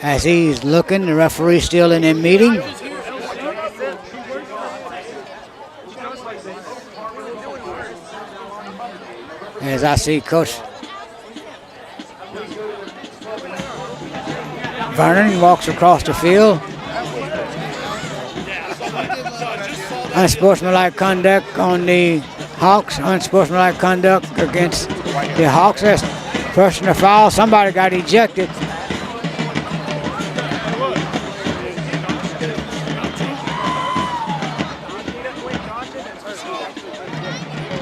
As he's looking, the referee's still in a meeting. As I see Coach Vernon walks across the field. Unsportsmanlike conduct on the Hawks. Unsportsmanlike conduct against the Hawks. That's personal foul. Somebody got ejected.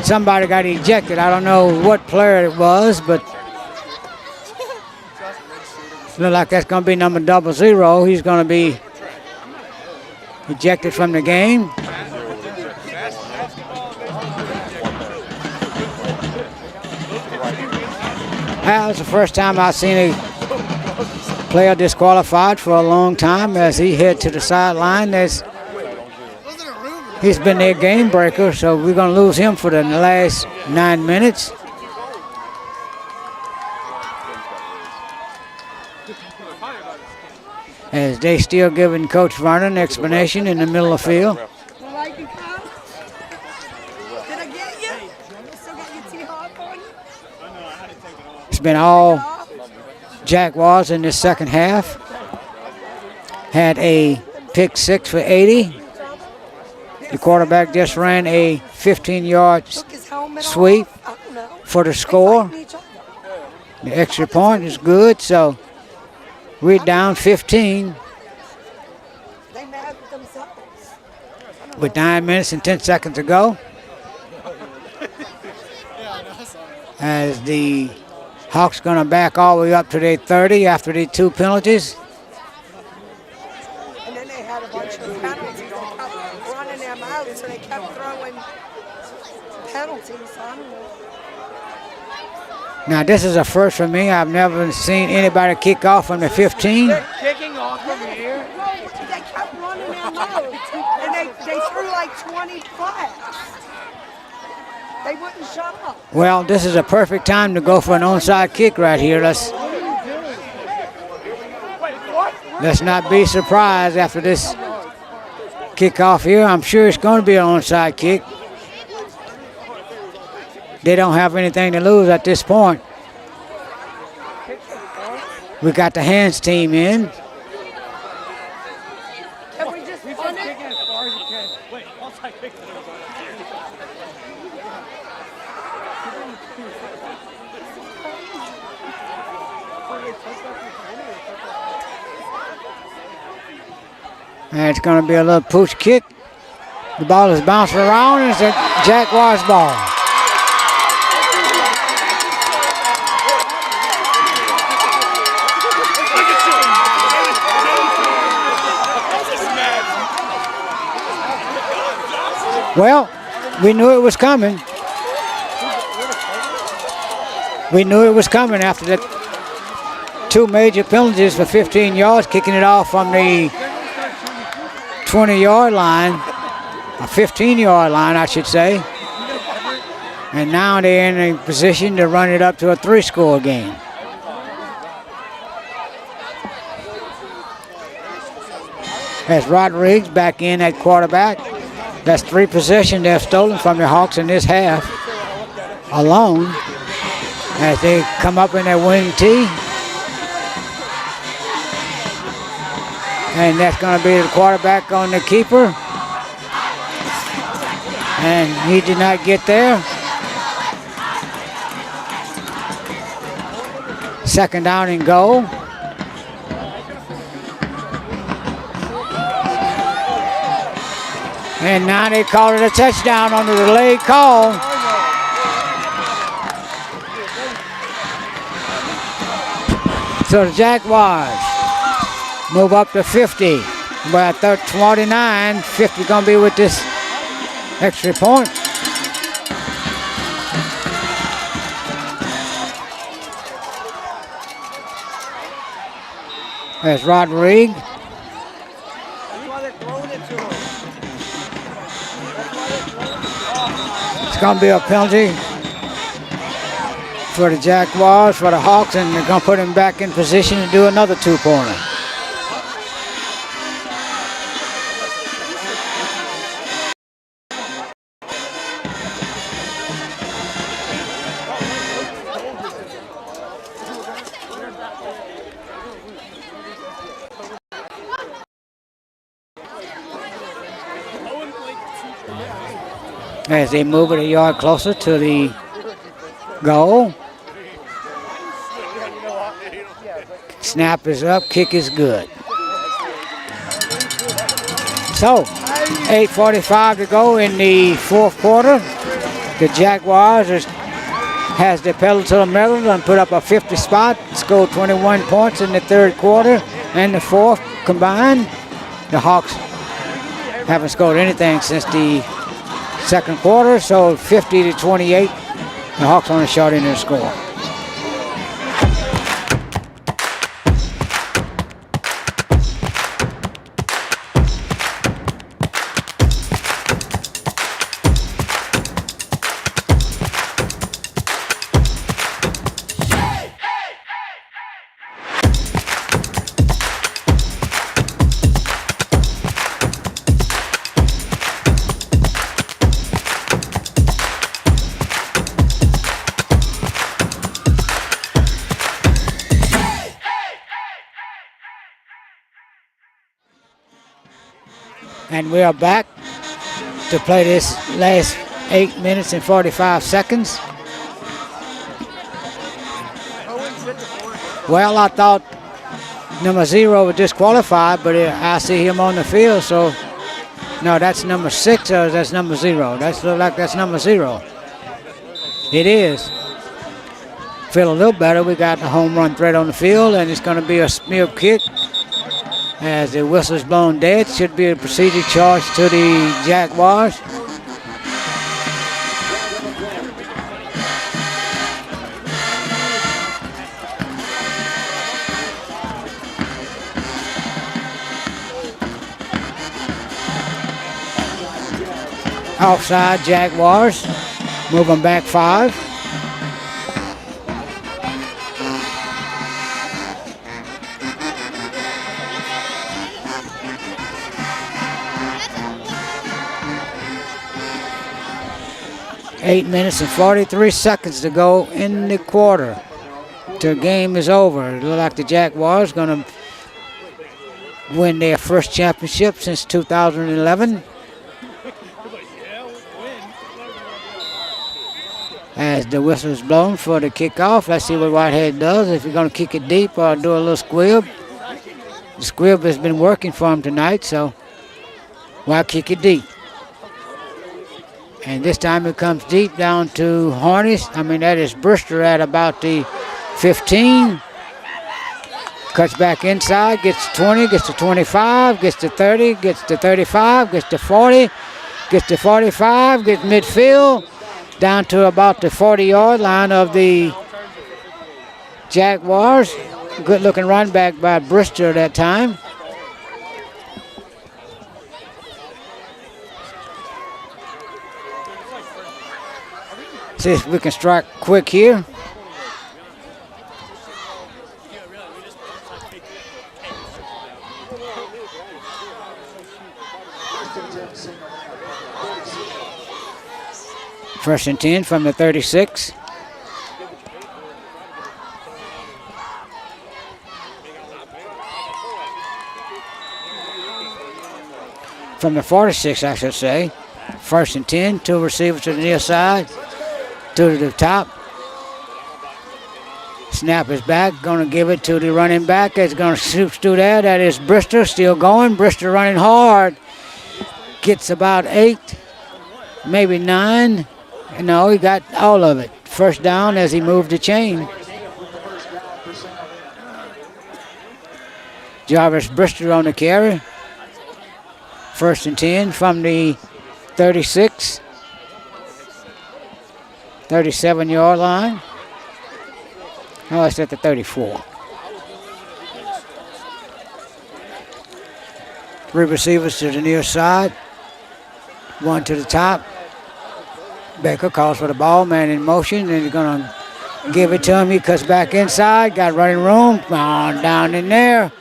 Somebody got ejected. I don't know what player it was, but it looks like that's going to be number 00. He's going to be ejected from the game. That's the first time I've seen a player disqualified for a long time as he head to the sideline. He's been their game breaker, so we're going to lose him for the last 9 minutes. As they still giving Coach Vernon explanation in the middle of the field. Did I get you? Still got your T-Hawk on you? It's been all Jaguars in this second half. Had a pick 6 for 80. The quarterback just ran a 15-yard sweep for the score. The extra point is good, so we're down 15 with 9 minutes and 10 seconds to go. As the Hawks going to back all the way up to their 30 after the 2 penalties. And then they had a bunch of penalties. They kept running them out, so they kept throwing penalties. I don't know. Now this is a first for me. I've never seen anybody kick off from the 15. They're kicking off from here. They kept running them out, and they threw like 20 flags. They wouldn't shut up. Well, this is a perfect time to go for an onside kick right here. Let's not be surprised after this kickoff here. I'm sure it's going to be an onside kick. They don't have anything to lose at this point. We got the hands team in. Can we just run it? Kicking as far as you can. Wait, onside kick. And it's going to be a little push kick. The ball is bouncing around, and it's a Jaguars ball. Well, we knew it was coming. We knew it was coming after that 2 major penalties for 15 yards, kicking it off from the 20-yard line, a 15-yard line, I should say. And now they're in a position to run it up to a 3-score game. As Rodriguez back in at quarterback. That's 3 possessions they've stolen from the Hawks in this half alone as they come up in their wing tee. And that's going to be the quarterback on the keeper. And he did not get there. Second down and goal. And now they called it a touchdown on the delayed call. So the Jaguars move up to 50. By 29, 50 gonna be with this extra point. There's Rodriguez. It's going to be a penalty for the Jaguars, for the Hawks, and they're going to put him back in position to do another 2-pointer. As they move it a yard closer to the goal. Snap is up, kick is good. So, 8:45 to go in the fourth quarter. The Jaguars has the pedal to the metal and put up a 50 spot, scored 21 points in the third quarter and the fourth combined. The Hawks haven't scored anything since the second quarter, so 50-28. The Hawks on a short in their score. And we are back to play this last 8 minutes and 45 seconds. Well, I thought number 0 was disqualified, but I see him on the field, so no, that's number 6 or that's number 0. That's look like that's number 0. It is. Feel a little better. We got the home run threat on the field, and it's going to be a smear kick. As the whistle's blown dead, should be a procedure charge to the Jaguars. Offside Jaguars, moving back 5. Eight minutes and 43 seconds to go in the quarter. The game is over. It looks like the Jaguars going to win their first championship since 2011. As the whistle is blown for the kickoff, let's see what Whitehead does. If he's going to kick it deep or do a little squib. The squib has been working for him tonight, so why kick it deep? And this time it comes deep down to Harness. That is Brister at about the 15. Cuts back inside, gets to 20, gets to 25, gets to 30, gets to 35, gets to 40, gets to 45, gets midfield, down to about the 40-yard line of the Jaguars. Good looking run back by Brister that time. See if we can strike quick here. First and 10 from the 36. From the 46, I should say. First and 10, two receivers to the near side, two to the top. Snap is back, going to give it to the running back. It's going to shoot through there. That is Brister, still going. Brister running hard. Gets about 8, maybe 9. No, he got all of it. First down as he moved the chain. Jarvis Brister on the carry. First and 10 from the 36, 37-yard line. Oh, it's at the 34. Three receivers to the near side. One to the top. Baker calls for the ball, man in motion, and he's going to give it to him. He cuts back inside, got running room. Down in there.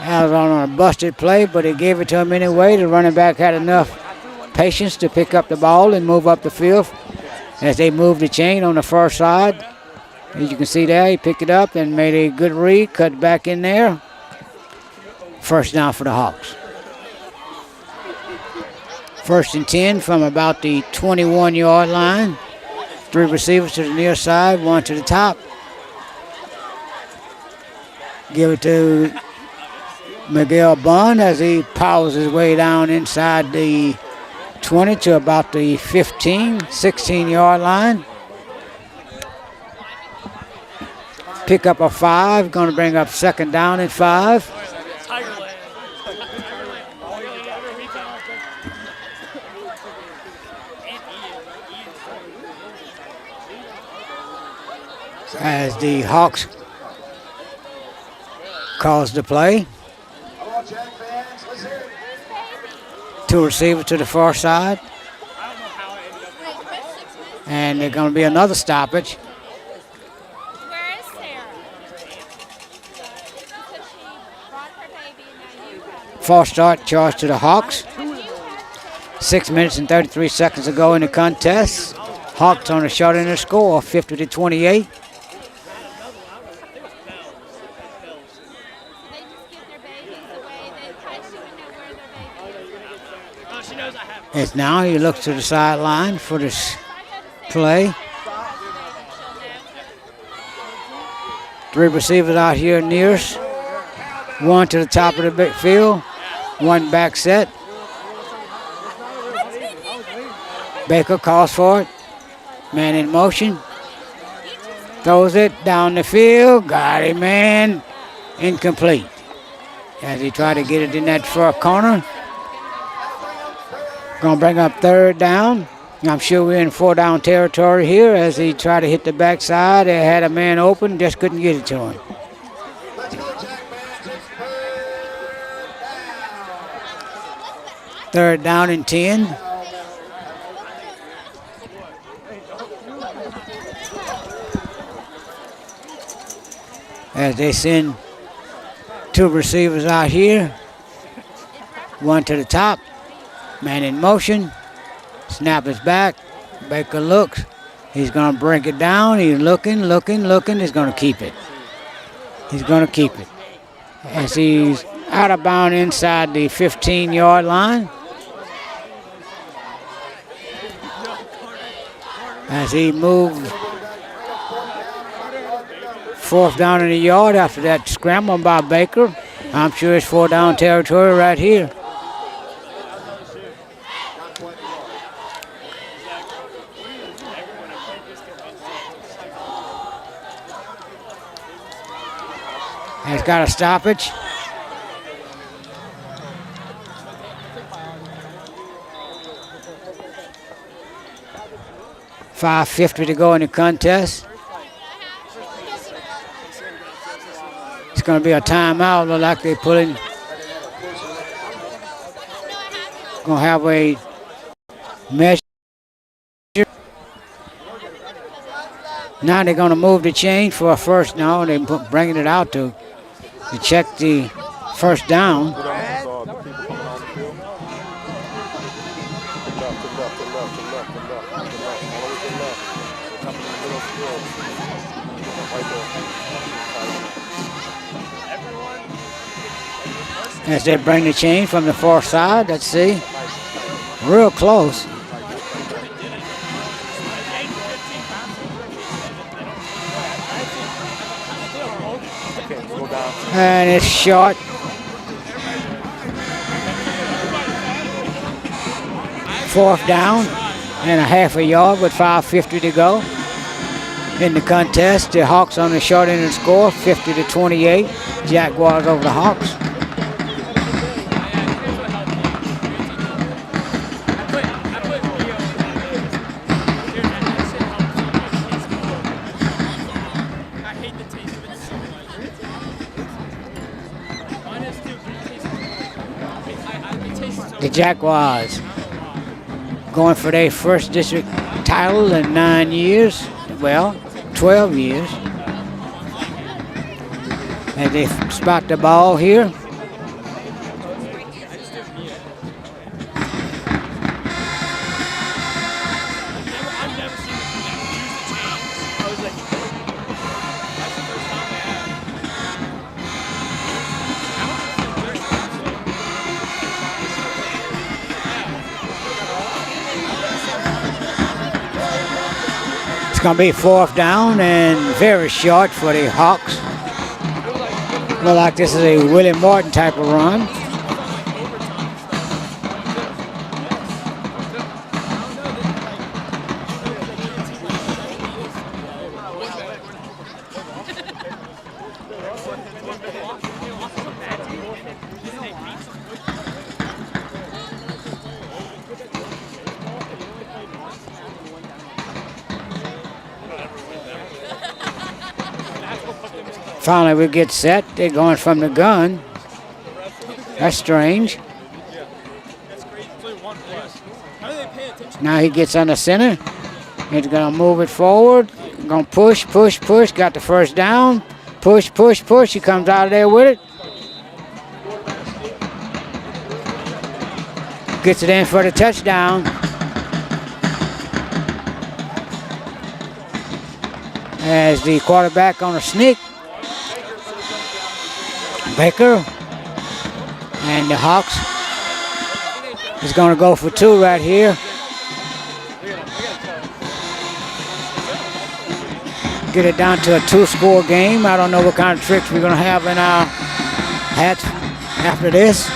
That was on a busted play, but he gave it to him anyway. The running back had enough patience to pick up the ball and move up the field. As they moved the chain on the far side, as you can see there, he picked it up and made a good read, cut back in there. First down for the Hawks. First and 10 from about the 21-yard line. Three receivers to the near side, one to the top. Give it to Miguel Bond as he powers his way down inside the 20 to about the 15, 16-yard line. Pick up a 5, going to bring up second down and 5. As the Hawks calls the play. Two receivers to the far side. And there's going to be another stoppage. Where is Sarah? Because she brought her baby and now you have it. False start charge to the Hawks. 6 minutes and 33 seconds ago in the contest. Hawks on a short end of score, 50-28. As now he looks to the sideline for this play. Three receivers out here nearest. One to the top of the big field. One back set. Baker calls for it. Man in motion. Throws it down the field. Got him, man. Incomplete. As he tried to get it in that far corner. Going to bring up third down. I'm sure we're in 4-down territory here as he tried to hit the backside. They had a man open, just couldn't get it to him. Third down and 10. As they send two receivers out here. One to the top. Man in motion. Snap is back. Baker looks. He's going to break it down. He's looking. He's going to keep it. He's going to keep it. As he's out of bounds inside the 15-yard line. As he moved fourth down in the yard after that scramble by Baker. I'm sure it's 4-down territory right here. He's got a stoppage. $5:50 to go in the contest. It's going to be a timeout. Look like they're pulling. Going to have a measure. Now they're going to move the chain for a first down. They're bringing it out to check the first down. As they bring the chain from the far side, let's see. Real close. And it's short. Fourth down and a half a yard with 5:50 to go. In the contest, the Hawks on the short end of the score, 50-28. Jaguars over the Hawks. The Jaguars going for their first district title in 9 years. Well, 12 years. As they spot the ball here. Going to be fourth down and very short for the Hawks. Look like this is a Willie Martin type of run. Finally, we get set. They're going from the gun. That's strange. Now he gets under center. He's going to move it forward. Going to push, push, push. Got the first down. Push, push, push. He comes out of there with it. Gets it in for the touchdown. As the quarterback on a sneak. Baker and the Hawks is going to go for two right here. Get it down to a two-score game. I don't know what kind of tricks we're going to have in our hats after this.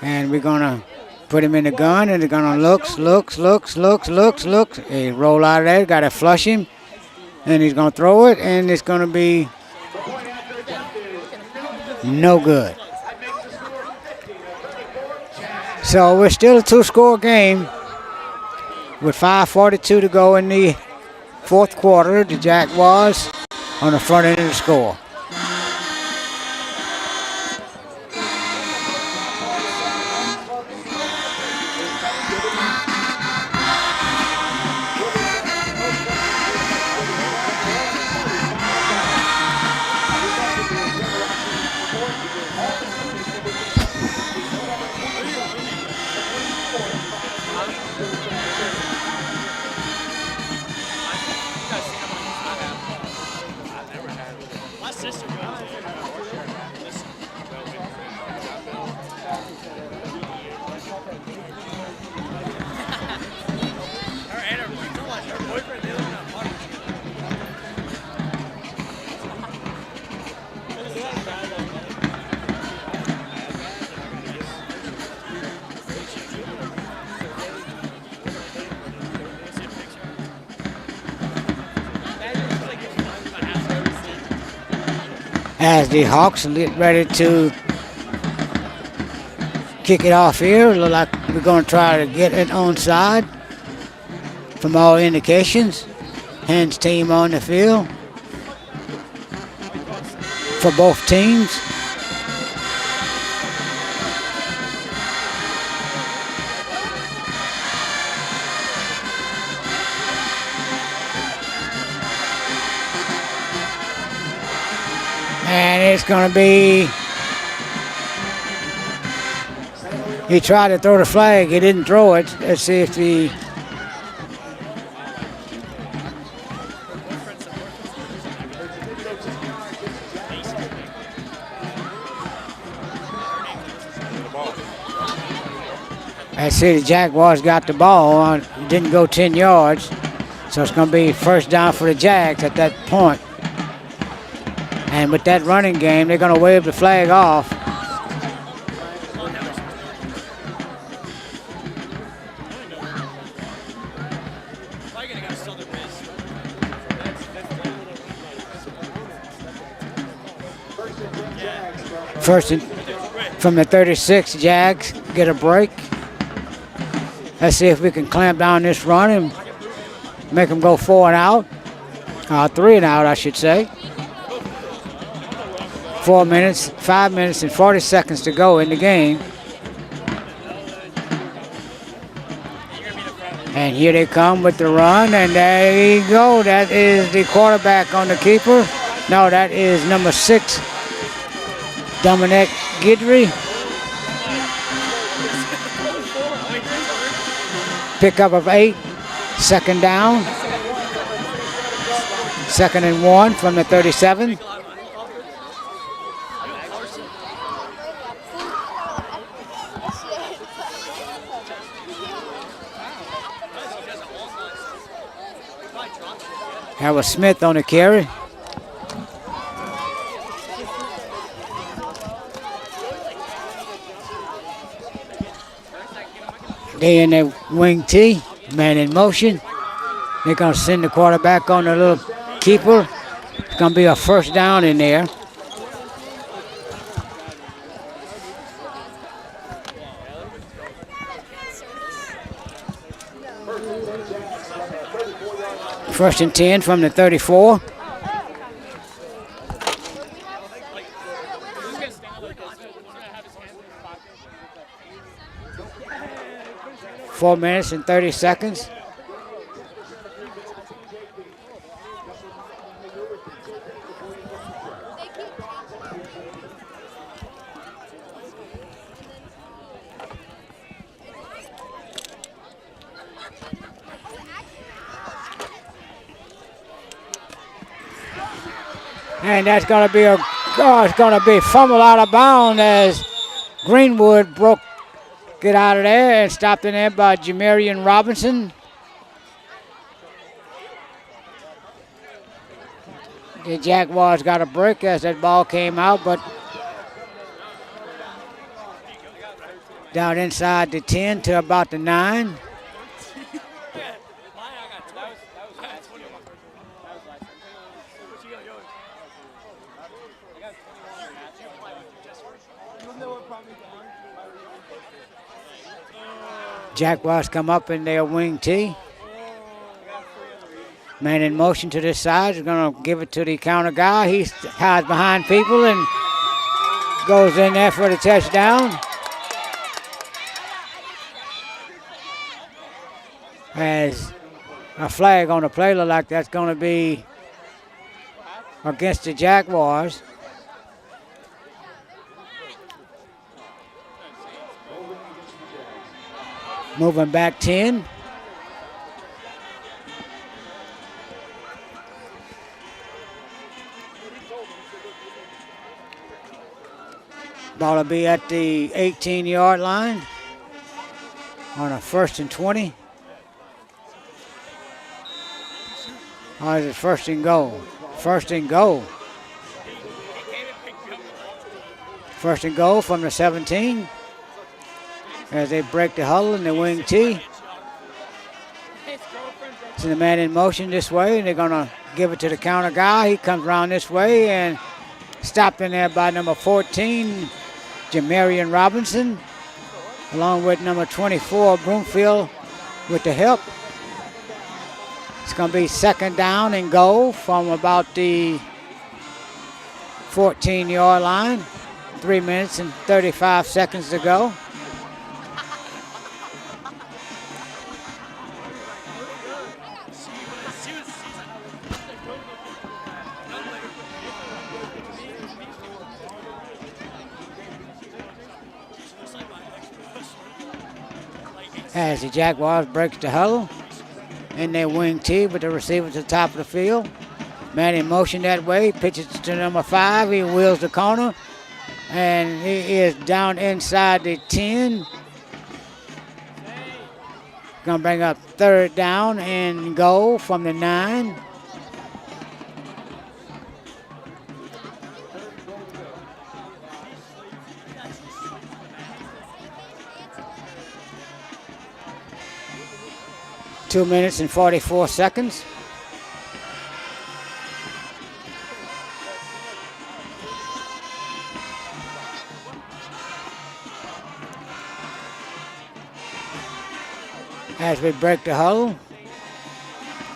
And we're going to put him in the gun, and they're gonna looks. He roll out of there, gotta flush him, and he's gonna throw it, and it's gonna be no good. So we're still a two-score game with 5:42 to go in the fourth quarter. The Jaguars on the front end of the score. As the Hawks get ready to kick it off here, look like we're going to try to get it onside from all indications. Hands team on the field for both teams. And it's going to be, he tried to throw the flag, he didn't throw it. Let's see if I see the Jaguars got the ball. Didn't go 10 yards. So it's going to be first down for the Jags at that point. And with that running game, they're going to wave the flag off. First and from the 36, Jags get a break. Let's see if we can clamp down this run and make them go 4 and out. 3 and out, I should say. 5 minutes and 40 seconds to go in the game. And here they come with the run, and there you go. That is the quarterback on the keeper. No, that is number 6, Dominic Guidry. Pickup of 8, second down. 2nd and 1 from the 37. That was Smith on the carry. They in their wing T, man in motion. They're going to send the quarterback on the little keeper. It's going to be a first down in there. First and 10 from the 34. Four minutes and 30 seconds. And that's going to be it's going to be fumbled out of bounds as Greenwood get out of there and stopped in there by Jamarian Robinson. The Jaguars got a break as that ball came out, but down inside the 10 to about the 9. Jaguars come up in their wing T. Man in motion to this side is going to give it to the counter guy. He hides behind people and goes in there for the touchdown. As a flag on the play, look like that's going to be against the Jaguars. Moving back 10. Ball will be at the 18-yard line on a 1st and 20. Or is it 1st and goal? 1st and goal. 1st and goal from the 17. As they break the huddle in the wing T. See the man in motion this way, and they're going to give it to the counter guy. He comes around this way and stopped in there by number 14, Jamarian Robinson, along with number 24, Broomfield, with the help. It's going to be 2nd down and goal from about the 14-yard line. 3 minutes and 35 seconds to go. As the Jaguars breaks the huddle in their wing T with the receiver to the top of the field. Man in motion that way, pitches to number 5. He wheels the corner, and he is down inside the 10 Gonna bring up 3rd down and goal from the 9. Two minutes and 44 seconds. As we break the huddle,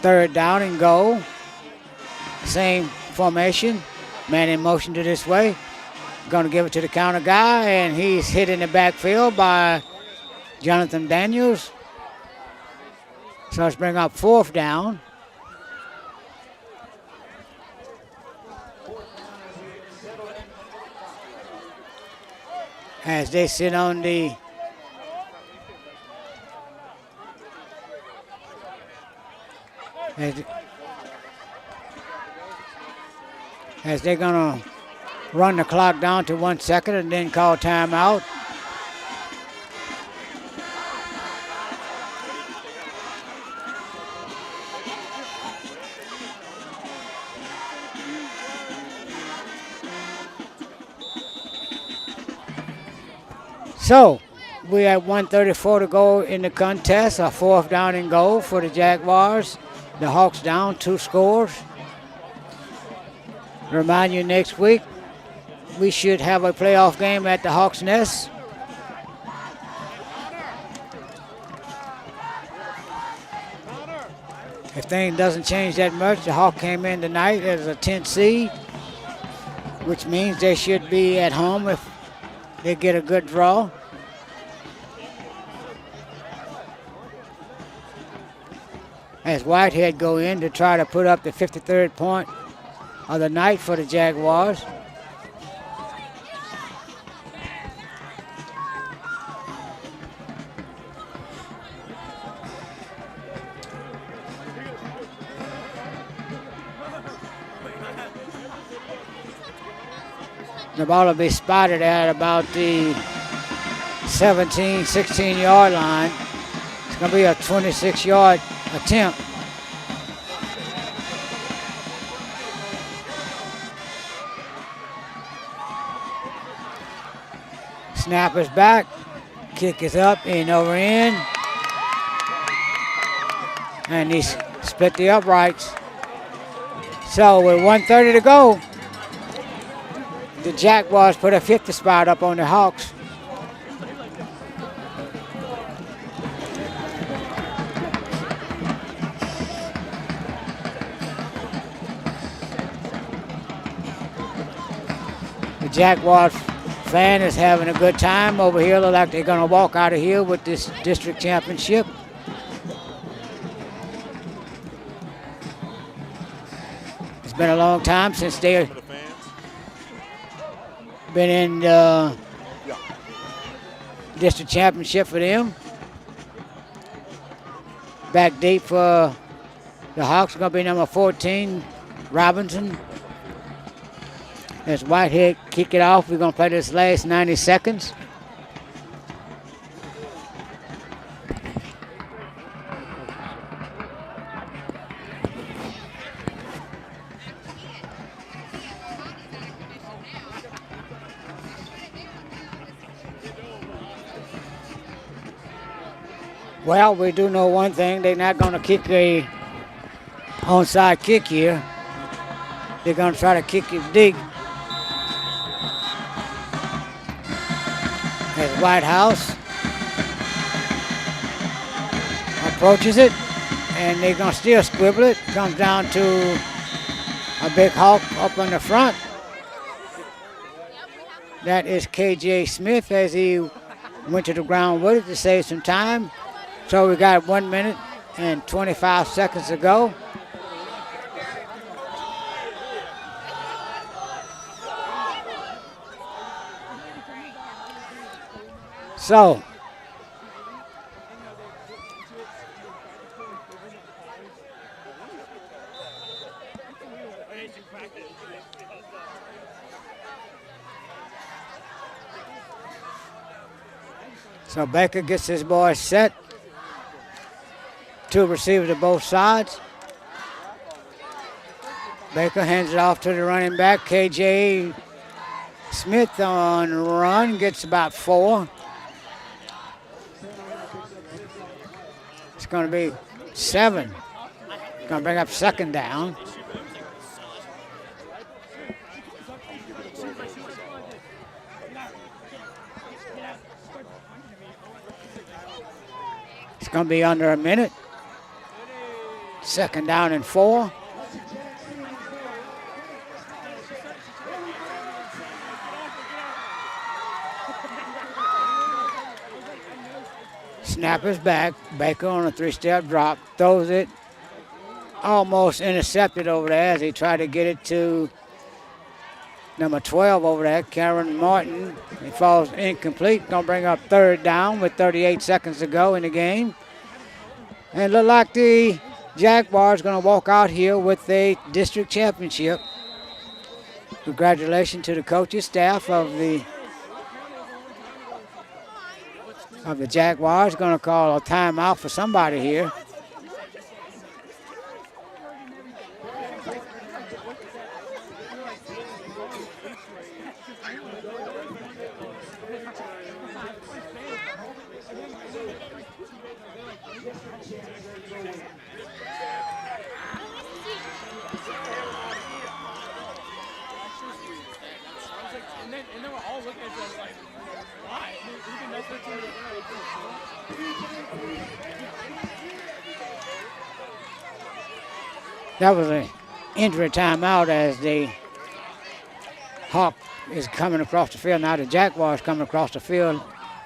3rd down and goal. Same formation, man in motion to this way. Going to give it to the counter guy, and he's hit in the backfield by Jonathan Daniels. So let's bring up 4th down. As they sit on the as they're gonna run the clock down to 1 second and then call timeout. So we have 1:34 to go in the contest. A 4th down and goal for the Jaguars. The Hawks down 2 scores. Remind you, next week we should have a playoff game at the Hawks Nest. If things doesn't change that much, the Hawk came in tonight as a 10th seed, which means they should be at home if they get a good draw. As Whitehead go in to try to put up the 53rd point of the night for the Jaguars. The ball will be spotted at about the 17, 16-yard line. It's going to be a 26-yard attempt. Snap is back. Kick is up, in over in. And he split the uprights. So with 1:30 to go, the Jaguars put a 50 spot up on the Hawks. The Jaguars fan is having a good time over here. Look like they're going to walk out of here with this district championship. It's been a long time since they've been in the district championship for them. Back deep for the Hawks going to be number 14, Robinson. As Whitehead kick it off, we're going to play this last 90 seconds. Well, we do know one thing. They're not going to kick a onside kick here. They're going to try to kick it deep. As Whitehouse approaches it, and they're going to still scribble it. Comes down to a big Hawk up on the front. That is KJ Smith as he went to the ground with it to save some time. So we got 1 minute and 25 seconds to go. So, Baker gets his boys set. Two receivers to both sides. Baker hands it off to the running back, KJ Smith on run, gets about 4. It's going to be 7. Going to bring up second down. It's going to be under a minute. Second down and 4. Snapper's back. Baker on a 3-step drop. Throws it. Almost intercepted over there as he tried to get it to number 12 over there, Karen Martin. He falls incomplete. Going to bring up third down with 38 seconds to go in the game. And look like the Jaguars going to walk out here with a district championship. Congratulations to the coaches, staff of the Jaguars. Going to call a timeout for somebody here. And then we're all looking at them like, why? Who can mess with you? That was an injury timeout as the Hawk is coming across the field. Now the Jaguars coming across the field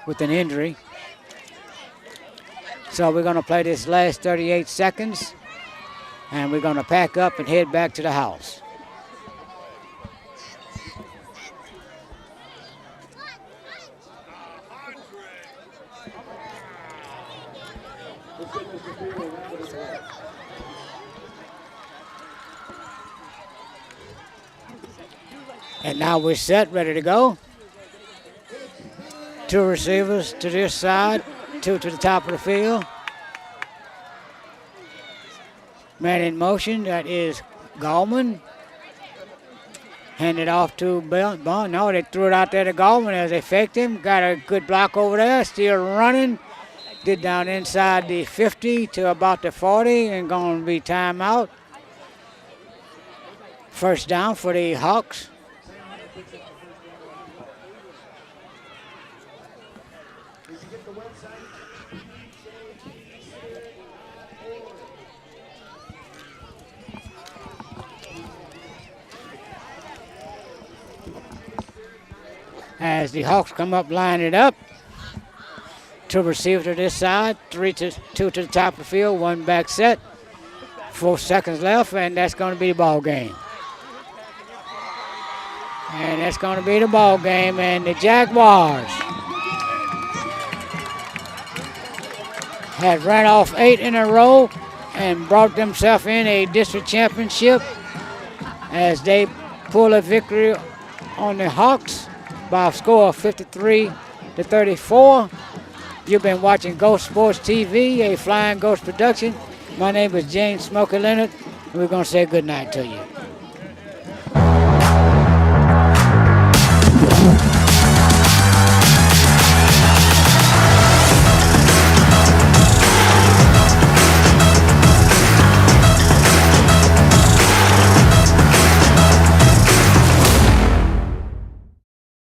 with an injury. So we're going to play this last 38 seconds, and we're going to pack up and head back to the house. And now we're set, ready to go. 2 receivers to this side, 2 to the top of the field. Man in motion, that is Gallman. Hand it off to Bond. No, they threw it out there to Gallman as they faked him. Got a good block over there, still running. Get down inside the 50 to about the 40 and going to be timeout. First down for the Hawks. As the Hawks come up, line it up. 2 receivers to this side, 2 to the top of the field, 1 back set. 4 seconds left, and that's going to be the ball game. And that's going to be the ball game, and the Jaguars have ran off 8 in a row and brought themselves in a district championship as they pull a victory on the Hawks by a score of 53-34. You've been watching Ghost Sports TV, a Flying Ghost production. My name is James Smoker Leonard, and we're going to say good night to you.